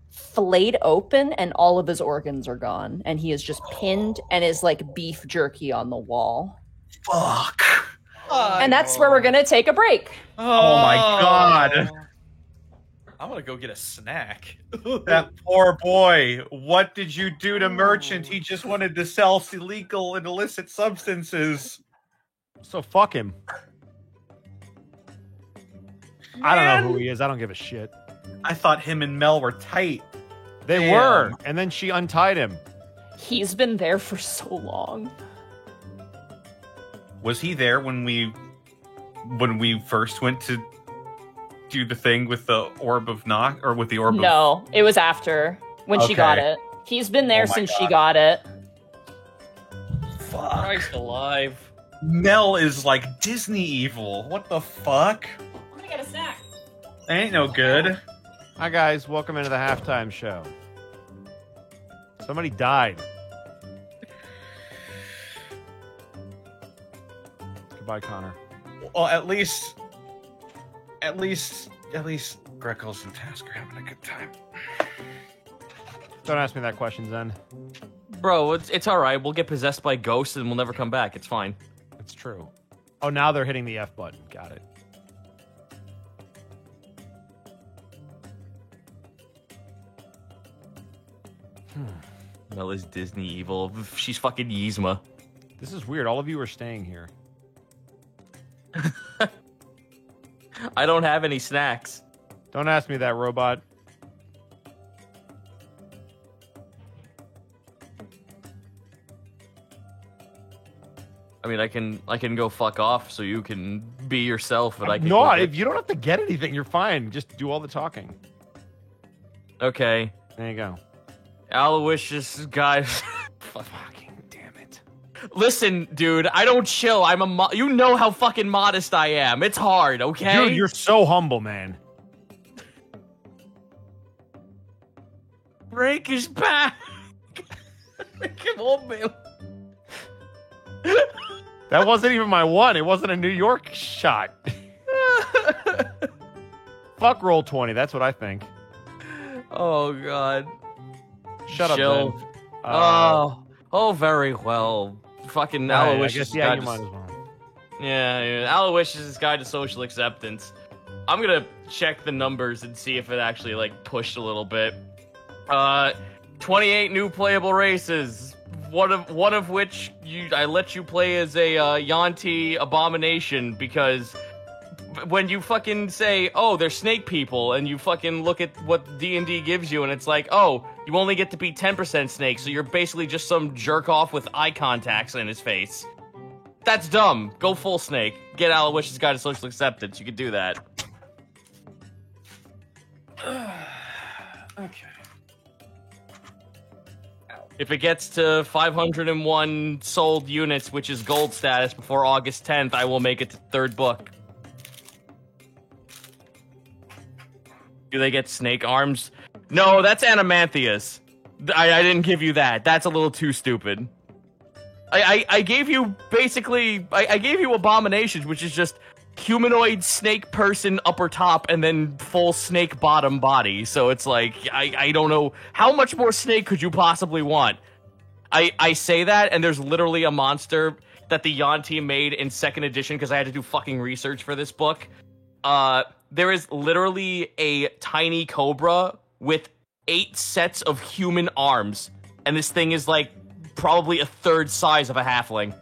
flayed open, and all of his organs are gone. And he is just pinned and is like beef jerky on the wall. Fuck. And that's where we're going to take a break. Oh my god. I'm gonna go get a snack. That poor boy. What did you do to Merchant? He just wanted to sell illegal and illicit substances. So fuck him. I don't know who he is. I don't give a shit. I thought him and Mel were tight. They Damn. were. And then she untied him. He's been there for so long. Was he there when we first went to do the thing with the orb of Nock, or with the orb of... No, it was after when she got Okay. it. He's been there Oh my since she God. got it. Fuck. Christ alive. Mel is like Disney evil. What the fuck? I'm gonna get a snack. Ain't no good. Hi, guys. Welcome into the halftime show. Somebody died. Goodbye, Connor. Well, at least Greckles and Task are having a good time. Don't ask me that question, Zen. Bro, it's alright. We'll get possessed by ghosts and we'll never come back. It's fine. It's true. Oh, now they're hitting the F button. Got it. Mel is Disney evil. She's fucking Yzma. This is weird. All of you are staying here. I don't have any snacks. Don't ask me that, robot. I mean, I can go fuck off so you can be yourself, but I can. No, go if you don't have to get anything, you're fine. Just do all the talking. Okay. There you go. Aloysius, guys. Fucking damn it. Listen, dude, I don't chill. You know how fucking modest I am. It's hard, okay? Dude, you're so humble, man. Break is back. Make him open. That wasn't even my one. It wasn't a New York shot. Fuck roll 20. That's what I think. Oh god. Shut Chill. up, then. Oh, very well. Fucking I Aloysius. guess, yeah, you might as well. Yeah, Aloysius' Guide to Social Acceptance. I'm gonna check the numbers and see if it actually like pushed a little bit. 28 new playable races. One of which I let you play as a Yanti abomination, because when you fucking say, oh, they're snake people, and you fucking look at what D&D gives you, and it's like, oh, you only get to be 10% snake, so you're basically just some jerk off with eye contacts in his face. That's dumb. Go full snake. Get Aloysius' Guide to Social Acceptance. You can do that. Okay. If it gets to 501 sold units, which is gold status, before August 10th, I will make it to third book. Do they get snake arms? No, that's Animanthias. I didn't give you that. That's a little too stupid. I gave you basically... I gave you Abominations, which is just humanoid snake person upper top and then full snake bottom body. So it's like, I don't know. How much more snake could you possibly want? I say that, and there's literally a monster. that the Yuan-ti made in 2nd edition because I had to do fucking research for this book. There is literally a tiny cobra with 8 sets of human arms, and this thing is like probably a third size of a halfling.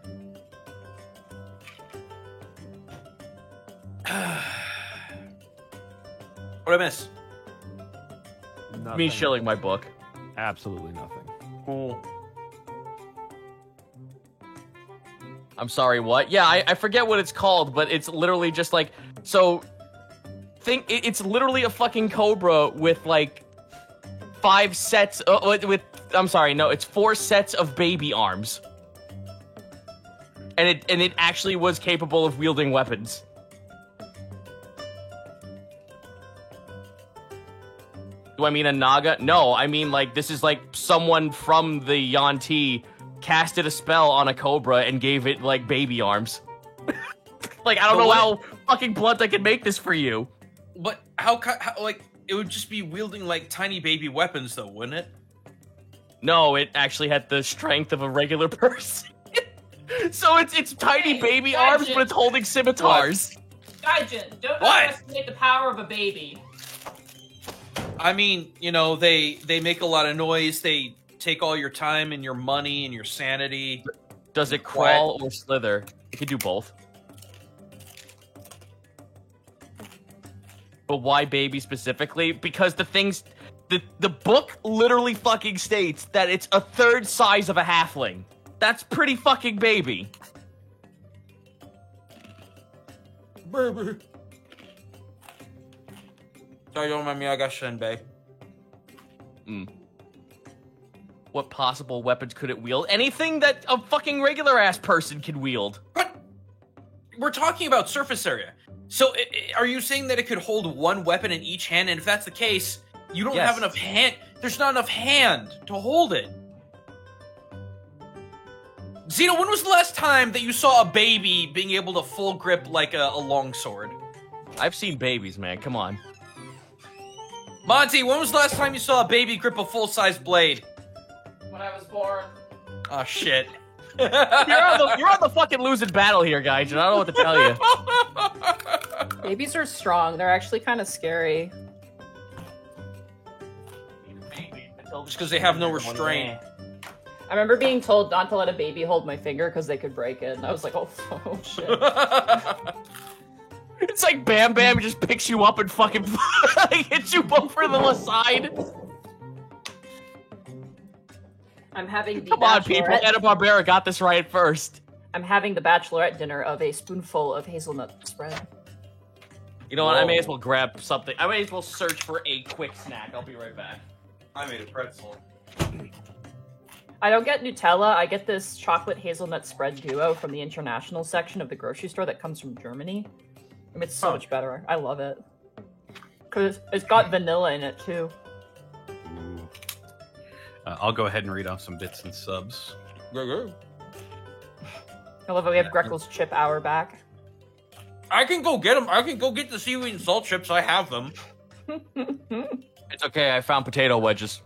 What I miss? Nothing. Me shilling my book. Absolutely nothing. Cool. I'm sorry, what? Yeah, I forget what it's called, but it's literally just like, so, it's literally a fucking cobra with like 5 sets, I'm sorry, no, it's 4 sets of baby arms. And it actually was capable of wielding weapons. Do I mean a naga? No, I mean like, this is like someone from the Yuan-ti casted a spell on a cobra and gave it like baby arms. Like, I don't know how fucking blunt I can make this for you. But how like it would just be wielding like tiny baby weapons though, wouldn't it? No, it actually had the strength of a regular person. So it's tiny Hey, baby Gaijin. arms, but it's holding scimitars. Gaijin, don't What? underestimate the power of a baby. I mean, you know, they make a lot of noise. They take all your time and your money and your sanity. Does it crawl or slither? It could do both. But why baby specifically? Because the book literally fucking states that it's a third size of a halfling. That's pretty fucking baby. Baby. Sorry, don't mind me. I got Shenbei. What possible weapons could it wield? Anything that a fucking regular ass person can wield. But we're talking about surface area. So are you saying that it could hold one weapon in each hand? And if that's the case, you don't Yes. have enough hand. There's not enough hand to hold it. Zeno, when was the last time that you saw a baby being able to full grip like a long sword? I've seen babies, man. Come on. Monty, when was the last time you saw a baby grip a full-size blade? When I was born. Oh, shit. You're on the fucking losing battle here, guys. I don't know what to tell you. Babies are strong. They're actually kind of scary. Just because they have no restraint. I remember being told not to let a baby hold my finger because they could break it. And I was like, oh shit. It's like Bam Bam just picks you up and fucking hits you both from the side. I'm having the Come on, people. bachelorette- Anna Barbera got this right first. I'm having the bachelorette dinner of a spoonful of hazelnut spread. You know what? I may as well grab something. I may as well search for a quick snack. I'll be right back. I made a pretzel. I don't get Nutella. I get this chocolate hazelnut spread duo from the international section of the grocery store that comes from Germany. I mean, it's so much better. I love it. Because it's got vanilla in it, too. I'll go ahead and read off some bits and subs. I love how we have Greckle's chip hour back. I can go get them. I can go get the seaweed and salt chips. I have them. It's okay. I found potato wedges.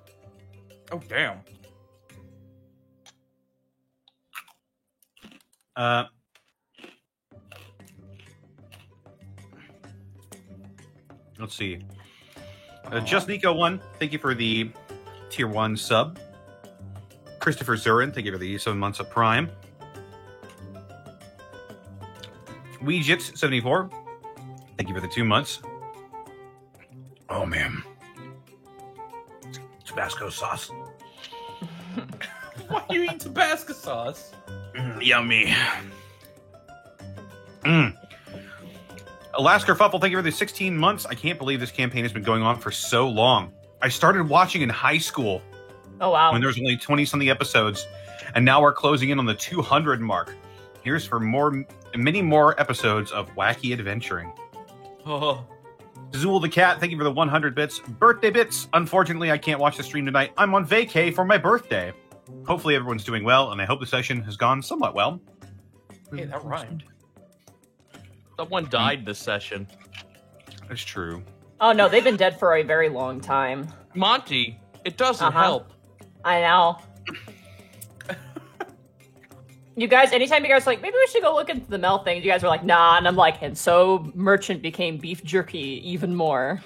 Oh, damn. Let's see. Just Nico 1, thank you for the tier 1 sub. Christopher Zurin, thank you for the 7 months of Prime. Weejits 74, thank you for the 2 months. Oh man, Tabasco sauce. Why do you eat Tabasco sauce? Yummy. Alaska Fuffle, thank you for the 16 months. I can't believe this campaign has been going on for so long. I started watching in high school Oh, wow. when there was only 20-something episodes, and now we're closing in on the 200 mark. Here's for many more episodes of wacky adventuring. Oh. Zool the Cat, thank you for the 100 bits. Birthday bits. Unfortunately, I can't watch the stream tonight. I'm on vacay for my birthday. Hopefully everyone's doing well, and I hope the session has gone somewhat well. Hey, that rhymed. Someone died this session. That's true. Oh, no, they've been dead for a very long time. Monty, it doesn't Uh-huh. help. I know. You guys, anytime you guys are like, maybe we should go look into the Mel thing, you guys were like, nah, and I'm like, and so Merchant became beef jerky even more.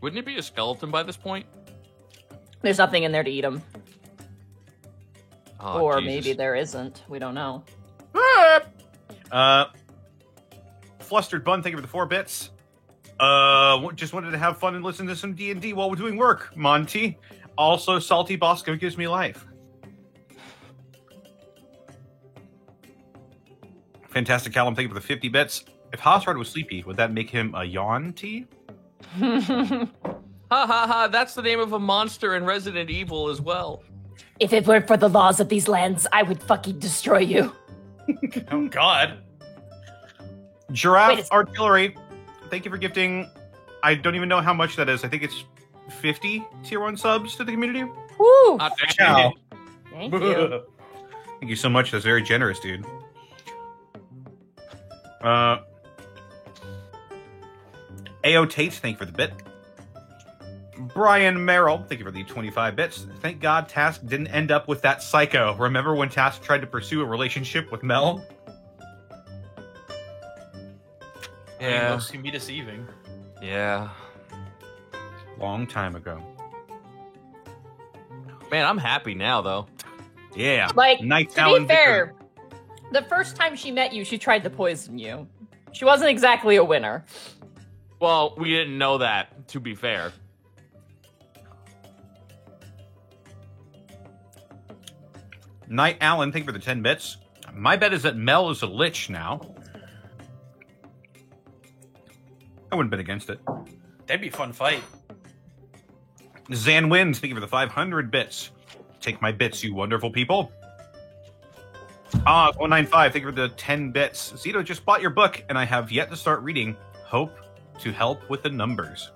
Wouldn't it be a skeleton by this point? There's nothing in there to eat him. Oh, Or Jesus. maybe there isn't. We don't know. Flustered Bun, thank you for the 4 bits. Just wanted to have fun and listen to some D&D while we're doing work, Monty. Also, Salty Bosco gives me life. Fantastic Callum, thank you for the 50 bits. If Hosrod was sleepy, would that make him a yawn tea? Ha ha ha, that's the name of a monster in Resident Evil as well. If it weren't for the laws of these lands, I would fucking destroy you. Oh God. Giraffe Wait, Artillery, thank you for gifting. I don't even know how much that is. I think it's 50 tier 1 subs to the community. Woo! Ciao. Thank you. Thank you so much. That's very generous, dude. AO Tate, thank you for the bit. Brian Merrill, thank you for the 25 bits. Thank God Task didn't end up with that psycho. Remember when Task tried to pursue a relationship with Mel? Yeah. Those can be deceiving. Yeah. Long time ago. Man, I'm happy now, though. Yeah. Like, Night to be fair, the first time she met you, she tried to poison you. She wasn't exactly a winner. Well, we didn't know that, to be fair. Night Allen, thank you for the 10 bits. My bet is that Mel is a lich now. I wouldn't bet against it. That'd be a fun fight. Zan Wins, thank you for the 500 bits. Take my bits, you wonderful people. 195, thank you for the 10 bits. Zito just bought your book, and I have yet to start reading Hope to Help with the Numbers.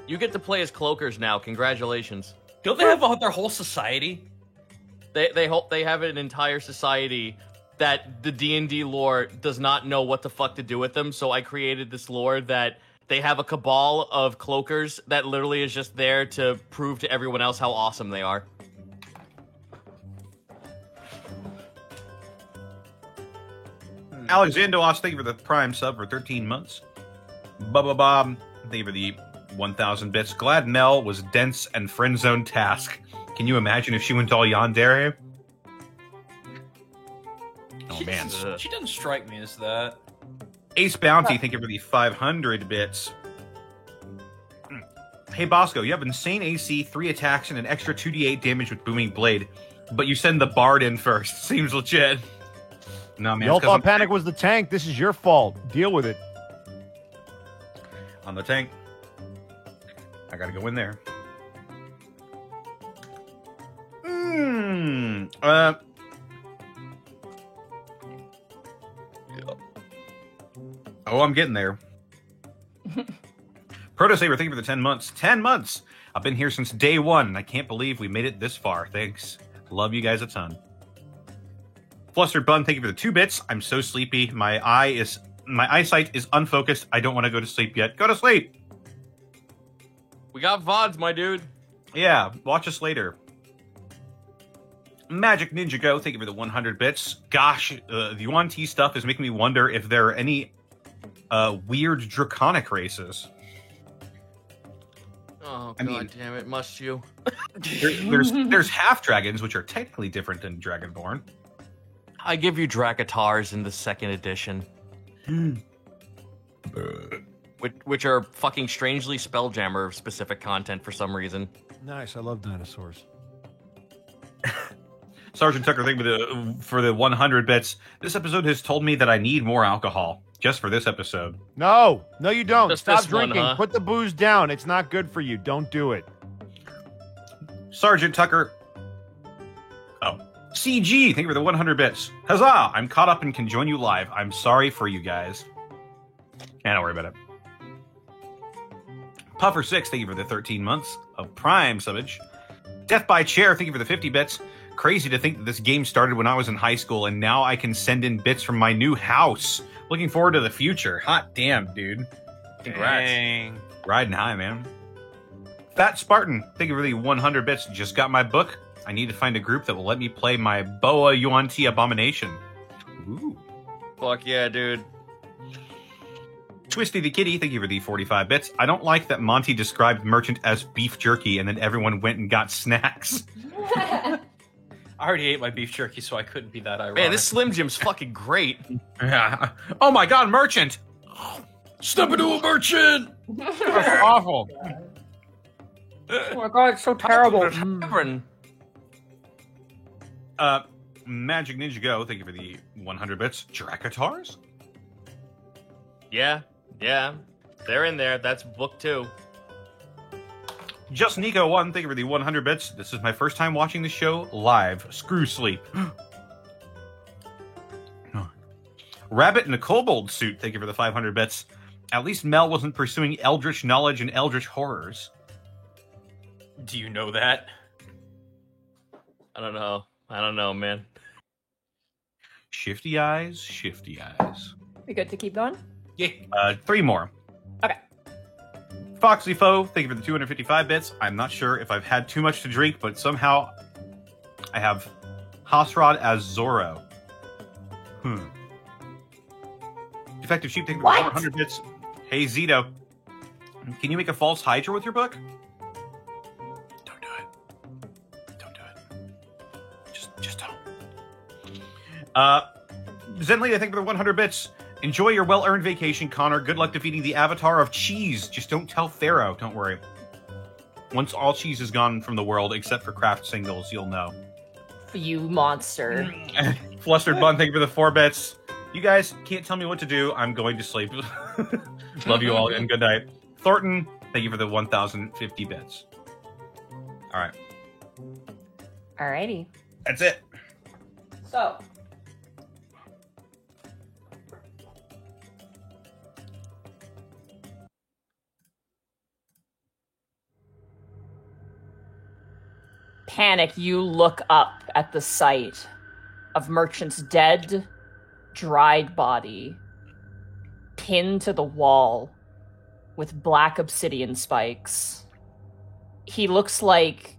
You get to play as Cloakers now. Congratulations. Don't they have their whole society? They hope they have an entire society that the D&D lore does not know what the fuck to do with them. So I created this lore that they have a cabal of Cloakers that literally is just there to prove to everyone else how awesome they are. Alexanderos, thank you for the Prime sub for 13 months. Bubba Bob, thank you for the 1,000 bits. Glad Mel was dense and friend zone Task. Can you imagine if she went all yandere? Oh man. She doesn't strike me as that. Ace Bounty, thank you for the 500 bits. Hey Bosco, you have insane AC, 3 attacks, and an extra 2d8 damage with Booming Blade, but you send the Bard in first. Seems legit. No man, Y'all thought Panic was the tank. This is your fault. Deal with it. On the tank. I gotta go in there. Oh, I'm getting there. Protosaber, thank you for the 10 months. 10 months! I've been here since day 1, and I can't believe we made it this far. Thanks. Love you guys a ton. Flustered Bun, thank you for the 2 bits. I'm so sleepy. My eyesight is unfocused. I don't want to go to sleep yet. Go to sleep! We got VODs, my dude. Yeah, watch us later. Magic Ninja Go, thank you for the 100 bits. Gosh, the Yuan T stuff is making me wonder if there are any weird draconic races. Oh, I mean- God damn it, must you? There's half dragons, which are technically different than Dragonborn. I give you Drakatars in the 2nd edition. Which are fucking strangely Spelljammer specific content for some reason. Nice. I love dinosaurs. Sergeant Tucker, thank you for the 100 bits. This episode has told me that I need more alcohol. Just for this episode. No, you don't. Just Stop this one, drinking. huh? Put the booze down. It's not good for you. Don't do it. Sergeant Tucker. Oh. CG, thank you for the 100 bits. Huzzah! I'm caught up and can join you live. I'm sorry for you guys. Don't worry about it. Puffer6, thank you for the 13 months of Prime subbage. Death by Chair, thank you for the 50 bits. Crazy to think that this game started when I was in high school, and now I can send in bits from my new house. Looking forward to the future. Hot damn, dude. Congrats. Dang. Riding high, man. Fat Spartan, thank you for the 100 bits. Just got my book. I need to find a group that will let me play my Boa Yuan-Ti Abomination. Ooh. Fuck yeah, dude. Twisty the Kitty, thank you for the 45 bits. I don't like that Monty described Merchant as beef jerky and then everyone went and got snacks. I already ate my beef jerky, so I couldn't be that ironic. Man, this Slim Jim's fucking great. Yeah. Oh my god, Merchant! Step into a merchant! That's awful. Oh my god, it's so terrible. Tavern. Magic Ninja Go, thank you for the 100 bits. Drakatars? Yeah, they're in there. That's book 2. Just Nico 1, thank you for the 100 bits. This is my first time watching the show live. Screw sleep. Rabbit in a kobold suit, thank you for the 500 bits. At least Mel wasn't pursuing eldritch knowledge and eldritch horrors. Do you know that? I don't know, man. Shifty eyes, shifty eyes. We good to keep going? Yeah. 3 more. Okay. Foxy Foe, thank you for the 255 bits. I'm not sure if I've had too much to drink, but somehow I have Hasrod as Zorro. Defective Sheep, thank you for the 400 bits. Hey, Zito. Can you make a false Hydra with your book? Don't do it. Don't do it. Just don't. Zenly, thank you for the 100 bits. Enjoy your well-earned vacation, Connor. Good luck defeating the Avatar of Cheese. Just don't tell Pharaoh. Don't worry. Once all cheese is gone from the world, except for craft singles, you'll know. You monster. Flustered Bun, thank you for the 4 bits. You guys can't tell me what to do. I'm going to sleep. Love you all, and good night. Thornton, thank you for the 1,050 bits. All right. Alrighty. That's it. So, Panic, you look up at the sight of Merchant's dead, dried body, pinned to the wall with black obsidian spikes. He looks like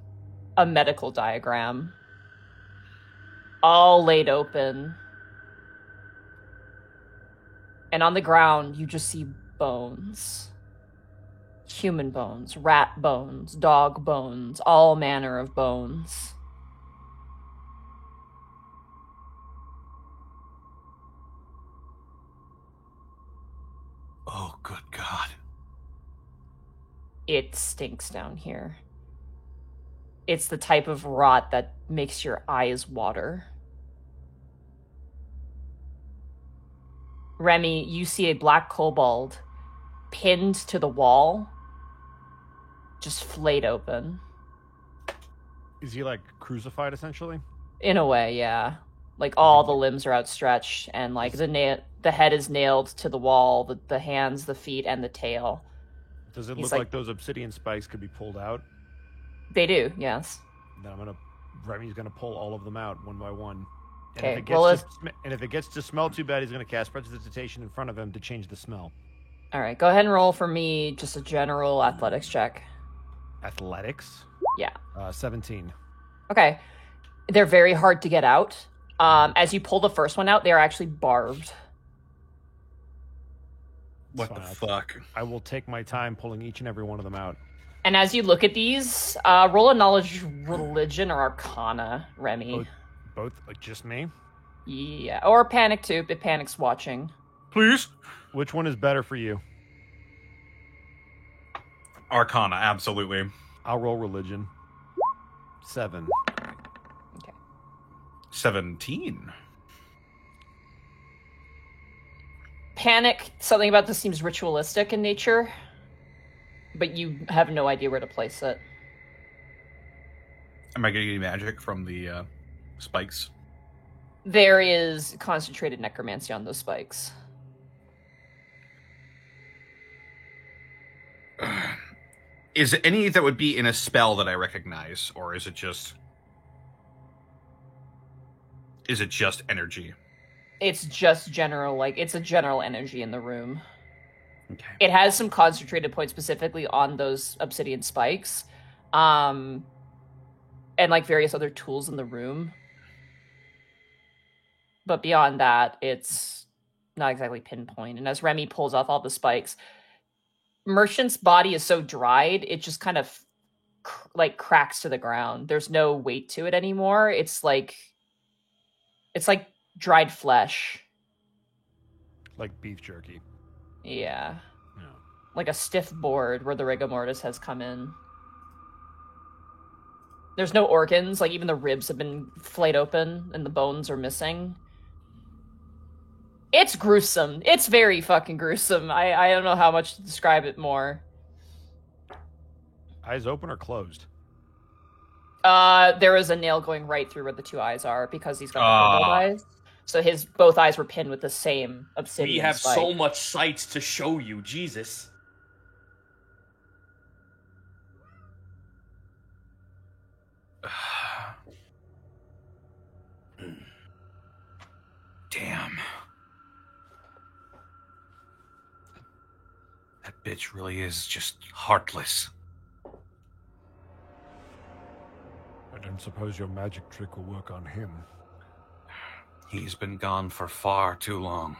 a medical diagram, all laid open. And on the ground, you just see bones. Human bones, rat bones, dog bones, all manner of bones. Oh, good God. It stinks down here. It's the type of rot that makes your eyes water. Remy, you see a black kobold pinned to the wall, just flayed open. Is he like crucified essentially? In a way, yeah. Like all the limbs are outstretched, and like the head is nailed to the wall, the hands, the feet, and the tail. Does it He's look like those obsidian spikes could be pulled out? They do, yes. Then Remy's gonna pull all of them out one by one. And Okay, if it gets to smell too bad, he's gonna cast prestidigitation in front of him to change the smell. All right, go ahead and roll for me just a general athletics check. Athletics? Yeah. 17. Okay. They're very hard to get out. As you pull the first one out, they're actually barbed. What the fuck? I will take my time pulling each and every one of them out. And as you look at these, roll a knowledge religion or arcana, Remy. Both like just me? Yeah, or panic too, if panic's watching. Please? Which one is better for you? Arcana, absolutely. I'll roll religion. 7. Okay. 17. Panic, something about this seems ritualistic in nature, but you have no idea where to place it. Am I getting any magic from the spikes? There is concentrated necromancy on those spikes. Is it any that would be in a spell that I recognize, or is it just energy? It's just general, like, it's a general energy in the room. Okay. It has some concentrated points specifically on those obsidian spikes. and like various other tools in the room. But beyond that, it's not exactly pinpoint. And as Remy pulls off all the spikes, Merchant's body is so dried, it just kind of like cracks to the ground. There's no weight to it anymore. It's like dried flesh. Like beef jerky. Yeah. Yeah. Like a stiff board where the rigor mortis has come in. There's no organs, like even the ribs have been flayed open and the bones are missing. It's gruesome. It's very fucking gruesome. I don't know how much to describe it more. Eyes open or closed? There is a nail going right through where the two eyes are because he's got the purple eyes. So his both eyes were pinned with the same obsidian We have spike. so much sights to show you, Jesus. Damn. That bitch really is just heartless. I don't suppose your magic trick will work on him. He's been gone for far too long.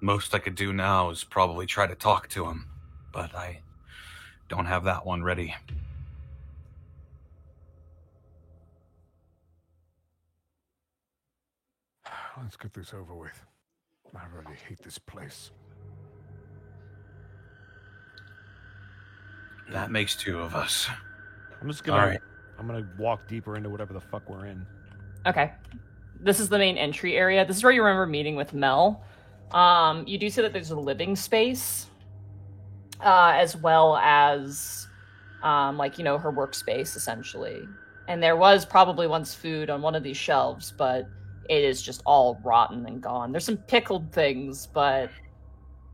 Most I could do now is probably try to talk to him, but I don't have that one ready. Let's get this over with. I really hate this place. That makes two of us. I'm just gonna. All right. I'm gonna walk deeper into whatever the fuck we're in. Okay. This is the main entry area. This is where you remember meeting with Mel. You do see that there's a living space, as well as, like, you know, her workspace, essentially. And there was probably once food on one of these shelves, but it is just all rotten and gone. There's some pickled things, but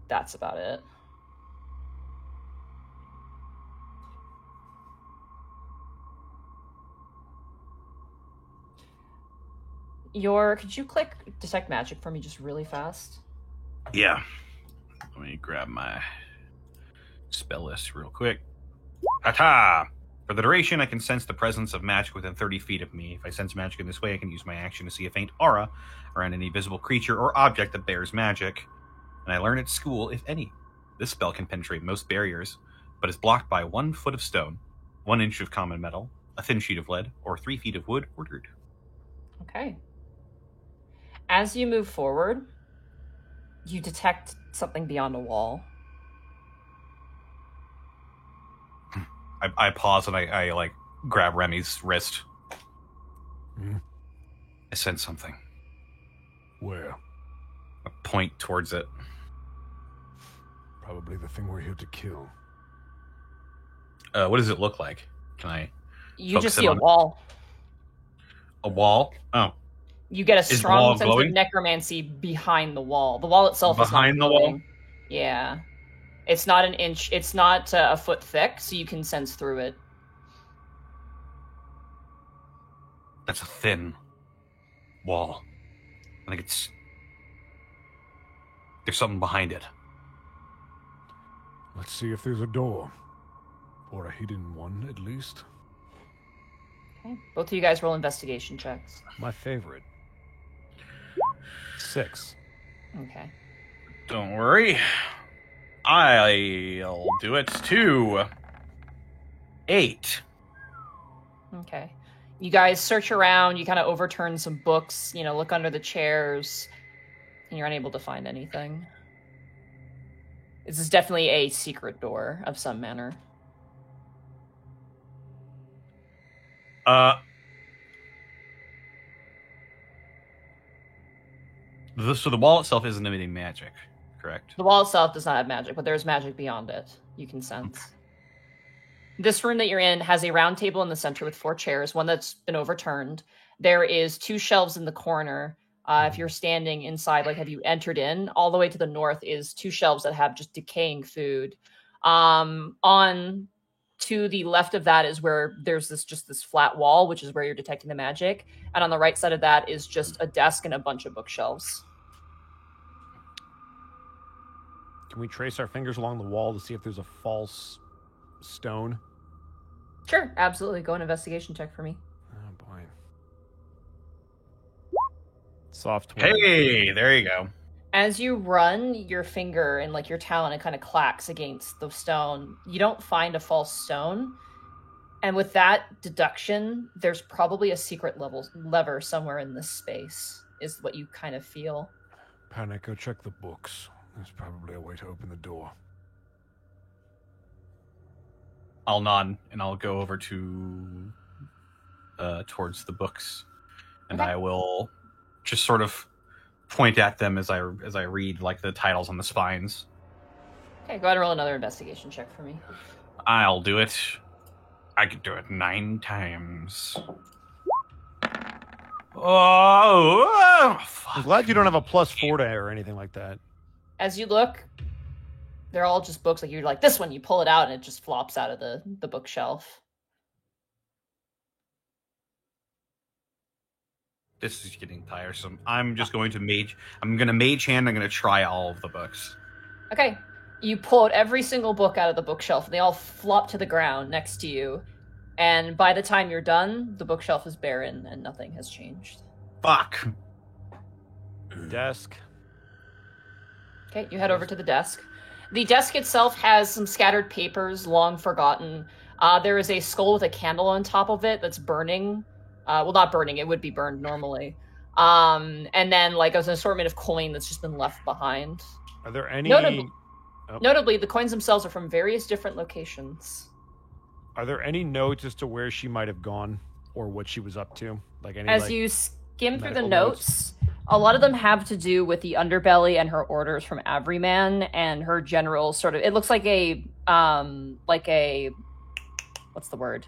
that's about it. Could you click detect magic for me just really fast? Yeah. Let me grab my spell list real quick. Ta-ta! For the duration, I can sense the presence of magic within 30 feet of me. If I sense magic in this way, I can use my action to see a faint aura around any visible creature or object that bears magic. And I learn at school, if any. This spell can penetrate most barriers, but is blocked by 1 foot of stone, 1 inch of common metal, a thin sheet of lead, or 3 feet of wood or dirt. Okay. As you move forward, you detect something beyond a wall. I pause and I like grab Remy's wrist. Hmm? I sense something. Where? I point towards it. Probably the thing we're here to kill. What does it look like? Can I? You Focus just it see a on it. wall. A wall? Oh, You get a Is the strong wall sense glowing? of necromancy behind the wall. The wall itself Behind is the not wall? glowing. Yeah. It's not an inch, it's not a foot thick, so you can sense through it. that's a thin wall. I think there's something behind it. Let's see if there's a door. Or a hidden one, at least. Okay. Both of you guys roll investigation checks. My favorite. 6. Okay. Don't worry. I'll do it too. 8. Okay. You guys search around, you kind of overturn some books, you know, look under the chairs, and you're unable to find anything. This is definitely a secret door of some manner. So the wall itself isn't emitting magic, correct? The wall itself does not have magic, but there's magic beyond it. You can sense. This room that you're in has a round table in the center with 4 chairs, one that's been overturned. There is 2 shelves in the corner. If you're standing inside, like have you entered in? All the way to the north is 2 shelves that have just decaying food. On to the left of that is where there's this flat wall, which is where you're detecting the magic. And on the right side of that is just a desk and a bunch of bookshelves. Can we trace our fingers along the wall to see if there's a false stone? Sure, absolutely. Go an investigation check for me. Oh boy. Soft 20. Hey, there you go. As you run your finger and like your talon, it kind of clacks against the stone. You don't find a false stone. And with that deduction, there's probably a secret lever somewhere in this space, is what you kind of feel. Panic, go check the books. There's probably a way to open the door. I'll nod and I'll go over to towards the books, and Okay. I will just sort of point at them as I read like the titles on the spines. Okay, go ahead and roll another investigation check for me. I'll do it. I could do it 9 times. Oh, fuck. I'm glad you don't have a +4 to or anything like that. As you look, they're all just books. Like you're like, this one, you pull it out and it just flops out of the bookshelf. This is getting tiresome. I'm just going to mage. I'm going to mage hand. I'm going to try all of the books. Okay. You pull out every single book out of the bookshelf, and they all flop to the ground next to you. And by the time you're done, the bookshelf is barren and nothing has changed. Fuck. Desk. Okay, you head over to the desk. The desk itself has some scattered papers, long forgotten. There is a skull with a candle on top of it that's burning. Well, not burning, it would be burned normally. And then, like, there's an assortment of coin that's just been left behind. Are there any... Notably, the coins themselves are from various different locations. Are there any notes as to where she might have gone or what she was up to? Like any, As you skim through the medical notes, a lot of them have to do with the underbelly and her orders from Averyman and her general sort of. It looks like a what's the word?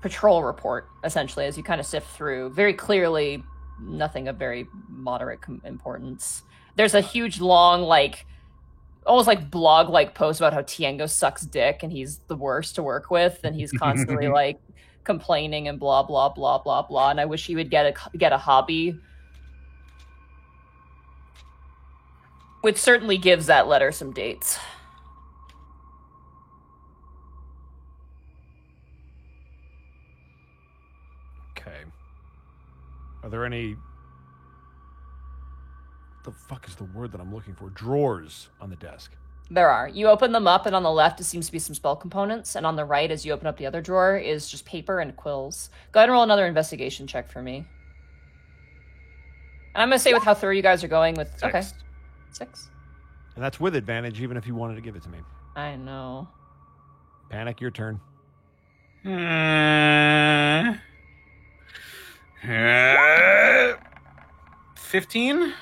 Patrol report, essentially. As you kind of sift through, very clearly, nothing of very moderate importance. There's a huge, long, like, almost like blog-like post about how Tiengo sucks dick and he's the worst to work with, and he's constantly like complaining and blah blah blah blah blah. And I wish he would get a hobby, which certainly gives that letter some dates. Okay. Are there any... The fuck is the word that I'm looking for? Drawers on the desk. There are. You open them up, and on the left, it seems to be some spell components, and on the right, as you open up the other drawer, is just paper and quills. Go ahead and roll another investigation check for me. And I'm going to say with how thorough you guys are going with... 6. Okay. 6. And that's with advantage, even if you wanted to give it to me. I know. Panic, your turn. 15?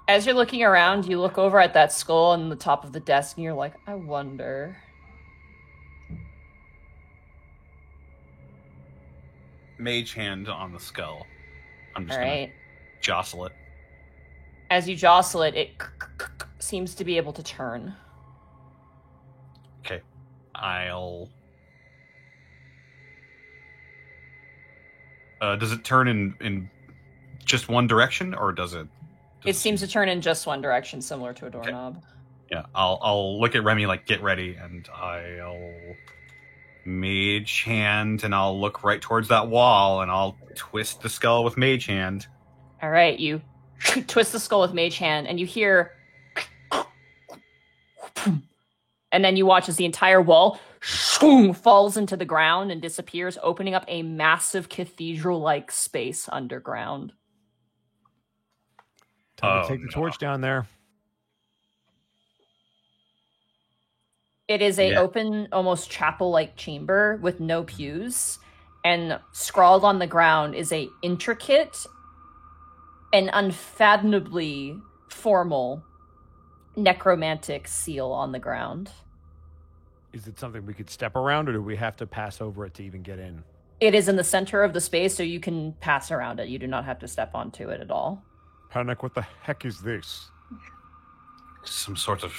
As you're looking around, you look over at that skull on the top of the desk, and you're like, I wonder... Mage hand on the skull. I'm just All going right. to jostle it. As you jostle it, it seems to be able to turn. Okay. I'll... does it turn in just one direction, or does it... It seems to turn in just one direction, similar to a doorknob. Yeah, I'll look at Remy like, get ready, and I'll mage hand, and I'll look right towards that wall, and I'll twist the skull with mage hand. All right, you twist the skull with mage hand, and you hear... And then you watch as the entire wall falls into the ground and disappears, opening up a massive cathedral-like space underground. Time to take the torch down there. It is a open, almost chapel-like chamber with no pews, and scrawled on the ground is a intricate and unfathomably formal necromantic seal on the ground. Is it something we could step around, or do we have to pass over it to even get in? It is in the center of the space, so you can pass around it. You do not have to step onto it at all. Panic, what the heck is this? Some sort of...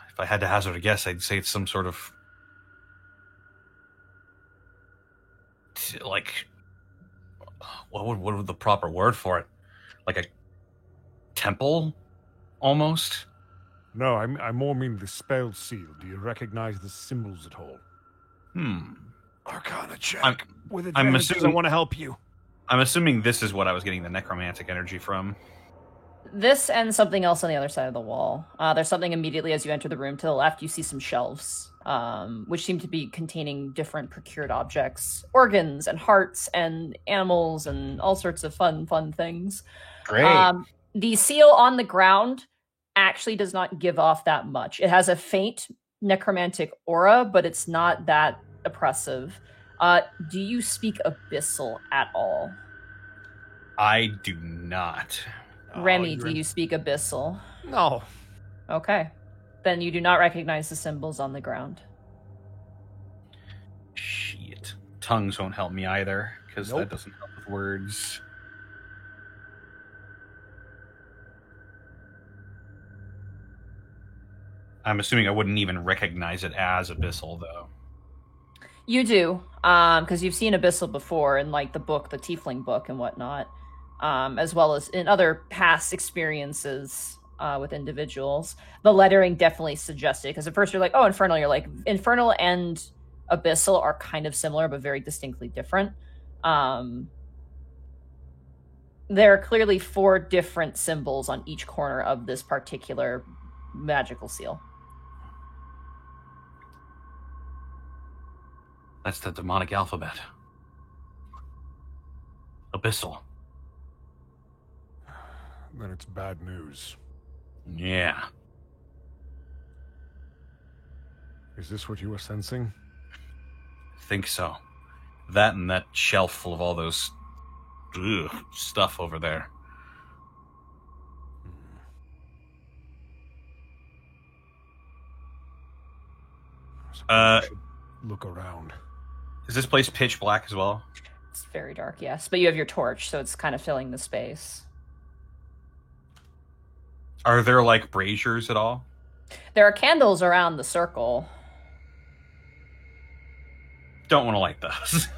If I had to hazard a guess, I'd say it's some sort of... Like... What would the proper word for it? Like a temple, almost? No, I more mean the spell seal. Do you recognize the symbols at all? Arcana check. With I'm advantage, 'cause I assuming- want to help you. I'm assuming this is what I was getting the necromantic energy from. This and something else on the other side of the wall. There's something immediately as you enter the room to the left. You see some shelves, which seem to be containing different procured objects, organs and hearts and animals and all sorts of fun things. Great. The seal on the ground actually does not give off that much. It has a faint necromantic aura, but it's not that oppressive. Do you speak Abyssal at all? I do not. Remy, do you speak Abyssal? No. Okay. Then you do not recognize the symbols on the ground. Shit. Tongues won't help me either, because Nope. that doesn't help with words. I'm assuming I wouldn't even recognize it as Abyssal, though. You do, because you've seen Abyssal before in like the book, the Tiefling book and whatnot, as well as in other past experiences with individuals. The lettering definitely suggested, because at first you're like, oh, Infernal. You're like, Infernal and Abyssal are kind of similar, but very distinctly different. There are clearly 4 different symbols on each corner of this particular magical seal. That's the demonic alphabet. Abyssal. Then it's bad news. Yeah. Is this what you were sensing? Think so. That and that shelf full of all those stuff over there. Suppose we should look around. Is this place pitch black as well? It's very dark, yes, but you have your torch, so it's kind of filling the space. Are there like braziers at all? There are candles around the circle. Don't want to light those.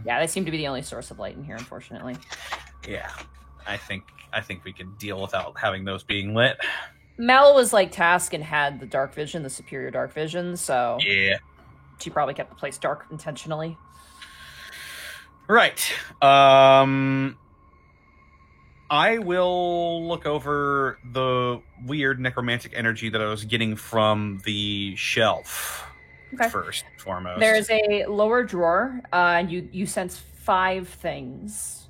Yeah, they seem to be the only source of light in here, unfortunately. Yeah. I think we can deal without having those being lit. Mel was like tasked and had the dark vision, the superior dark vision, so Yeah. she probably kept the place dark intentionally. Right. I will look over the weird necromantic energy that I was getting from the shelf first and foremost. There's a lower drawer, and you sense 5 things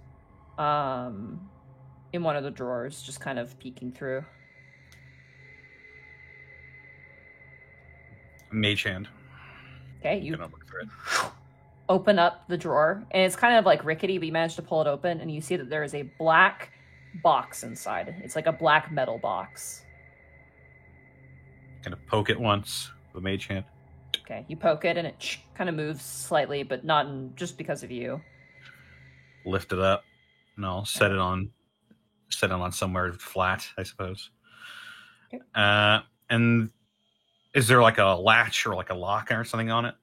in one of the drawers, just kind of peeking through. Mage hand. Okay, you Gonna look through it. open up the drawer, and it's kind of like rickety, but you manage to pull it open, and you see that there is a black box inside. It's like a black metal box. Gonna poke it once with a mage hand. Okay, you poke it, and it kind of moves slightly, but not just because of you. Lift it up, and I'll set it on somewhere flat, I suppose. Okay. And is there like a latch or like a lock or something on it?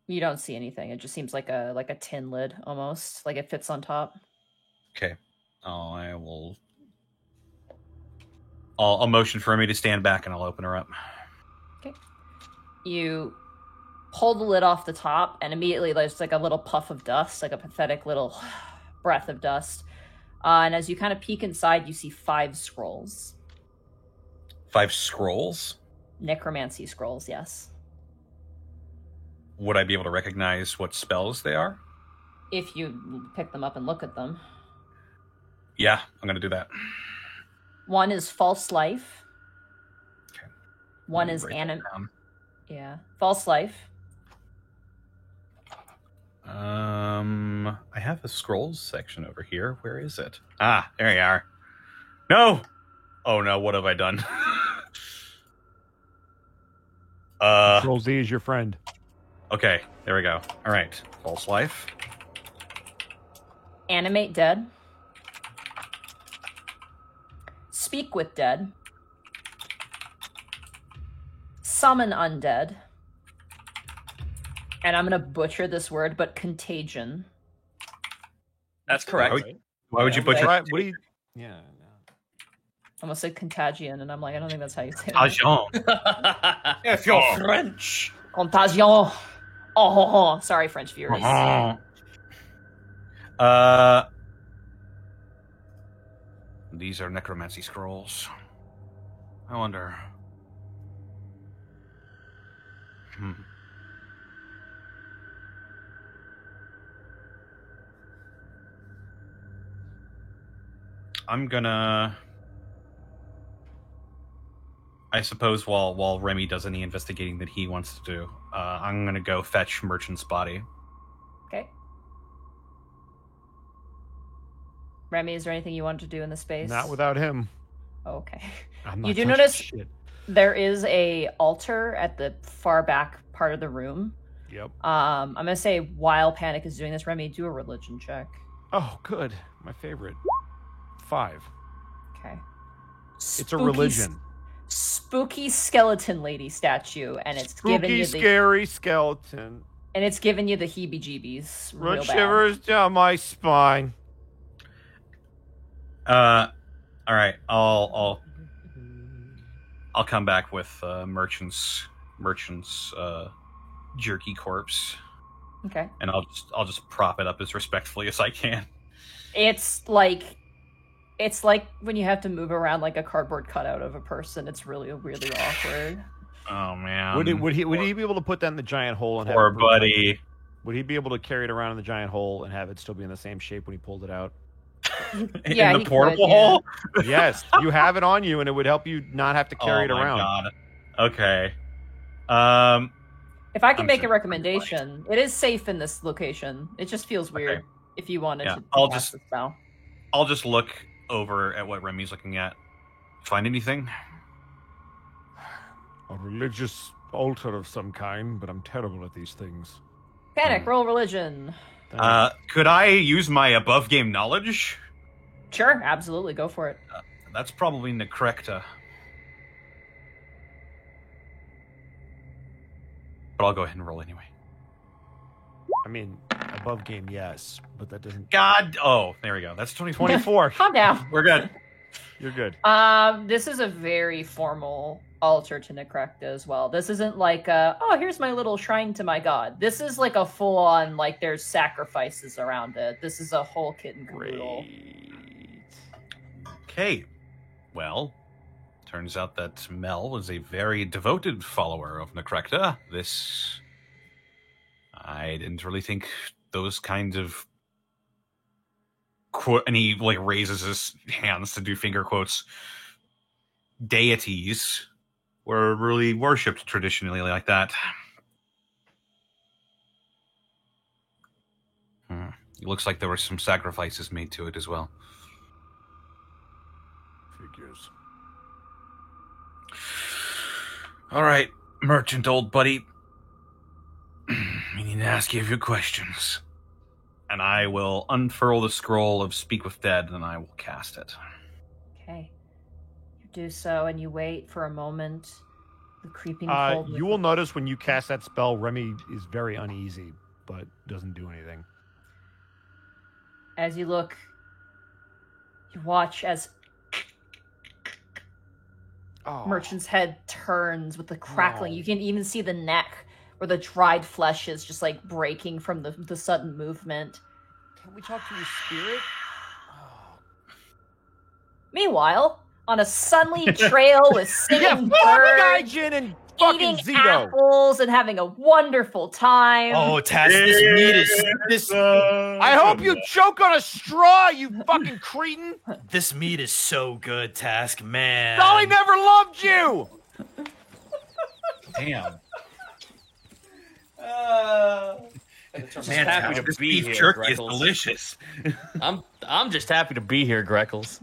You don't see anything. It just seems like a tin lid almost, like it fits on top. Okay. I'll motion for me to stand back and I'll open her up. Okay. You pull the lid off the top, and immediately there's like a little puff of dust, like a pathetic little breath of dust. And as you kind of peek inside, you see 5 scrolls. 5 scrolls? Necromancy scrolls, yes. Would I be able to recognize what spells they are? If you pick them up and look at them. Yeah, I'm going to do that. One is false life. Okay. One is Write that anim. down. Yeah, false life. I have a scrolls section over here. Where is it? Ah, there you are. No! Oh no, what have I done? Control Z is your friend. Okay, there we go. All right, false life. Animate dead. Speak with dead. Summon undead. And I'm going to butcher this word, but contagion. That's correct. Right? Why would you butcher? Right, what do you? Yeah. almost said contagion, and I'm like, I don't think that's how you say it. Agent. If you're French. Contagion. Oh, sorry, French viewers. These are necromancy scrolls. I wonder. I'm gonna. I suppose while Remy does any investigating that he wants to do, I'm gonna go fetch Merchant's body. Okay. Remy, is there anything you wanted to do in the space? Not without him. Okay. I'm not You do touching notice shit. there is a altar at the far back part of the room. Yep. I'm gonna say while Panic is doing this, Remy, do a religion check. Oh, good. My favorite. 5. Okay. It's a religion. Spooky skeleton lady statue, and it's giving Spooky, you the scary skeleton. and it's giving you the heebie-jeebies. Real Run bad. shivers down my spine. All right. I'll come back with Merchant's jerky corpse, Okay. and I'll just prop it up as respectfully as I can. It's like when you have to move around like a cardboard cutout of a person. It's really awkward. Oh man. Would he be able to put that in the giant hole and have Poor it buddy. Would he be able to carry it around in the giant hole and have it still be in the same shape when he pulled it out? Yeah, in he the portable could, yeah. hole? Yes, you have it on you, and it would help you not have to carry it Oh my around. God. Okay. If I can I'm make a sure- recommendation, it is safe in this location. It just feels weird Okay. if you wanted Yeah, to I'll cast just- the spell. I'll just look over at what Remy's looking at. Find anything? A religious altar of some kind, but I'm terrible at these things. Panic, roll religion. Could I use my above game knowledge? Sure, absolutely, go for it. That's probably Necrecta. But I'll go ahead and roll anyway. I mean, above game, yes, but that doesn't. God! Oh, there we go. That's 24. 24. Calm down. We're good. You're good. This is a very formal altar to Necrecta as well. This isn't like, oh, here's my little shrine to my god. This is like a full-on, like, there's sacrifices around it. This is a whole kit and caboodle. Okay. Well, turns out that Mel was a very devoted follower of Necrecta. I didn't really think those kinds of and he like raises his hands to do finger quotes, deities were really worshipped traditionally like that. It looks like there were some sacrifices made to it as well. Figures. All right, Merchant, old buddy. I need to ask you a few questions. And I will unfurl the scroll of Speak with Dead, and I will cast it. Okay. You do so, and you wait for a moment. The creeping cold. You will notice when you cast that spell, Remy is very uneasy, but doesn't do anything. As you look, you watch as Merchant's head turns with the crackling. Oh. You can even see the neck where the dried flesh is just like breaking from the sudden movement. Can we talk to your spirit? Meanwhile, on a sunny trail with singing birds, Gaijin and fucking eating Zito. apples, and having a wonderful time. Oh, Tass, this meat is this I hope you choke on a straw, you fucking cretin. this meat is so good, Task, man. Dolly never loved you. Damn. Just Man, happy to this be beef here, jerky is Greckles. delicious. I'm just happy to be here, Greckles.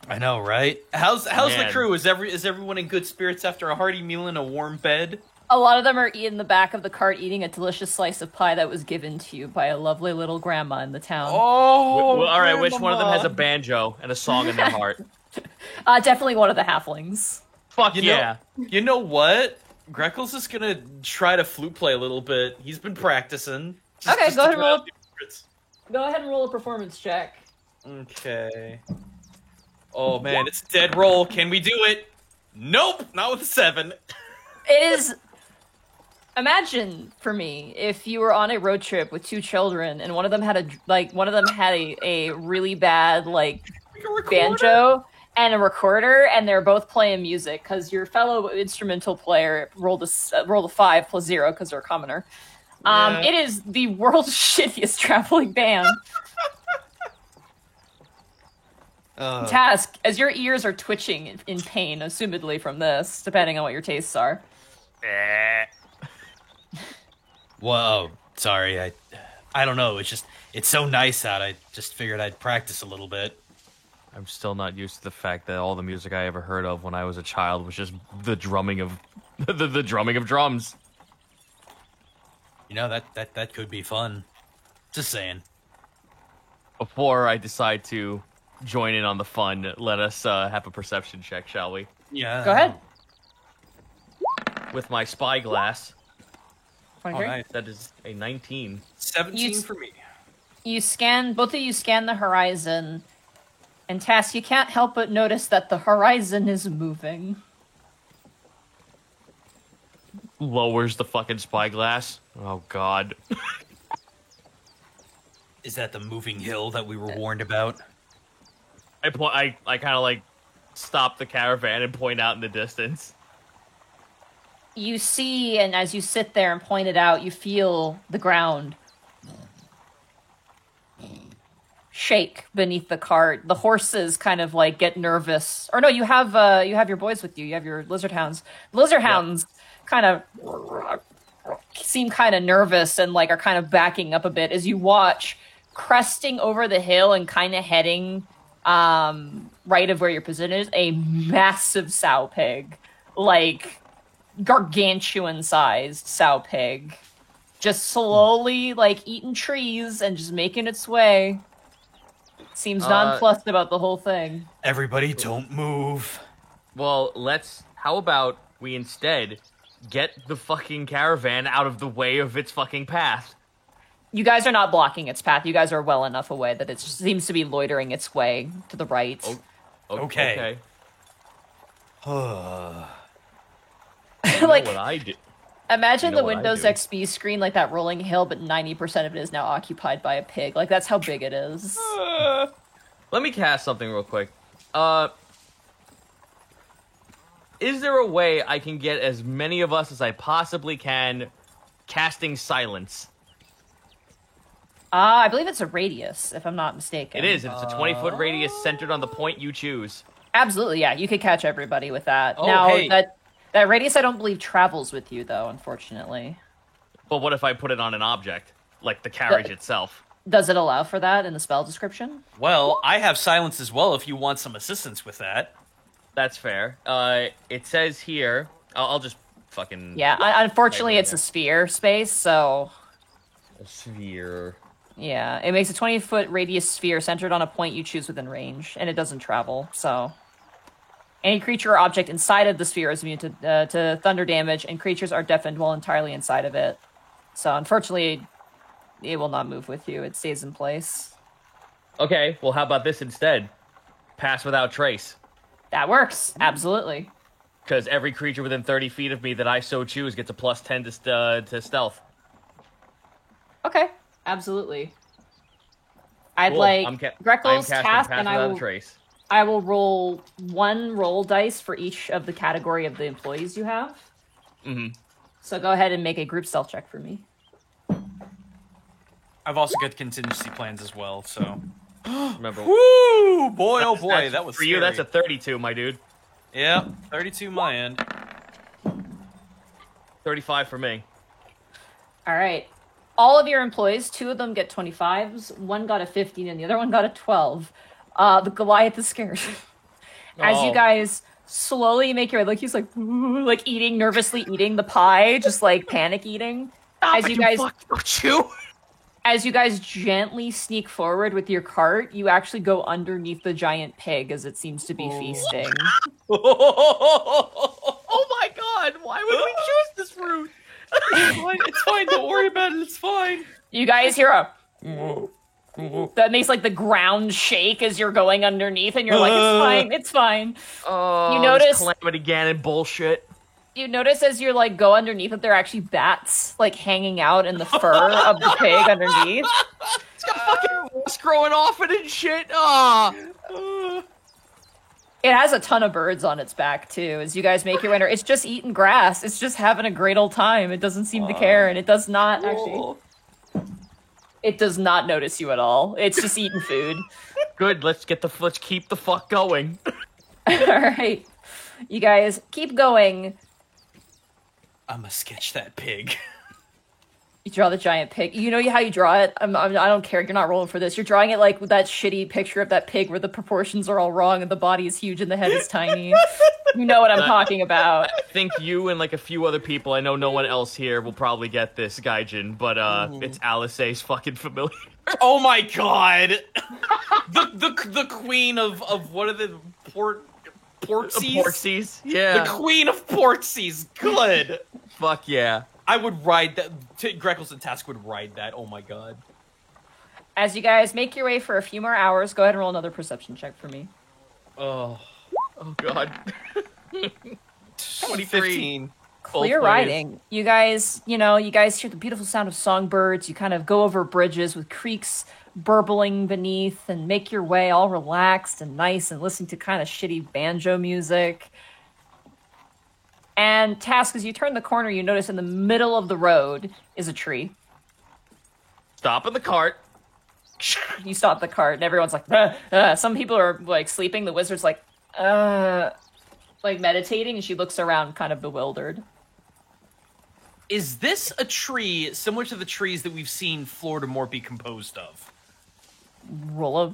I know, right? How's the Man. crew? Is everyone in good spirits after a hearty meal in a warm bed? A lot of them are in the back of the cart eating a delicious slice of pie that was given to you by a lovely little grandma in the town. Oh, Well, all right, which one of them has a banjo and a song in their heart? Definitely one of the halflings. Fuck You yeah. You know what? Greckles is gonna try to flute play a little bit. He's been practicing. Okay, go ahead and to try roll. out new secrets. Go ahead and roll a performance check. Okay. Oh man, it's a dead roll. Can we do it? Nope, not with a 7. It is. Imagine for me if you were on a road trip with 2 children and one of them had a really bad banjo and a recorder, and they're both playing music because your fellow instrumental player rolled a 5 plus 0 because they're a commoner. Yeah. It is the world's shittiest traveling band. Task, as your ears are twitching in pain, assumedly from this, depending on what your tastes are. Whoa, sorry, I don't know. It's so nice out. I just figured I'd practice a little bit. I'm still not used to the fact that all the music I ever heard of when I was a child was just the drumming of the drumming of drums. You know, that could be fun. Just saying. Before I decide to join in on the fun, let us have a perception check, shall we? Yeah. Go ahead. With my spyglass, 23. nice. that is a 19. 17 for me. Both of you scan the horizon, and Tass, you can't help but notice that the horizon is moving. Lowers the fucking spyglass. Oh god. Is that the moving hill that we were warned about? I kind of like stop the caravan and point out in the distance. You see, and as you sit there and point it out, you feel the ground shake beneath the cart. The horses kind of like get nervous. Or no, you have your boys with you. You have your lizard hounds. The lizard hounds kind of seem kind of nervous and like are kind of backing up a bit as you watch, cresting over the hill and kind of heading right of where your position is, a massive sow pig, like gargantuan sized sow pig, just slowly like eating trees and just making its way. Seems nonplussed about the whole thing. Everybody don't move. Well, how about we instead get the fucking caravan out of the way of its fucking path? You guys are not blocking its path. You guys are well enough away that it seems to be loitering its way to the right. Okay. Like, what I do. imagine You know the what I Windows do. XP screen like that rolling hill, but 90% of it is now occupied by a pig. Like, that's how big it is. Let me cast something real quick. Is there a way I can get as many of us as I possibly can casting silence? I believe it's a radius, if I'm not mistaken. It is. It's a 20-foot radius centered on the point you choose. Absolutely, yeah. You could catch everybody with that. Oh, now, hey. that radius I don't believe travels with you, though, unfortunately. But what if I put it on an object? Like the carriage itself? Does it allow for that in the spell description? Well, I have silence as well if you want some assistance with that. That's fair. It says here... I'll just fucking... Yeah, unfortunately Right it's a sphere space, so... A sphere... Yeah, it makes a 20-foot radius sphere centered on a point you choose within range, and it doesn't travel, so... Any creature or object inside of the sphere is immune to thunder damage, and creatures are deafened while entirely inside of it. So, unfortunately, it will not move with you. It stays in place. Okay, well how about this instead? Pass without trace. That works, absolutely. Because every creature within 30 feet of me that I so choose gets a plus 10 to stealth. Okay, absolutely. I'd Cool. like I'm Grekel's casting task, Pass and without a trace. I will roll one roll dice for each of the category of the employees you have. Mm-hmm. So go ahead and make a group stealth check for me. I've also got contingency plans as well, so. Remember, Woo! Boy, oh that's- boy, that's- that was for you. scary. That's a 32, my dude. Yeah, 32 my end. 35 for me. All right. All of your employees, 2 of them get 25s, 1 got a 15, and the other one got a 12. The Goliath is scared. As you Oh. guys slowly make your way, like he's like, "Ooh," like nervously eating the pie, just like panic eating. As you guys gently sneak forward with your cart, you actually go underneath the giant pig as it seems to be feasting. Oh my god, why would we choose this route? It's fine, don't worry about it, it's fine. You guys hear a that makes like the ground shake as you're going underneath, and you're like, it's fine. Oh, You notice- this Calamity Ganon bullshit. You notice as you like go underneath that there are actually bats like hanging out in the fur of the pig underneath. It's got fucking moss growing off it and shit. Ah. It has a ton of birds on its back too. As you guys make your way, it's just eating grass. It's just having a great old time. It doesn't seem to care, and it does not actually. It does not notice you at all. It's just eating food. Good. Let's keep the fuck going. All right, you guys keep going. I'm gonna sketch that pig. You draw the giant pig. You know how you draw it? I don't care. You're not rolling for this. You're drawing it like with that shitty picture of that pig where the proportions are all wrong and the body is huge and the head is tiny. You know what I'm talking about. I think you and like a few other people, I know no one else here will probably get this, Gaijin, but it's Alice A's fucking familiar. Oh my god! the queen of what are the Portsies? Portsies? Yeah. The queen of Portsies. Good. Fuck yeah. I would ride that. Greckles and Task would ride that. Oh my god. As you guys make your way for a few more hours, go ahead and roll another perception check for me. Oh god. 2015. Clear riding. You guys hear the beautiful sound of songbirds. You kind of go over bridges with creeks burbling beneath and make your way all relaxed and nice and listen to kind of shitty banjo music. And Task, as you turn the corner, you notice in the middle of the road is a tree. Stop in the cart. You stop the cart, and everyone's like, some people are like sleeping. The wizard's like meditating, and she looks around kind of bewildered. Is this a tree similar to the trees that we've seen Florida Moor be composed of? I'd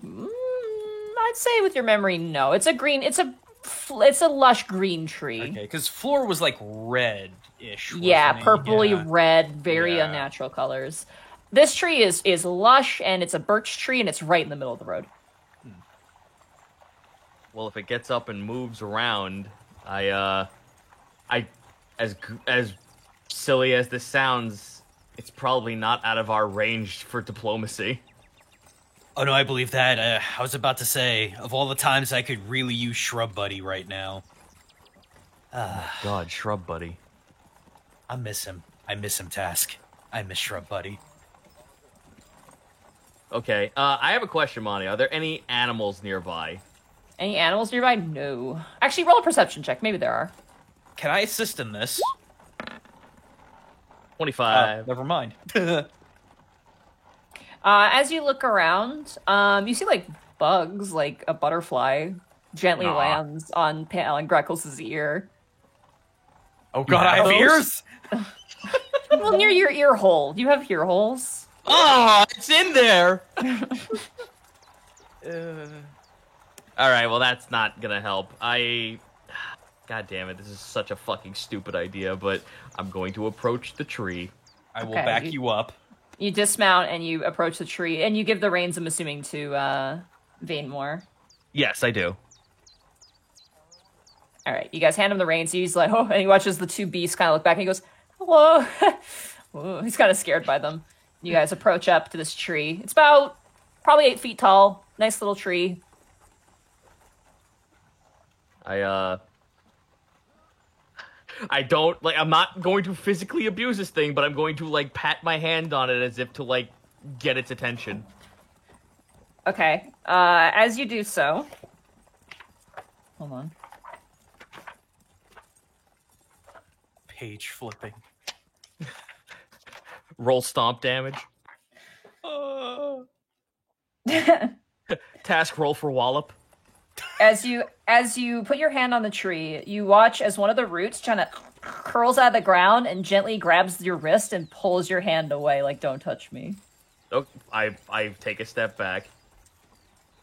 say with your memory, no. It's a lush green tree. Okay, because Floor was like red-ish. Yeah, wasn't it? purpley Yeah. red, very Yeah. unnatural colors. This tree is lush, and it's a birch tree, and it's right in the middle of the road. Well, if it gets up and moves around, as silly as this sounds, it's probably not out of our range for diplomacy. Oh no, I believe that. I was about to say, of all the times I could really use Shrub Buddy right now. God, Shrub Buddy. I miss him. I miss him, Task. I miss Shrub Buddy. Okay, I have a question, Monty. Are there any animals nearby? Any animals nearby? No. Actually, roll a perception check. Maybe there are. Can I assist in this? 25. Never mind. As you look around, you see like bugs, like a butterfly gently lands on Greckles' ear. Oh god, I have ears? Well, near your ear hole. Do you have ear holes? Oh, it's in there! Alright, well that's not gonna help. God damn it, this is such a fucking stupid idea, but I'm going to approach the tree. I will Okay, back you up. You dismount and you approach the tree, and you give the reins, I'm assuming, to Vainmore. Yes, I do. All right, you guys hand him the reins. He's like, oh, and he watches the two beasts kind of look back, and he goes, hello. Ooh, he's kind of scared by them. You guys approach up to this tree. It's about probably 8 feet tall. Nice little tree. I'm not going to physically abuse this thing, but I'm going to, like, pat my hand on it as if to, like, get its attention. Okay, as you do so... Hold on. Page flipping. Roll stomp damage. Task roll for wallop. As you put your hand on the tree, you watch as one of the roots kind of curls out of the ground and gently grabs your wrist and pulls your hand away, like, don't touch me. Oh, I take a step back.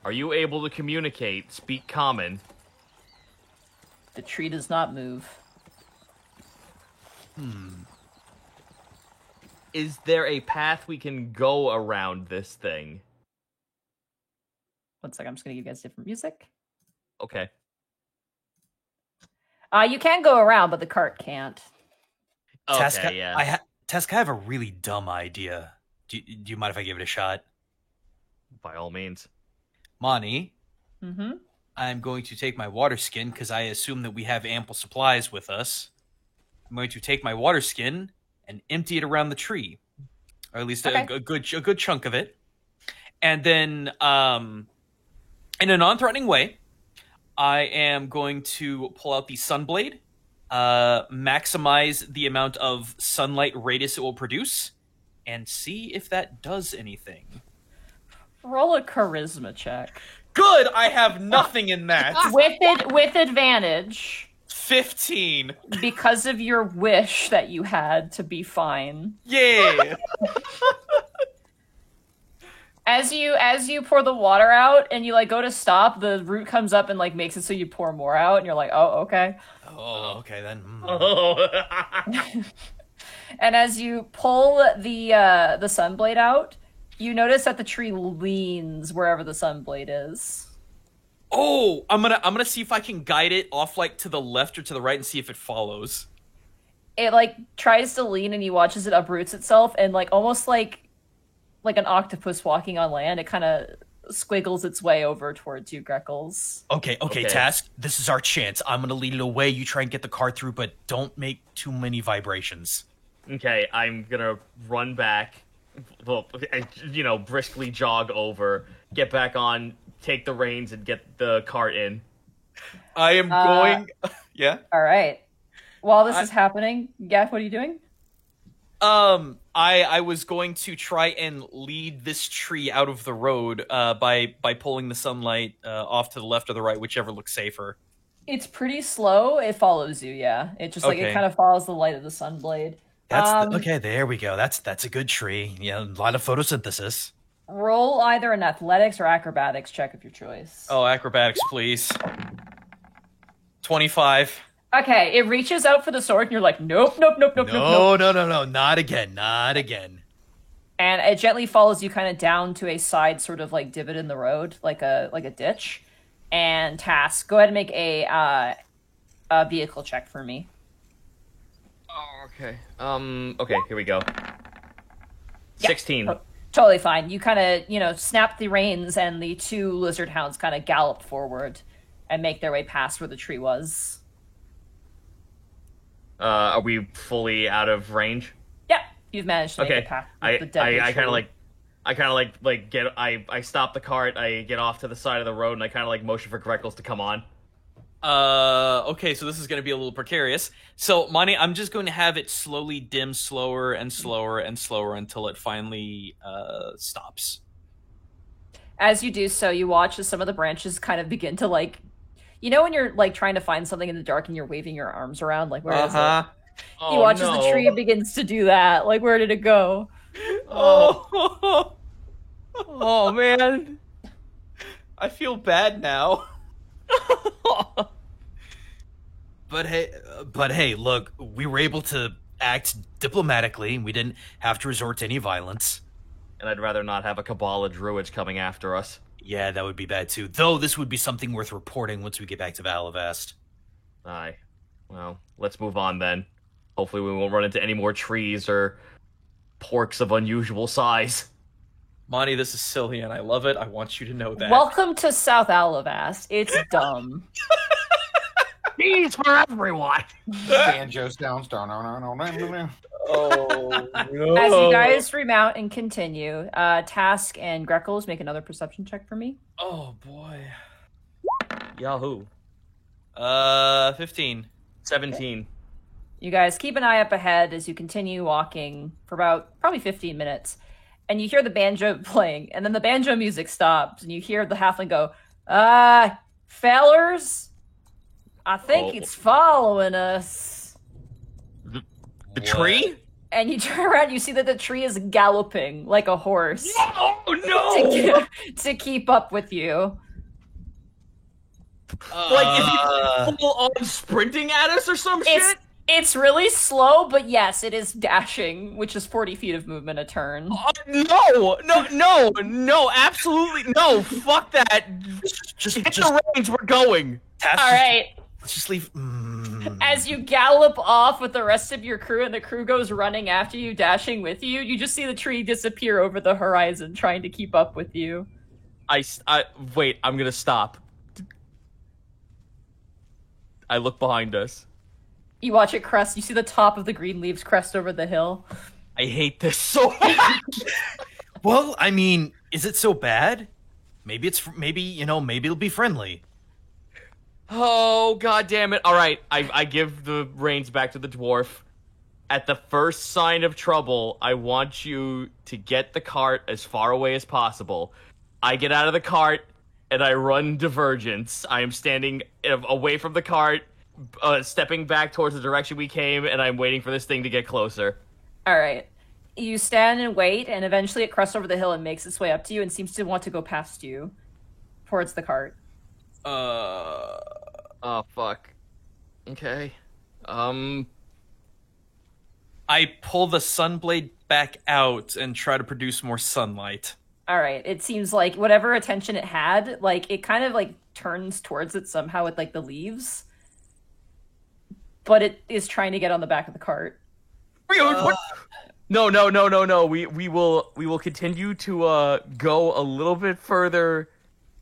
Are you able to communicate, speak common? The tree does not move. Is there a path we can go around this thing? 1 second, I'm just gonna give you guys different music. Okay. You can go around, but the cart can't. Task, Okay, yeah. Task, I have a really dumb idea. Do you mind if I give it a shot? By all means. Monty, Mm-hmm. I'm going to take my water skin because I assume that we have ample supplies with us. I'm going to take my water skin and empty it around the tree, or at least Okay. a good chunk of it. And then, in a non-threatening way, I am going to pull out the Sunblade, maximize the amount of sunlight radius it will produce, and see if that does anything. Roll a charisma check. Good. I have nothing in that. With advantage, 15. because of your wish that you had to be fine. Yeah. As you pour the water out and you like go to stop, the root comes up and like makes it so you pour more out, and you're like, oh, okay. Oh, okay then. Oh. And as you pull the sunblade out, you notice that the tree leans wherever the sunblade is. Oh, I'm gonna see if I can guide it off like to the left or to the right and see if it follows. It like tries to lean and you watches it uproots itself and like almost like an octopus walking on land, it kind of squiggles its way over towards you, Greckles. Okay, Okay. Task. This is our chance. I'm gonna lead it away. You try and get the car through, but don't make too many vibrations. Okay, I'm gonna run back, well, briskly jog over, get back on, take the reins, and get the cart in. I am going. Yeah. All right. While this is happening, Gaff, what are you doing? I was going to try and lead this tree out of the road by pulling the sunlight off to the left or the right, whichever looks safer. It's pretty slow. It follows you, yeah. It just like it Okay. kind of follows the light of the sunblade. Okay, there we go. That's a good tree. Yeah, a lot of photosynthesis. Roll either an athletics or acrobatics check of your choice. Oh, acrobatics, please. 25. Okay, it reaches out for the sword, and you're like, nope. No, not again. And it gently follows you kind of down to a side sort of like divot in the road, like a ditch. And Task, go ahead and make a vehicle check for me. Oh, okay. Okay, here we go. 16. Totally fine. You kind of, snap the reins, and the two lizard hounds kind of gallop forward and make their way past where the tree was. Are we fully out of range? Yeah, you've managed to make Okay. it past I the deadly tree. I stop the cart, I get off to the side of the road, and I kind of like motion for Greckles to come on. Okay, so this is going to be a little precarious. So, Monty, I'm just going to have it slowly dim slower and slower and slower until it finally stops. As you do so, you watch as some of the branches kind of begin to like, when you're like trying to find something in the dark and you're waving your arms around, like where is it? Oh, You watch as no. the tree begins to do that. Like, where did it go? Oh. Oh, man. I feel bad now. But hey, look, we were able to act diplomatically, and we didn't have to resort to any violence. And I'd rather not have a cabal of druids coming after us. Yeah, that would be bad too. Though this would be something worth reporting once we get back to Valavast. Aye. Well, let's move on then. Hopefully we won't run into any more trees or porks of unusual size. Monty, this is silly and I love it. I want you to know that. Welcome to South Alavast. It's dumb. Peace for everyone! Banjo sounds. No. Oh, no. As you guys remount and continue, Task and Greckles make another perception check for me. Oh, boy. Yahoo. 15. 17. You guys keep an eye up ahead as you continue walking for about probably 15 minutes. And you hear the banjo playing, and then the banjo music stops, and you hear the halfling go, fellers, I think it's following us. The tree? And you turn around, you see that the tree is galloping like a horse Oh no! to keep up with you. Like, is he full on sprinting at us or some shit? It's really slow, but yes, it is dashing, which is 40 feet of movement a turn. No, absolutely no. Fuck that. Just Hit the range, we're going. Task, All right. Let's just leave. As you gallop off with the rest of your crew and the crew goes running after you, dashing with you, you just see the tree disappear over the horizon, trying to keep up with you. Wait, I'm gonna stop. I look behind us. You watch it crest. You see the top of the green leaves crest over the hill. I hate this so much. Well, I mean, is it so bad? Maybe it'll be friendly. Oh, god damn it. All right, I give the reins back to the dwarf. At the first sign of trouble, I want you to get the cart as far away as possible. I get out of the cart, and I run Divergence. I am standing away from the cart, stepping back towards the direction we came, and I'm waiting for this thing to get closer. All right. You stand and wait, and eventually it crests over the hill and makes its way up to you and seems to want to go past you towards the cart. Oh, fuck. Okay. I pull the sunblade back out and try to produce more sunlight. All right. It seems like whatever attention it had, like, it kind of, like, turns towards it somehow with, like, the leaves. But it is trying to get on the back of the cart. No. We will continue to go a little bit further.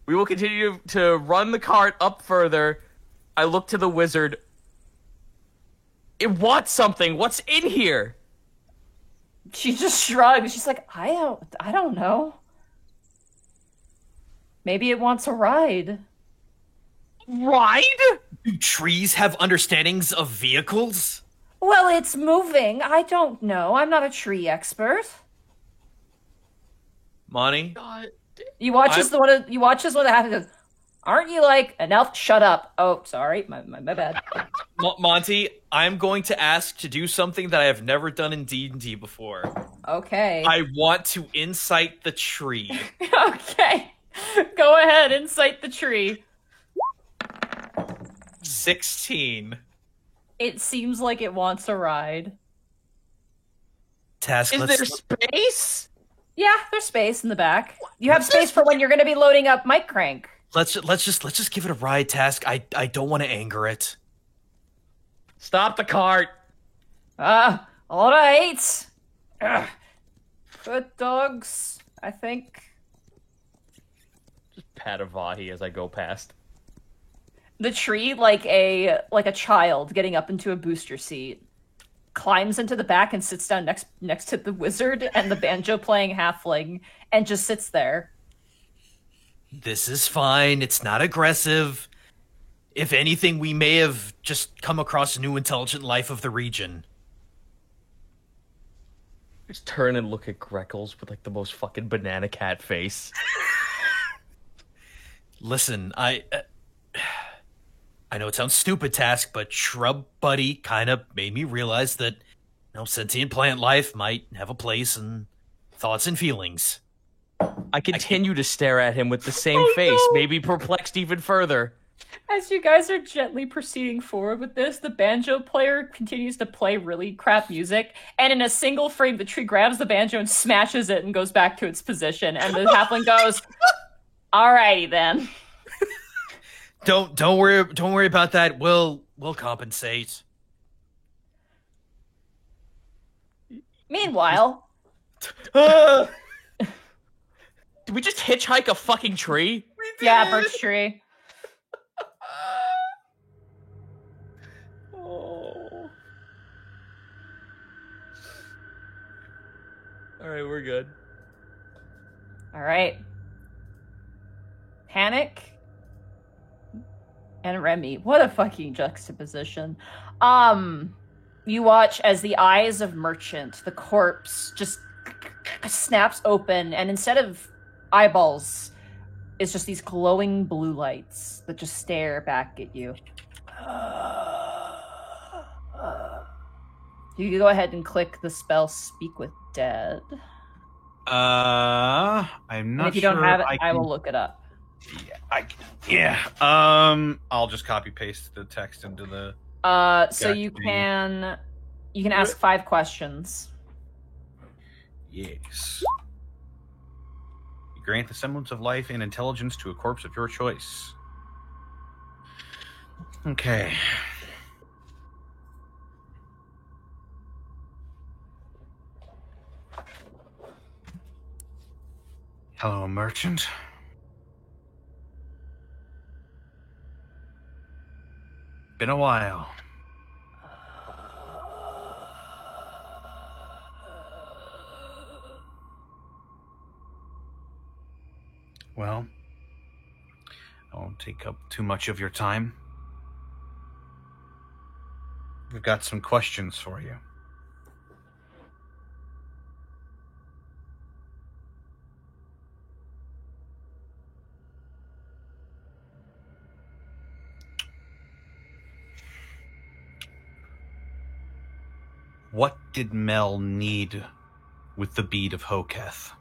We will continue to run the cart up further. I look to the wizard. It wants something. What's in here? She just shrugs. She's like, I don't know. Maybe it wants a ride. Ride? Do trees have understandings of vehicles? Well, it's moving. I don't know. I'm not a tree expert. Monty? You watch as one of the happens. Goes, aren't you like an elf? Shut up. Oh, sorry. My bad. Monty, I'm going to ask to do something that I have never done in D&D before. Okay. I want to incite the tree. Okay. Go ahead, incite the tree. 16. It seems like it wants a ride. Task. Is there space? Yeah, there's space in the back. You have space for when you're going to be loading up Mike Crank. Let's just give it a ride, Task. I don't want to anger it. Stop the cart. All right. Good dogs, I think. Just pat a Vahi as I go past. The tree, like a child getting up into a booster seat, climbs into the back and sits down next to the wizard and the banjo-playing halfling, and just sits there. This is fine. It's not aggressive. If anything, we may have just come across a new intelligent life of the region. Just turn and look at Greckles with like the most fucking banana cat face. Listen, I know it sounds stupid, Task, but Shrub Buddy kind of made me realize that, sentient plant life might have a place in thoughts and feelings. I continue to stare at him with the same face, maybe perplexed even further. As you guys are gently proceeding forward with this, the banjo player continues to play really crap music, and in a single frame, the tree grabs the banjo and smashes it and goes back to its position, and the halfling goes, "Alrighty then." Don't worry about that. We'll compensate. Meanwhile, Did we just hitchhike a fucking tree? yeah, birch tree. Oh. All right, we're good. All right. Panic and Remy. What a fucking juxtaposition. You watch as the eyes of Merchant, the corpse, just snaps open, and instead of eyeballs, it's just these glowing blue lights that just stare back at you. You can go ahead and click the spell Speak with Dead. I'm not And if you sure don't have it, I can... will look it up. I'll just copy paste the text into the. So you can ask 5 questions. Yes. You grant the semblance of life and intelligence to a corpse of your choice. Okay. Hello, merchant. Been a while. Well, I won't take up too much of your time. We've got some questions for you. What did Mel need with the bead of Hoketh?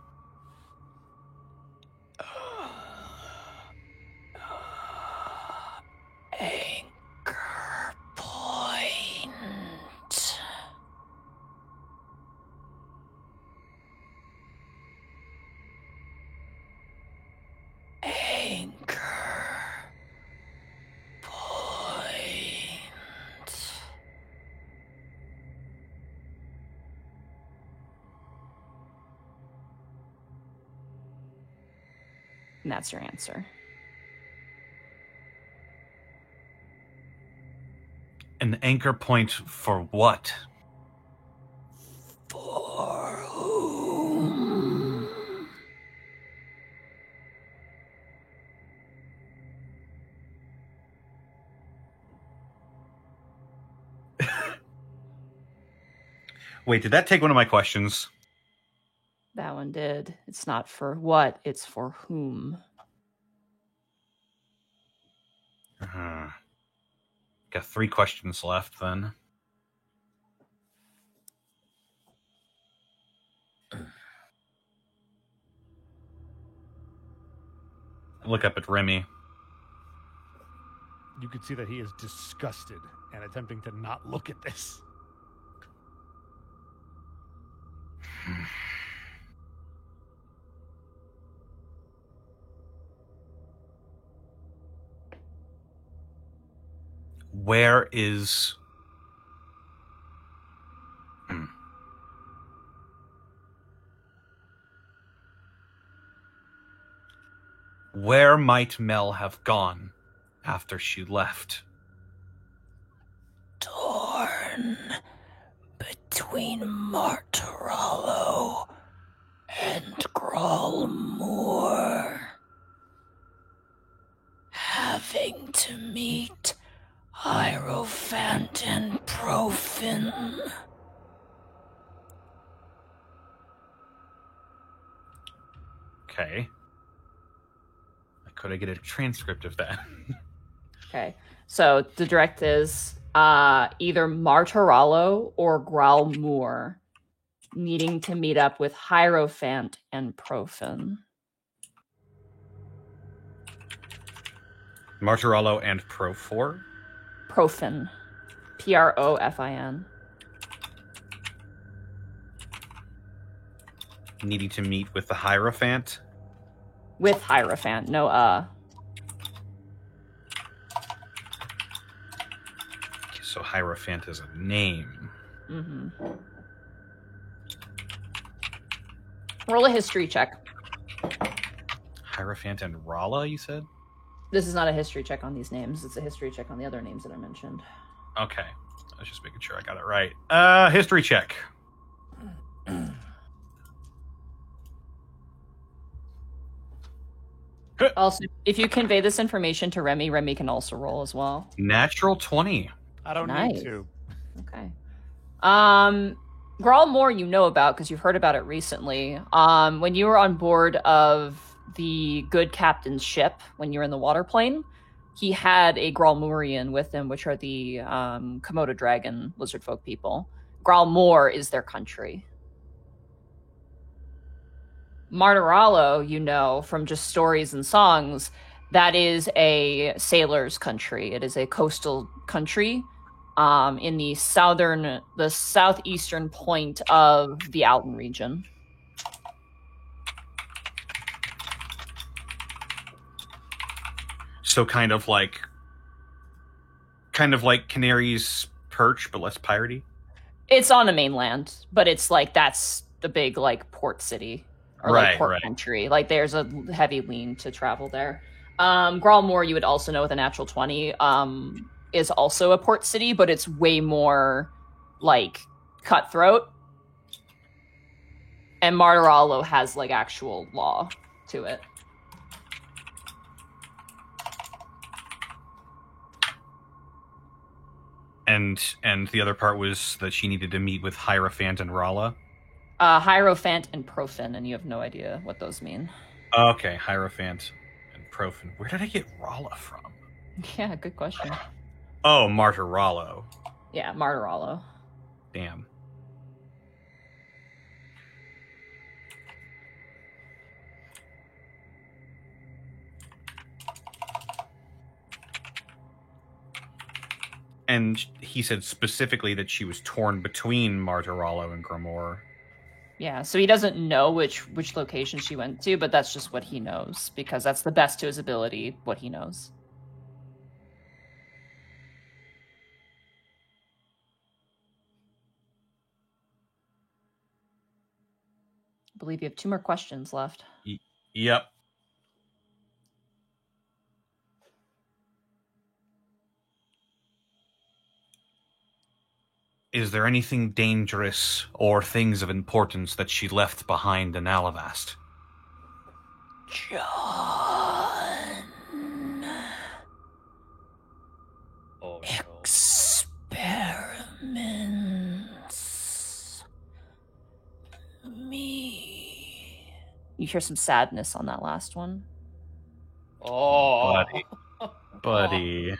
Anchor point. Anchor point. And that's your answer. An anchor point for what? For whom? Wait, did that take one of my questions? That one did. It's not for what, it's for whom. Got 3 questions left then. Look up at Remy. You could see that he is disgusted and attempting to not look at this. Where is... Where might Mel have gone after she left? Torn between Martorello and Gralmore. Having to meet Hierophant and Profin. Okay. Could I get a transcript of that? Okay. So the direct is either Martorello or Gralmore needing to meet up with Hierophant and Profin. Martorello and Profin? Profin. Profin. Needing to meet with the Hierophant? With Hierophant, no Okay, so Hierophant is a name. Mm-hmm. Roll a history check. Hierophant and Rala, you said? This is not a history check on these names. It's a history check on the other names that I mentioned. Okay. I was just making sure I got it right. History check. Also, if you convey this information to Remy, Remy can also roll as well. Natural 20. I don't Nice. need to. Okay. Gralmore you know about because you've heard about it recently. When you were on board of the good captain's ship, when you were in the water plane, he had a Gralmurian with him, which are the Komodo dragon lizard folk people. Gralmore is their country. Martorello, you know, from just stories and songs, that is a sailor's country. It is a coastal country in the southeastern point of the Alton region. So kind of like Canary's Perch, but less piratey? It's on the mainland, but it's like that's the big like port city or like port country. Like there's a heavy lean to travel there. Gralmore you would also know with a natural 20. is also a port city, but it's way more like cutthroat. And Martiralo has like actual law to it. And the other part was that she needed to meet with Hierophant and Rala. Hierophant and Profin, and you have no idea what those mean. Okay, Hierophant and Profin. Where did I get Rala from? Yeah, good question. Oh, Martiralo. Yeah, Martiralo. Damn. And he said specifically that she was torn between Martiralo and Grimoire. Yeah, so he doesn't know which location she went to, but that's just what he knows, because that's the best to his ability, what he knows. I believe you have 2 more questions left. Yep. Is there anything dangerous or things of importance that she left behind in Alavast? John. Oh, no. Experiments. Me. You hear some sadness on that last one. Oh, Buddy.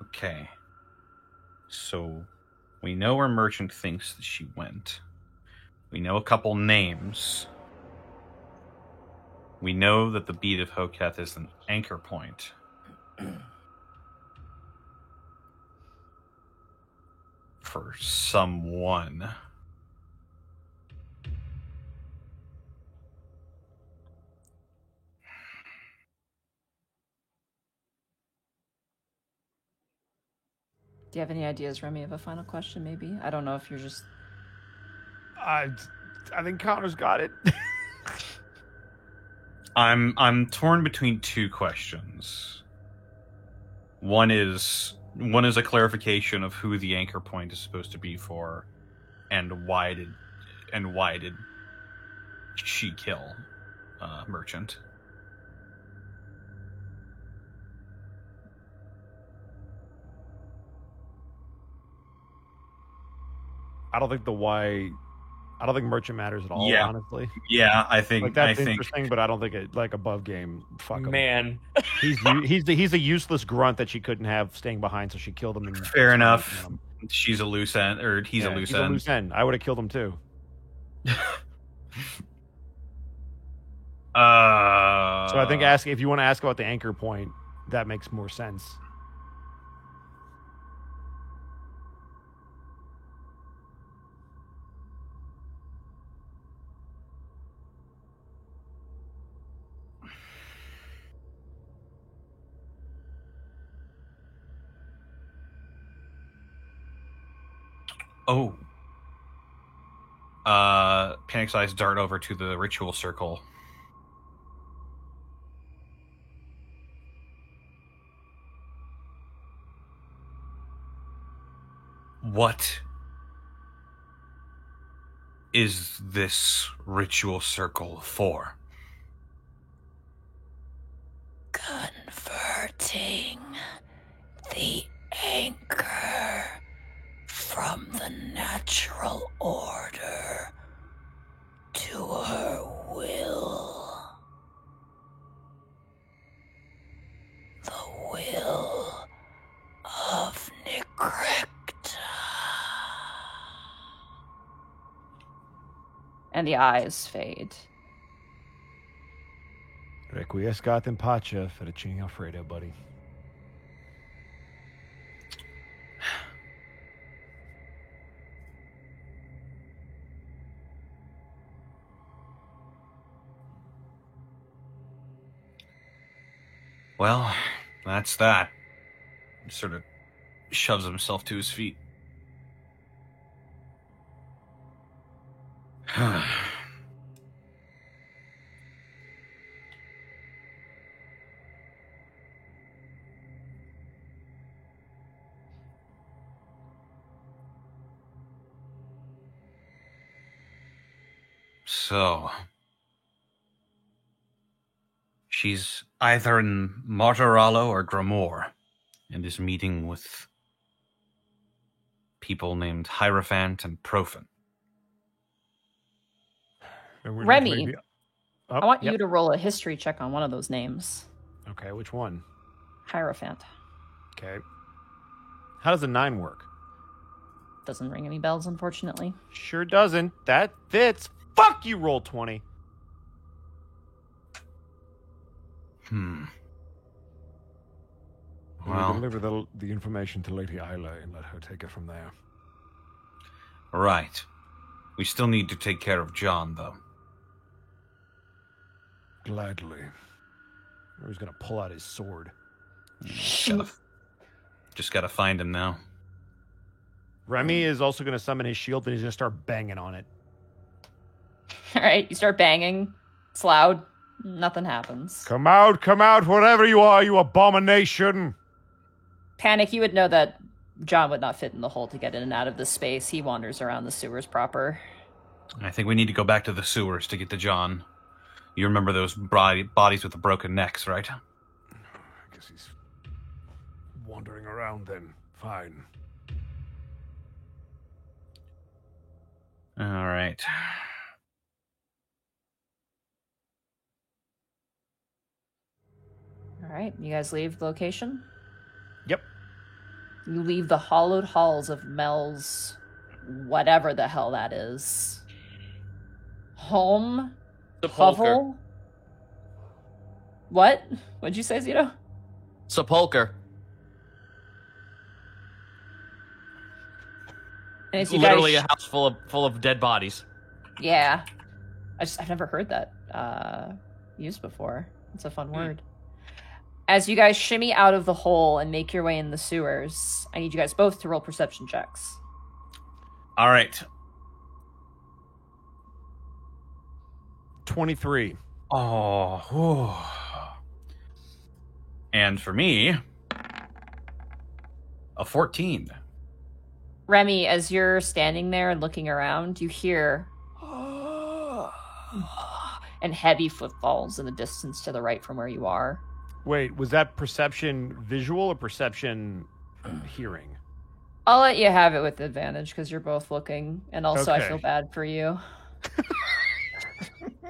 Okay. So, we know where Merchant thinks that she went. We know a couple names. We know that the Beat of Hoketh is an anchor point. For someone. Do you have any ideas, Remy, of a final question, maybe? I don't know if you're just... I think Connor's got it. I'm torn between 2 questions. One is a clarification of who the anchor point is supposed to be for, and why did she kill Merchant? I don't think Merchant matters at all, Yeah. honestly. Yeah, I think That's interesting, but I don't think it above game. Fuck him. man. He's a useless grunt that she couldn't have staying behind, so she killed him. Fair enough. She's a loose end, or he's a loose end. I would have killed him too. So So I think if you want to ask about the anchor point, that makes more sense. Oh. Panic's eyes dart over to the ritual circle. What is this ritual circle for? Converting the anchor from the natural order to her will. The will of Necrecta. And the eyes fade. Requiescat in pace, Fettuccine Alfredo, buddy. Well, that's that. He sort of shoves himself to his feet. So, she's either in Martirallo or Grimoire, and is meeting with people named Hierophant and Profan. Remy, I want you to roll a history check on one of those names. Okay, which one? Hierophant. Okay. How does a 9 work? Doesn't ring any bells, unfortunately. Sure doesn't. That fits. Fuck you, roll 20. We Well, deliver the information to Lady Isla and let her take it from there. right. We still need to take care of John, though. Gladly. Or he's gonna pull out his sword. Just gotta find him now. Remy is also gonna summon his shield and he's gonna start banging on it. All right, you start banging. It's loud. Nothing happens. Come out, wherever you are, you abomination! Panic, you would know that John would not fit in the hole to get in and out of this space. He wanders around the sewers proper. I think we need to go back to the sewers to get to John. You remember those bodies with the broken necks, right? I guess he's wandering around then. Fine. All right. All right, you guys leave the location? Yep. You leave the hollowed halls of Mel's whatever the hell that is. Home? Sepulcher. Hovel? What? What'd you say, Zito? Sepulcher. And as you Literally guys a house full of dead bodies. Yeah. I've never heard that used before. It's a fun word. As you guys shimmy out of the hole and make your way in the sewers, I need you guys both to roll perception checks. All right. 23. Oh. And for me, a 14. Remy, as you're standing there and looking around, you hear and heavy footfalls in the distance to the right from where you are. Wait, was that perception visual or perception hearing? I'll let you have it with advantage because you're both looking, and also I Okay. feel bad for you.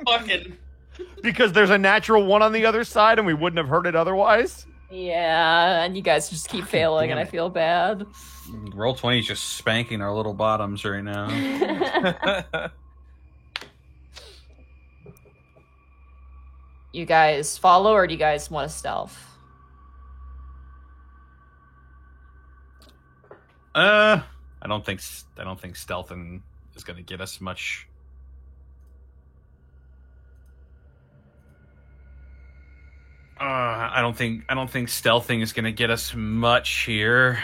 Fucking. Because there's a natural 1 on the other side and we wouldn't have heard it otherwise? Yeah, and you guys just keep failing, and I feel bad. Roll20 is just spanking our little bottoms right now. You guys follow, or do you guys want to stealth? I don't think stealthing is going to get us much. I don't think stealthing is going to get us much here.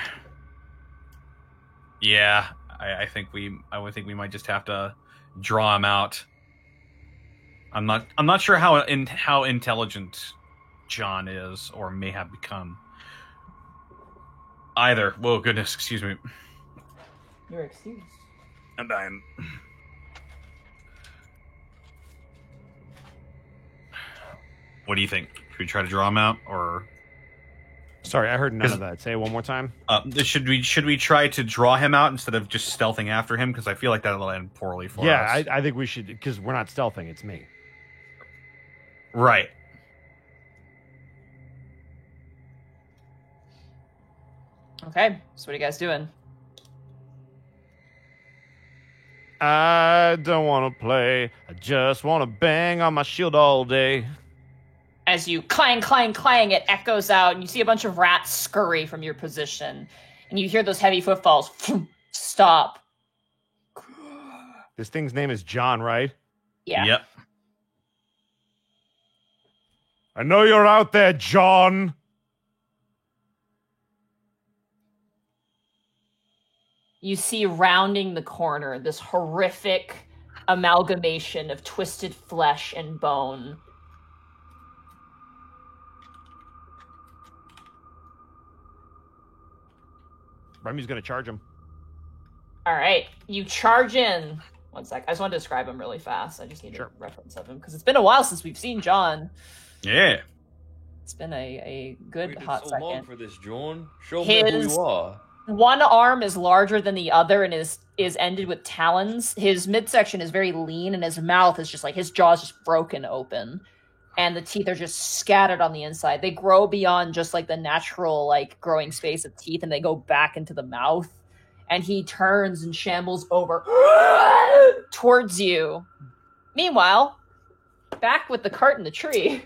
Yeah, I think we might just have to draw him out. I'm not sure how intelligent John is or may have become. Either. Whoa, goodness, excuse me. You're excused. I'm dying. What do you think? Should we try to draw him out, or Sorry, I heard none of that. Say it one more time. should we try to draw him out instead of just stealthing after him? Because I feel like that'll end poorly for us. Yeah, I think we should, because we're not stealthing, it's me. Right. Okay, so what are you guys doing? I don't want to play. I just want to bang on my shield all day. As you clang, clang, clang, it echoes out, and you see a bunch of rats scurry from your position. And you hear those heavy footfalls. Stop. This thing's name is John, right? Yeah. Yep. I know you're out there, John. You see rounding the corner this horrific amalgamation of twisted flesh and bone. Remy's gonna charge him. All right, you charge in. One sec. I just want to describe him really fast. I just need a reference of him because it's been a while since we've seen John. Yeah. It's been a good Waited hot so second. long for this, John. Show me who you are. One arm is larger than the other and is ended with talons. His midsection is very lean, and his mouth is just like his jaw's just broken open, and the teeth are just scattered on the inside. They grow beyond just like the natural like growing space of teeth, and they go back into the mouth. And he turns and shambles over towards you. Meanwhile, back with the cart in the tree.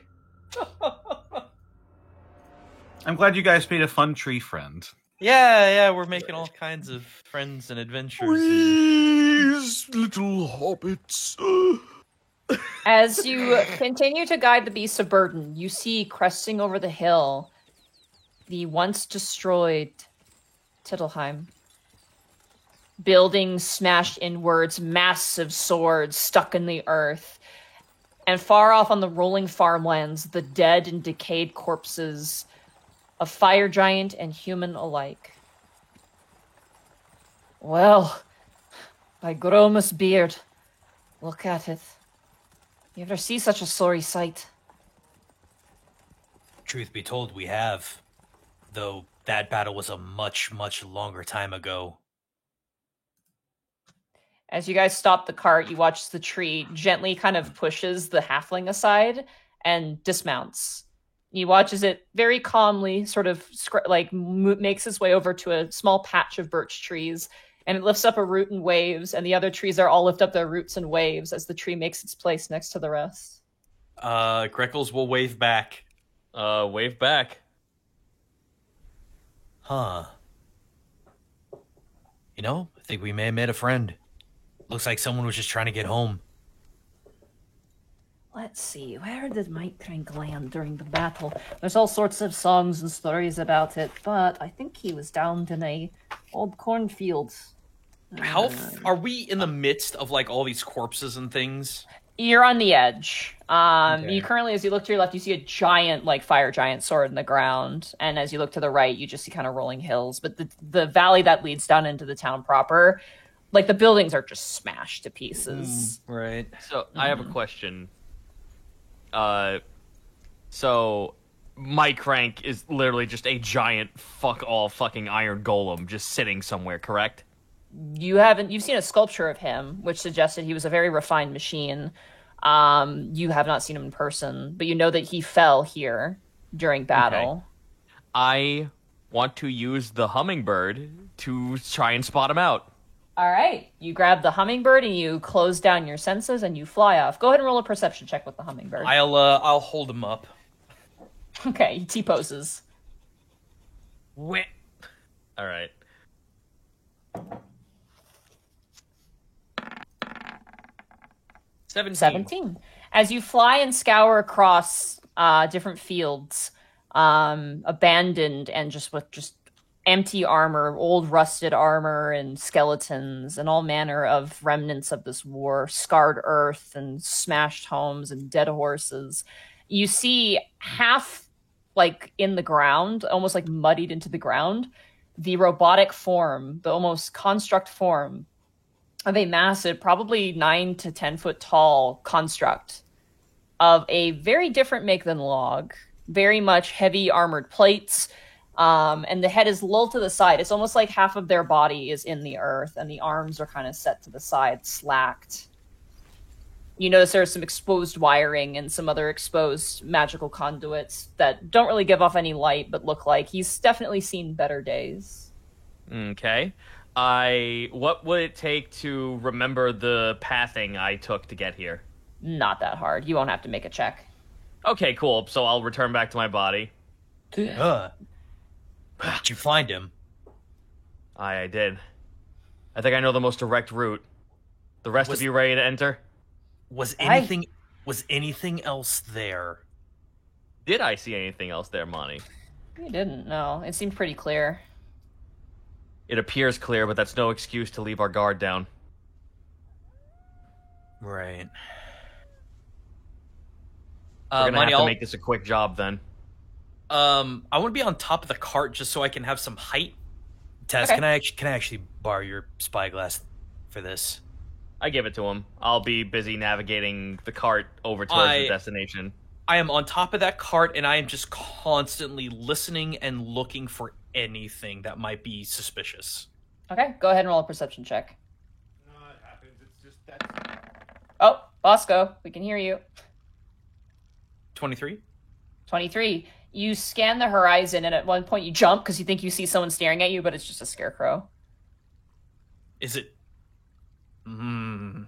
I'm glad you guys made a fun tree friend. Yeah, we're making all kinds of friends and adventures. Please, little hobbits. As you continue to guide the beasts of burden, you see cresting over the hill the once destroyed Tittlheim. Buildings smashed inwards, massive swords stuck in the earth, and far off on the rolling farmlands, the dead and decayed corpses of fire giant and human alike. Well, by Gromus' beard, look at it. You ever see such a sorry sight? Truth be told, we have. Though that battle was a much, much longer time ago. As you guys stop the cart, you watch the tree gently kind of pushes the halfling aside and dismounts. You watch as it very calmly sort of makes its way over to a small patch of birch trees, and it lifts up a root and waves, and the other trees are all lift up their roots and waves as the tree makes its place next to the rest. Greckles will wave back. Wave back. Huh. You know, I think we may have met a friend. Looks like someone was just trying to get home. Let's see, where did Mike Crank land during the battle? There's all sorts of songs and stories about it, but I think he was down in a old cornfield. How are we in the midst of like all these corpses and things? You're on the edge. Okay. You currently, as you look to your left, you see a giant, like fire giant sword in the ground, and as you look to the right, you just see kind of rolling hills. But the valley that leads down into the town proper, like the buildings are just smashed to pieces. Right. So I have a question. So Mike Crank is literally just a giant fuck all fucking iron golem just sitting somewhere, correct? You've seen a sculpture of him, which suggested he was a very refined machine. You have not seen him in person, but you know that he fell here during battle. Okay. I want to use the hummingbird to try and spot him out. All right, you grab the hummingbird and you close down your senses and you fly off. Go ahead and roll a perception check with the hummingbird. I'll hold him up. Okay, he T-poses. All right. Seventeen. As you fly and scour across different fields, abandoned and just with just empty armor, old rusted armor and skeletons and all manner of remnants of this war, scarred earth and smashed homes and dead horses, you see half like in the ground, almost like muddied into the ground, the robotic form, the almost construct form of a massive, probably 9 to 10 foot tall construct of a very different make than Log. Very much heavy armored plates, and the head is lulled to the side. It's almost like half of their body is in the earth, and the arms are kind of set to the side, slacked. You notice there's some exposed wiring and some other exposed magical conduits that don't really give off any light, but look like he's definitely seen better days. Okay. What would it take to remember the pathing I took to get here? Not that hard. You won't have to make a check. Okay, cool. So I'll return back to my body. Did you find him? I did. I think I know the most direct route. The rest of you ready to enter? Was anything else there Did I see anything else there, Monty? You didn't. No, it seemed pretty clear. It appears clear, but that's no excuse to leave our guard down. Right. We're gonna Monty, have to make this a quick job then. I want to be on top of the cart just so I can have some height. Tess, Okay. can I actually borrow your spyglass for this? I give it to him. I'll be busy navigating the cart over towards the destination. I am on top of that cart, and I am just constantly listening and looking for anything that might be suspicious. Okay, go ahead and roll a perception check. No, it happens. It's just that. Oh, Bosco, we can hear you. 23? 23. You scan the horizon, and at one point you jump because you think you see someone staring at you, but it's just a scarecrow. Is it? I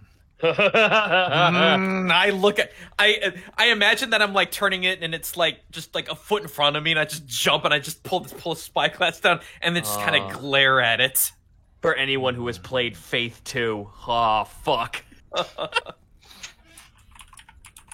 look at. I imagine that I'm like turning it, and it's like just like a foot in front of me, and I just jump and I just pull a spyglass down, and then just kind of glare at it. For anyone who has played Faith 2, oh fuck.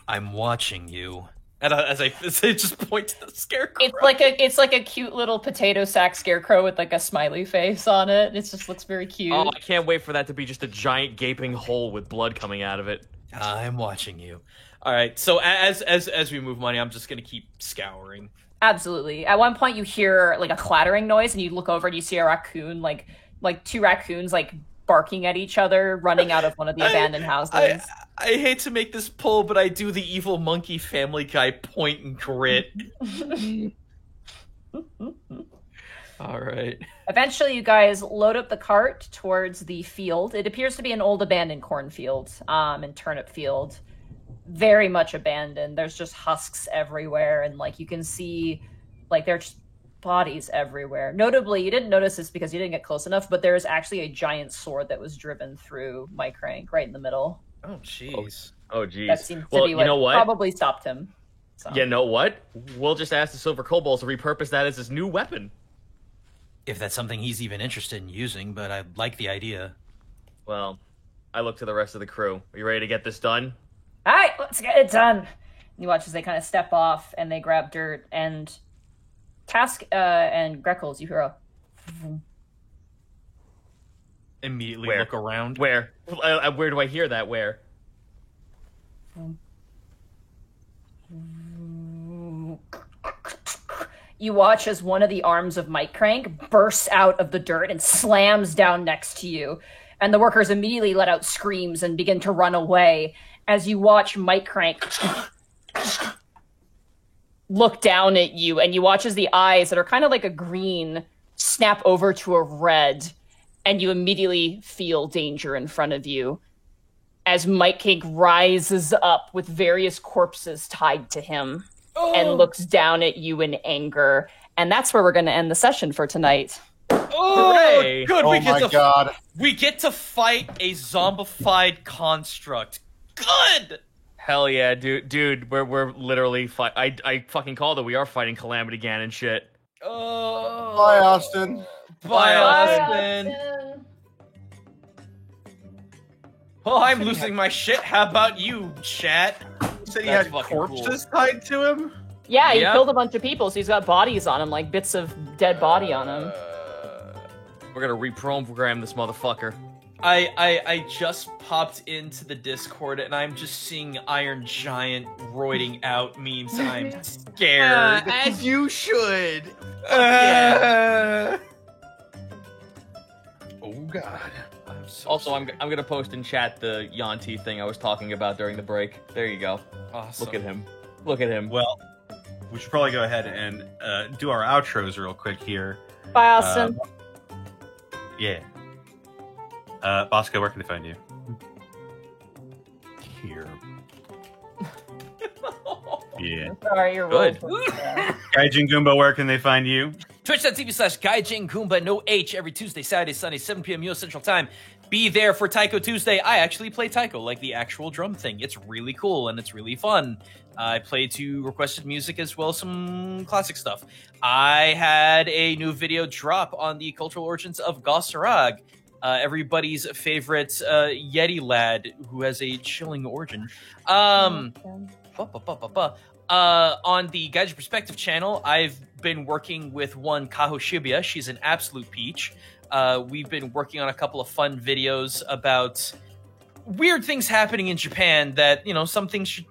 I'm watching you. And as I just point to the scarecrow. It's like a cute little potato sack scarecrow with like a smiley face on it. It just looks very cute. Oh, I can't wait for that to be just a giant gaping hole with blood coming out of it. I'm watching you. All right, so as we move money, I'm just gonna keep scouring. Absolutely. At one point you hear like a clattering noise, and you look over and you see a raccoon, like two raccoons like barking at each other, running out of one of the abandoned houses. I hate to make this pull, but I do the evil monkey Family Guy point and grit. All right. Eventually, you guys load up the cart towards the field. It appears to be an old abandoned cornfield and turnip field. Very much abandoned. There's just husks everywhere, and like you can see, like there's just bodies everywhere. Notably, you didn't notice this because you didn't get close enough, but there is actually a giant sword that was driven through Mike Crank right in the middle. Oh, jeez. Oh, jeez. That seems to Well, be you know what? probably stopped him. So. You know what? We'll just ask the Silver Kobolds to repurpose that as his new weapon. If that's something he's even interested in using, but I like the idea. Well, I look to the rest of the crew. Are you ready to get this done? All right, let's get it done. And you watch as they kind of step off and they grab dirt, and Task and Greckles, you hear a... Immediately Where? look around. Where? Where do I hear that? Where? You watch as one of the arms of Mike Crank bursts out of the dirt and slams down next to you. And the workers immediately let out screams and begin to run away as you watch Mike Crank look down at you. And you watch as the eyes that are kind of like a green snap over to a red. And you immediately feel danger in front of you as Mike Crank rises up with various corpses tied to him. And looks down at you in anger. And that's where we're going to end the session for tonight. Oh, Hooray. good. Oh we get my god. We get to fight a zombified construct. Good. Hell yeah, dude. We're literally I fucking called it. We are fighting Calamity Ganon and shit. Oh. Bye, Austin. Bye, Austin. Austin. Oh, I'm losing my shit. How about you, chat? You said he That's had fucking corpses tied to him? Yeah, he Yeah. killed a bunch of people, so he's got bodies on him, like bits of dead body on him. We're gonna reprogram this motherfucker. I just popped into the Discord and I'm just seeing Iron Giant roiding out memes and I'm scared. As you should. Yeah. Oh god. I'm so Also, I'm gonna post in chat the Yanti thing I was talking about during the break. There you go. awesome. Look at him. Look at him. Well, we should probably go ahead and do our outros real quick here. Bye, Austin. Yeah. Bosco, where can they find you? Here. Yeah. Sorry, you're Good. Gaijin Goomba, where can they find you? Twitch.tv/GaijinGoomba, no H, every Tuesday, Saturday, Sunday, 7 p.m. US Central Time. Be there for Taiko Tuesday. I actually play Taiko, like the actual drum thing. It's really cool and it's really fun. I play to requested music as well as some classic stuff. I had a new video drop on the cultural origins of Gossarag, everybody's favorite Yeti lad who has a chilling origin. On the Gaijin Perspective channel, I've been working with one Kaho Shibuya. She's an absolute peach. We've been working on a couple of fun videos about weird things happening in Japan that, some things should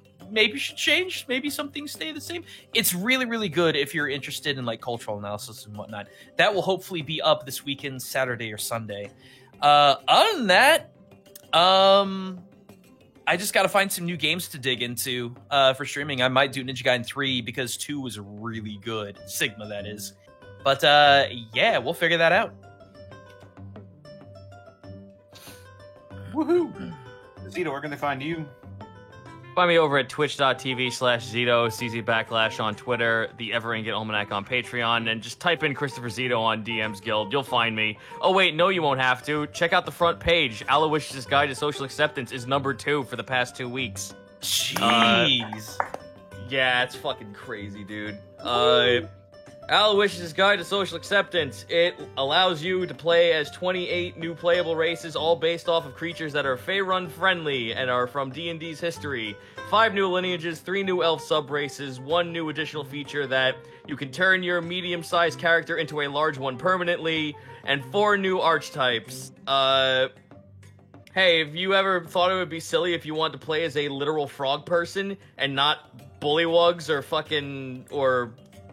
change, maybe some things stay the same. It's really, really good if you're interested in like cultural analysis and whatnot. That will hopefully be up this weekend, Saturday or Sunday. Other than that, I just got to find some new games to dig into for streaming. I might do Ninja Gaiden 3 because 2 was really good. Sigma, that is. But yeah, we'll figure that out. Woohoo! Zito, where can they find you? Find me over at twitch.tv/Zito, CZ Backlash on Twitter, the Ever Ingot Almanac on Patreon, and just type in Christopher Zito on DM's Guild. You'll find me. Oh, wait, no, you won't have to. Check out the front page. Aloysius' Guide to Social Acceptance is number 2 for the past 2 weeks. Jeez. Yeah, it's fucking crazy, dude. Aloysius' Guide to Social Acceptance. It allows you to play as 28 new playable races, all based off of creatures that are Faerun friendly and are from D&D's history. 5 new lineages, 3 new elf sub-races, 1 new additional feature that you can turn your medium-sized character into a large one permanently, and 4 new archetypes. Hey, have you ever thought it would be silly if you wanted to play as a literal frog person and not bullywugs or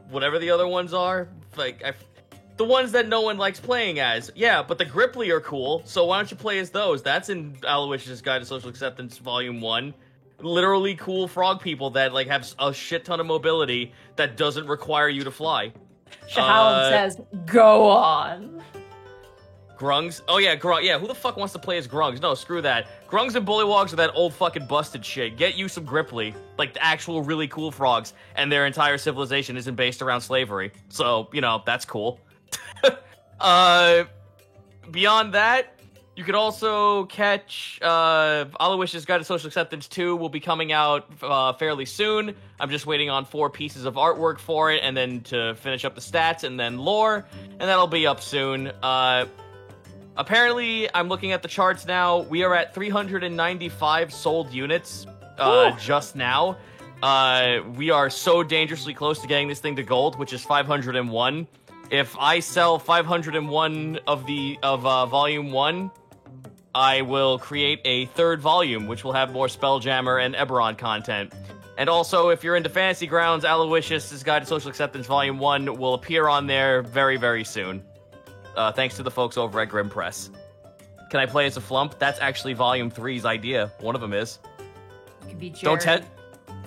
whatever the other ones are? The ones that no one likes playing as. Yeah, but the Gripply are cool, so why don't you play as those? That's in Aloysius' Guide to Social Acceptance Volume 1. Literally cool frog people that have a shit ton of mobility that doesn't require you to fly. Shahalam says, go on. Grungs? Oh yeah, who the fuck wants to play as Grungs? No, screw that. Grungs and Bullywugs are that old fucking busted shit. Get you some Gripply, like the actual really cool frogs, and their entire civilization isn't based around slavery. So, that's cool. Beyond that, you could also catch Aloysius' Guide to Social Acceptance 2 will be coming out fairly soon. I'm just waiting on 4 pieces of artwork for it, and then to finish up the stats, and then lore, and that'll be up soon. Apparently, I'm looking at the charts now. We are at 395 sold units just now. We are so dangerously close to getting this thing to gold, which is 501. If I sell 501 of Volume 1, I will create a 3rd volume, which will have more Spelljammer and Eberron content. And also, if you're into Fantasy Grounds, Aloysius' Guide to Social Acceptance Volume 1 will appear on there very, very soon. Thanks to the folks over at Grim Press. Can I play as a Flump? That's actually Volume 3's idea. One of them is. You can be Jerry.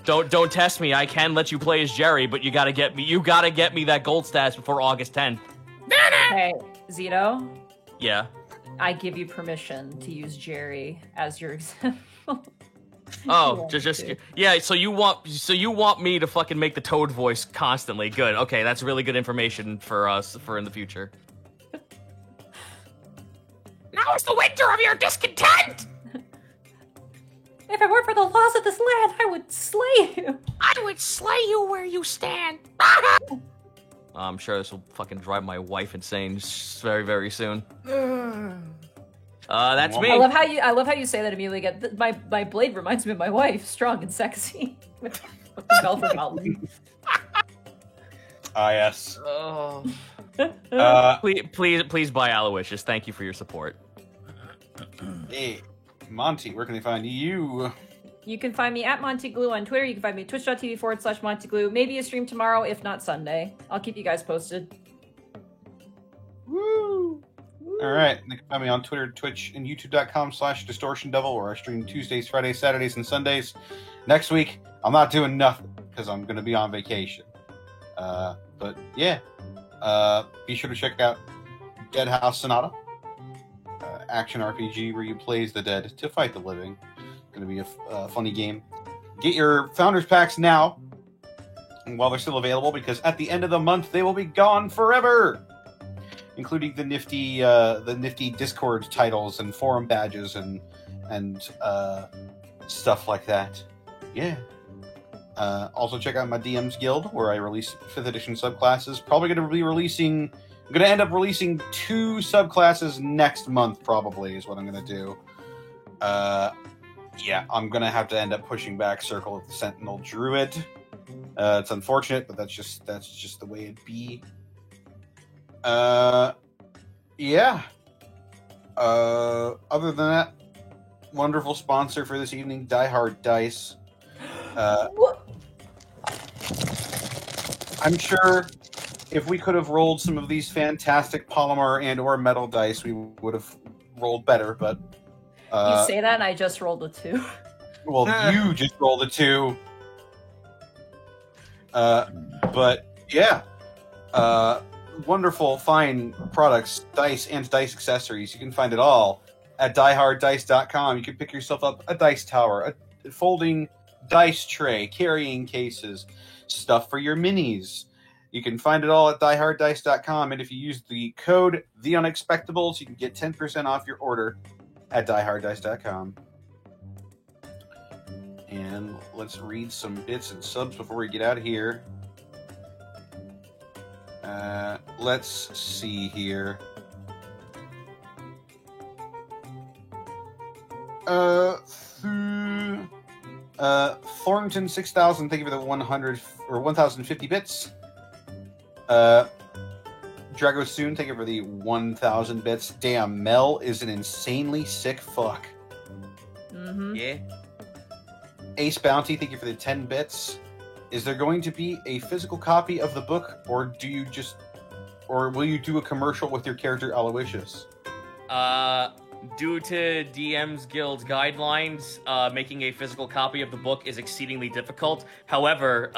Don't test me. I can let you play as Jerry, but you gotta get me that gold status before August 10th. Hey, Zito. Yeah. I give you permission to use Jerry as your example. Oh, yeah. So you want me to fucking make the Toad voice constantly? Good. Okay, that's really good information for us for in the future. Now is the winter of your discontent! If it weren't for the laws of this land, I would slay you. I would slay you where you stand. I'm sure this will fucking drive my wife insane very, very soon. That's me. I love how you say that immediately. Again, my blade reminds me of my wife, strong and sexy, with the Belfer Goblin. Yes. Oh. Please buy Aloysius. Thank you for your support. Hey, Monty, where can they find you? You can find me at MontyGlue on Twitter. You can find me at twitch.tv/MontyGlue. Maybe a stream tomorrow, if not Sunday. I'll keep you guys posted. Woo! Alright, they can find me on Twitter, Twitch, and YouTube.com/DistortionDevil, where I stream Tuesdays, Fridays, Saturdays, and Sundays. Next week, I'm not doing nothing, because I'm going to be on vacation. But yeah, be sure to check out Dead House Sonata, action RPG where you play as the dead to fight the living. Going to be a funny game. Get your Founders Packs now, while they're still available, because at the end of the month they will be gone forever, including the nifty Discord titles and forum badges and stuff like that. Yeah. Also check out my DM's Guild, where I release 5th edition subclasses. I'm going to end up releasing 2 subclasses next month, probably, is what I'm going to do. Yeah, I'm going to have to end up pushing back Circle of the Sentinel Druid. It's unfortunate, but that's just the way it be. Yeah. Other than that, wonderful sponsor for this evening, Die Hard Dice. I'm sure if we could have rolled some of these fantastic polymer and or metal dice, we would have rolled better, but You say that and I just rolled a 2. well, you just rolled a 2. But yeah, wonderful, fine products, dice and dice accessories. You can find it all at dieharddice.com. You can pick yourself up a dice tower, a folding dice tray, carrying cases, stuff for your minis. You can find it all at dieharddice.com, and if you use the code TheUnexpectables, you can get 10% off your order at dieharddice.com. And let's read some bits and subs before we get out of here. Let's see here. Thornton 6000, thank you for the 100 or 1050 bits. Dragosoon, thank you for the 1000 bits. Damn, Mel is an insanely sick fuck. Mm-hmm. Yeah. Ace Bounty, thank you for the 10 bits. Is there going to be a physical copy of the book, or will you do a commercial with your character Aloysius? Due to DM's Guild's guidelines, making a physical copy of the book is exceedingly difficult. However,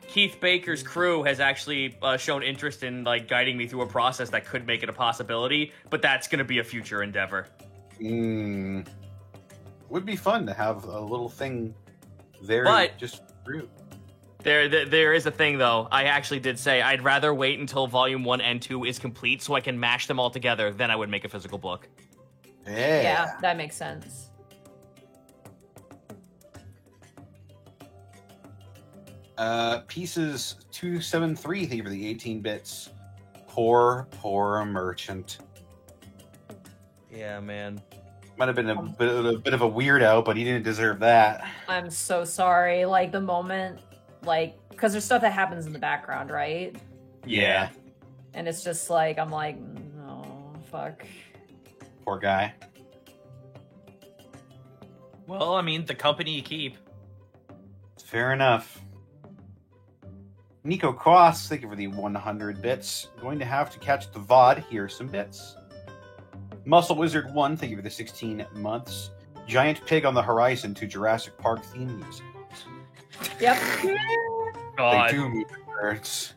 Keith Baker's crew has actually shown interest in guiding me through a process that could make it a possibility, but that's going to be a future endeavor. Would be fun to have a little thing there, but just for you. There is a thing, though. I actually did say I'd rather wait until Volume 1 and 2 is complete so I can mash them all together, then I would make a physical book. Yeah, that makes sense. Pieces 273, thank you for the 18 bits. Poor merchant. Yeah, man. Might have been a bit of a weirdo, but he didn't deserve that. I'm so sorry. The moment, because there's stuff that happens in the background, right? Yeah. And it's just I'm no, fuck. Poor guy. Well, I mean, the company you keep. Fair enough. Nico Quas, thank you for the 100 bits. Going to have to catch the VOD. Here's some bits. Muscle Wizard 1, thank you for the 16 months. Giant Pig on the Horizon to Jurassic Park theme music. Yep. God. They do move the birds.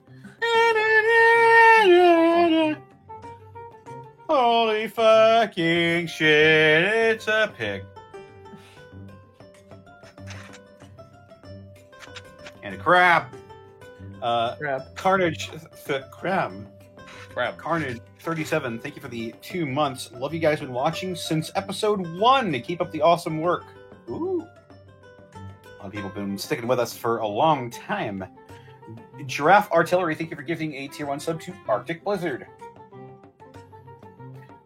Holy fucking shit, it's a pig. And a crab. Crab. Carnage. Crab. Carnage 37, thank you for the 2 months. Love you guys, been watching since episode 1. Keep up the awesome work. Ooh. A lot of people have been sticking with us for a long time. Giraffe Artillery, thank you for giving a tier 1 sub to Arctic Blizzard.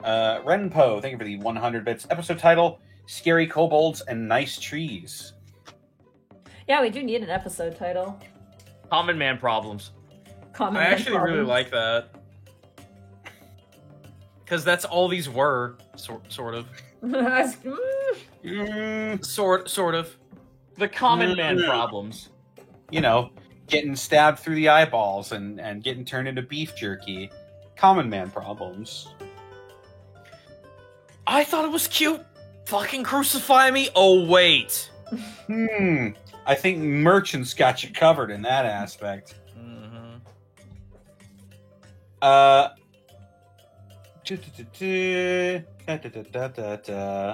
Renpo, thank you for the 100 bits. Episode title, Scary Kobolds and Nice Trees. Yeah, we do need an episode title. Common Man Problems. Common I Man actually really problems. like that. Because that's all these were, sort of. Sort of. The Common Man Problems. You know, getting stabbed through the eyeballs and getting turned into beef jerky. Common man problems. I thought it was cute. Fucking crucify me. Oh, wait. I think merchants got you covered in that aspect.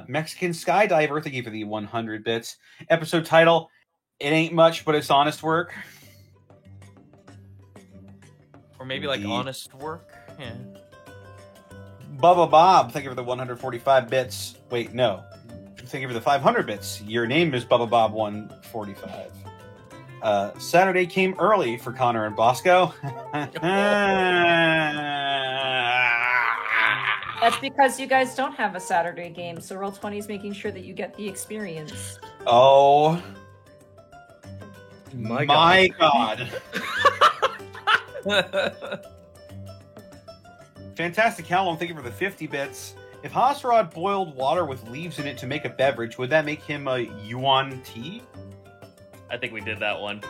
Mexican Skydiver, thank you for the 100 bits. Episode title, it ain't much, but it's honest work. Or maybe honest work. Yeah. Bubba Bob, thank you for the 145 bits. Wait, no. Thank you for the 500 bits. Your name is Bubba Bob 145. Saturday came early for Connor and Bosco. That's because you guys don't have a Saturday game, so Roll20 is making sure that you get the experience. Oh. My God. Fantastic Callum, thank you for the 50 bits. If Hasrod boiled water with leaves in it to make a beverage, would that make him a yuan tea? I think we did that one.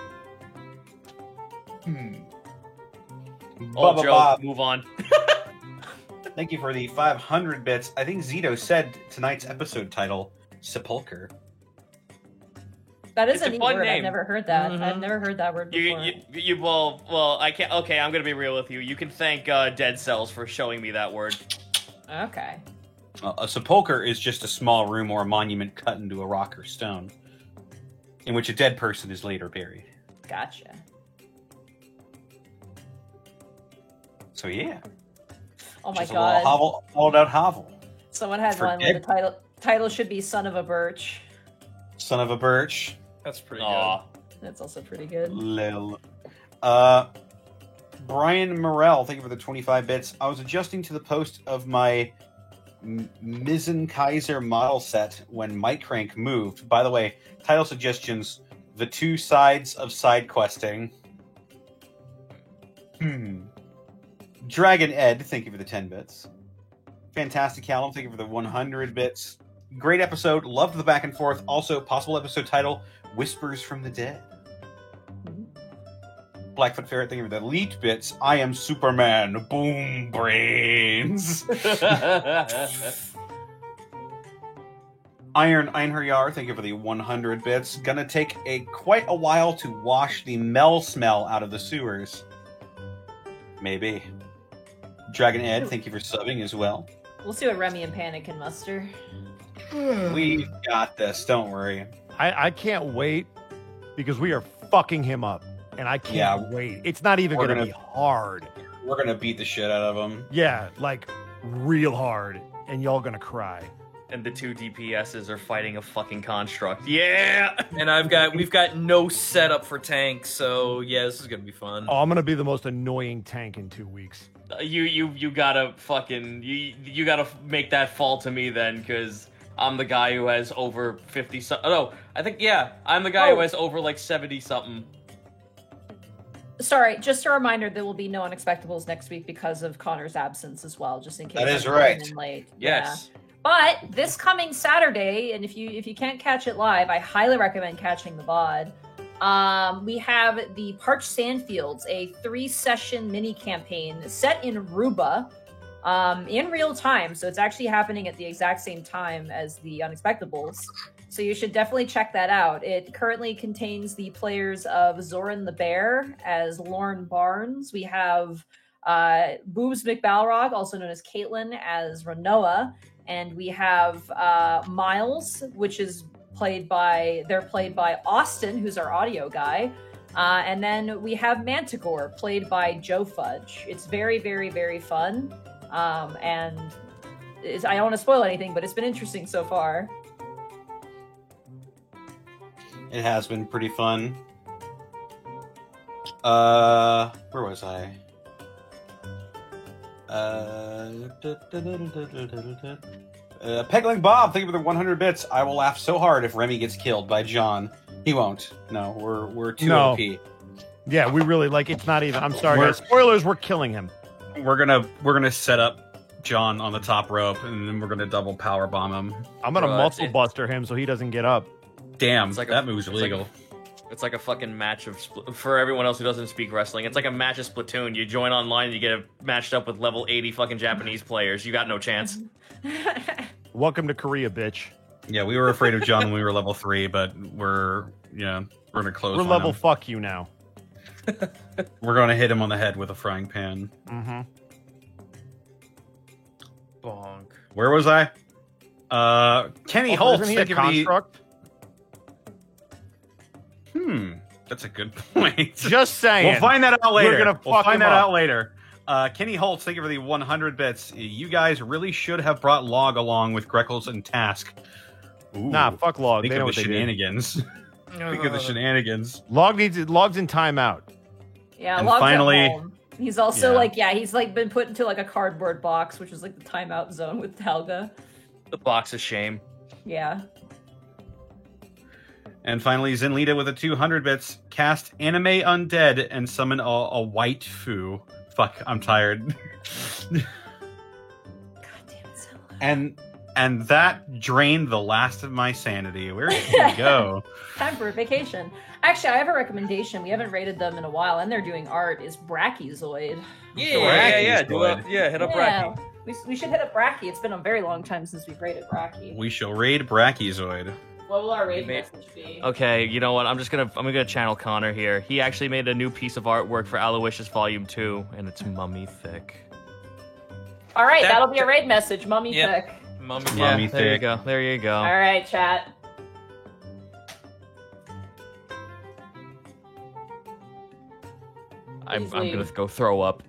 Bubba Joe, Bob, move on. thank you for the 500 bits. I think Zito said tonight's episode title, Sepulcher. That is It's a a neat fun word. I've name. never heard that. Mhm. I've never heard that word before. Well, I can't. Okay, I'm gonna be real with you. You can thank Dead Cells for showing me that word. Okay. A sepulcher is just a small room or a monument cut into a rock or stone, in which a dead person is later buried. Gotcha. So yeah. Oh my Just god. a little hollowed out hovel. Someone had For one where dick. the title should be Son of a Birch. Son of a birch. That's pretty Aw. That's also pretty good. Lil. Brian Morell, thank you for the 25 bits. I was adjusting to the post of my Misen Kaiser model set when Mike Crank moved. By the way, title suggestions: The Two Sides of Side Questing. Dragon Ed, thank you for the 10 bits. Fantastic Callum, thank you for the 100 bits. Great episode, loved the back and forth. Also, possible episode title: Whispers from the Dead. Blackfoot Ferret, thank you for the elite bits. I am Superman. Boom brains. Iron Einherjar, thank you for the 100 bits. Gonna take quite a while to wash the Mel smell out of the sewers. Maybe. Dragon Ed, thank you for subbing as well. We'll see what Remy and Panic can muster. We've got this, don't worry. I can't wait because we are fucking him up. And I can't wait. It's not even going to be hard. We're gonna beat the shit out of him. Yeah, like real hard. And y'all going to cry. And the two DPSs are fighting a fucking construct. Yeah! And we've got no setup for tanks, so yeah, this is gonna be fun. Oh, I'm going to be the most annoying tank in 2 weeks. You gotta fucking you gotta make that fall to me then, because I'm the guy who has over 50 something. Oh, no, I think I'm the guy who has over like 70 something. Sorry, just a reminder, there will be no Unexpectables next week because of Connor's absence as well, just in case. That is I'm right. running late. Yes. Yeah. But this coming Saturday, and if you can't catch it live, I highly recommend catching the VOD. We have the Parched Sandfields, a 3-session mini campaign set in Ruba, in real time. So it's actually happening at the exact same time as the Unexpectables. So you should definitely check that out. It currently contains the players of Zoran the Bear as Lauren Barnes. We have Boobs McBalrog, also known as Caitlin, as Renoa. And we have Miles, which is played by Austin, who's our audio guy. And then we have Manticore, played by Joe Fudge. It's very, very, very fun. And I don't want to spoil anything, but it's been interesting so far. It has been pretty fun. Where was I? Pegling Bob, thank you for the 100 bits. I will laugh so hard if Remy gets killed by John. He won't. No, we're too OP. Yeah, we really it's not even. I'm sorry, guys. Spoilers. We're killing him. We're gonna set up John on the top rope, and then we're gonna double power bomb him. I'm gonna muscle buster him so he doesn't get up. Damn, It's like that move's illegal. It's like a fucking match of for everyone else who doesn't speak wrestling. It's like a match of Splatoon. You join online, you get matched up with level 80 fucking Japanese players. You got no chance. Welcome to Korea, bitch. Yeah, we were afraid of John when we were level 3, but we're gonna close. We're level fuck you now. We're gonna hit him on the head with a frying pan. Mm-hmm. Bonk. Where was I? Kenny Holtz. Isn't he a construct? That's a good point. Just saying. We'll find that out later. We're gonna we'll fuck find him that up. out later. Kenny Holtz, thank you for the 100 bits. You guys really should have brought Log along with Greckles and Task. Ooh, Nah, fuck Log. think They know of what the they did. shenanigans. Think of the shenanigans. Log's in timeout. Yeah, And Log's finally- at home. He's also he's been put into like a cardboard box, which is like the timeout zone with Helga. The box of shame. Yeah. And finally, Zenlita with a 200 bits. Cast Anime Undead and summon a white foo. Fuck, I'm tired. God damn it, and that drained the last of my sanity. Where did we go? Time for a vacation. Actually, I have a recommendation. We haven't rated them in a while, and they're doing art. Is Brachiozoid. Yeah. Hit up Yeah, Bracky. we should hit up Brachy. It's been a very long time since we've rated Brachy. We shall raid Brachiozoid. What will our raid message be? Okay, you know what? I'm gonna channel Connor here. He actually made a new piece of artwork for Aloysius Volume 2, and it's mummy thick. All right, that'll be a raid message. Mummy thick. Mummy Mummy There you thick. go. There you go. All right, chat. I'm Please gonna leave. go throw up.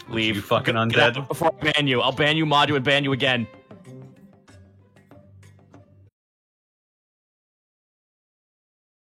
Leave. You fucking Get out undead. before I ban you. I'll ban you, mod you, and ban you again.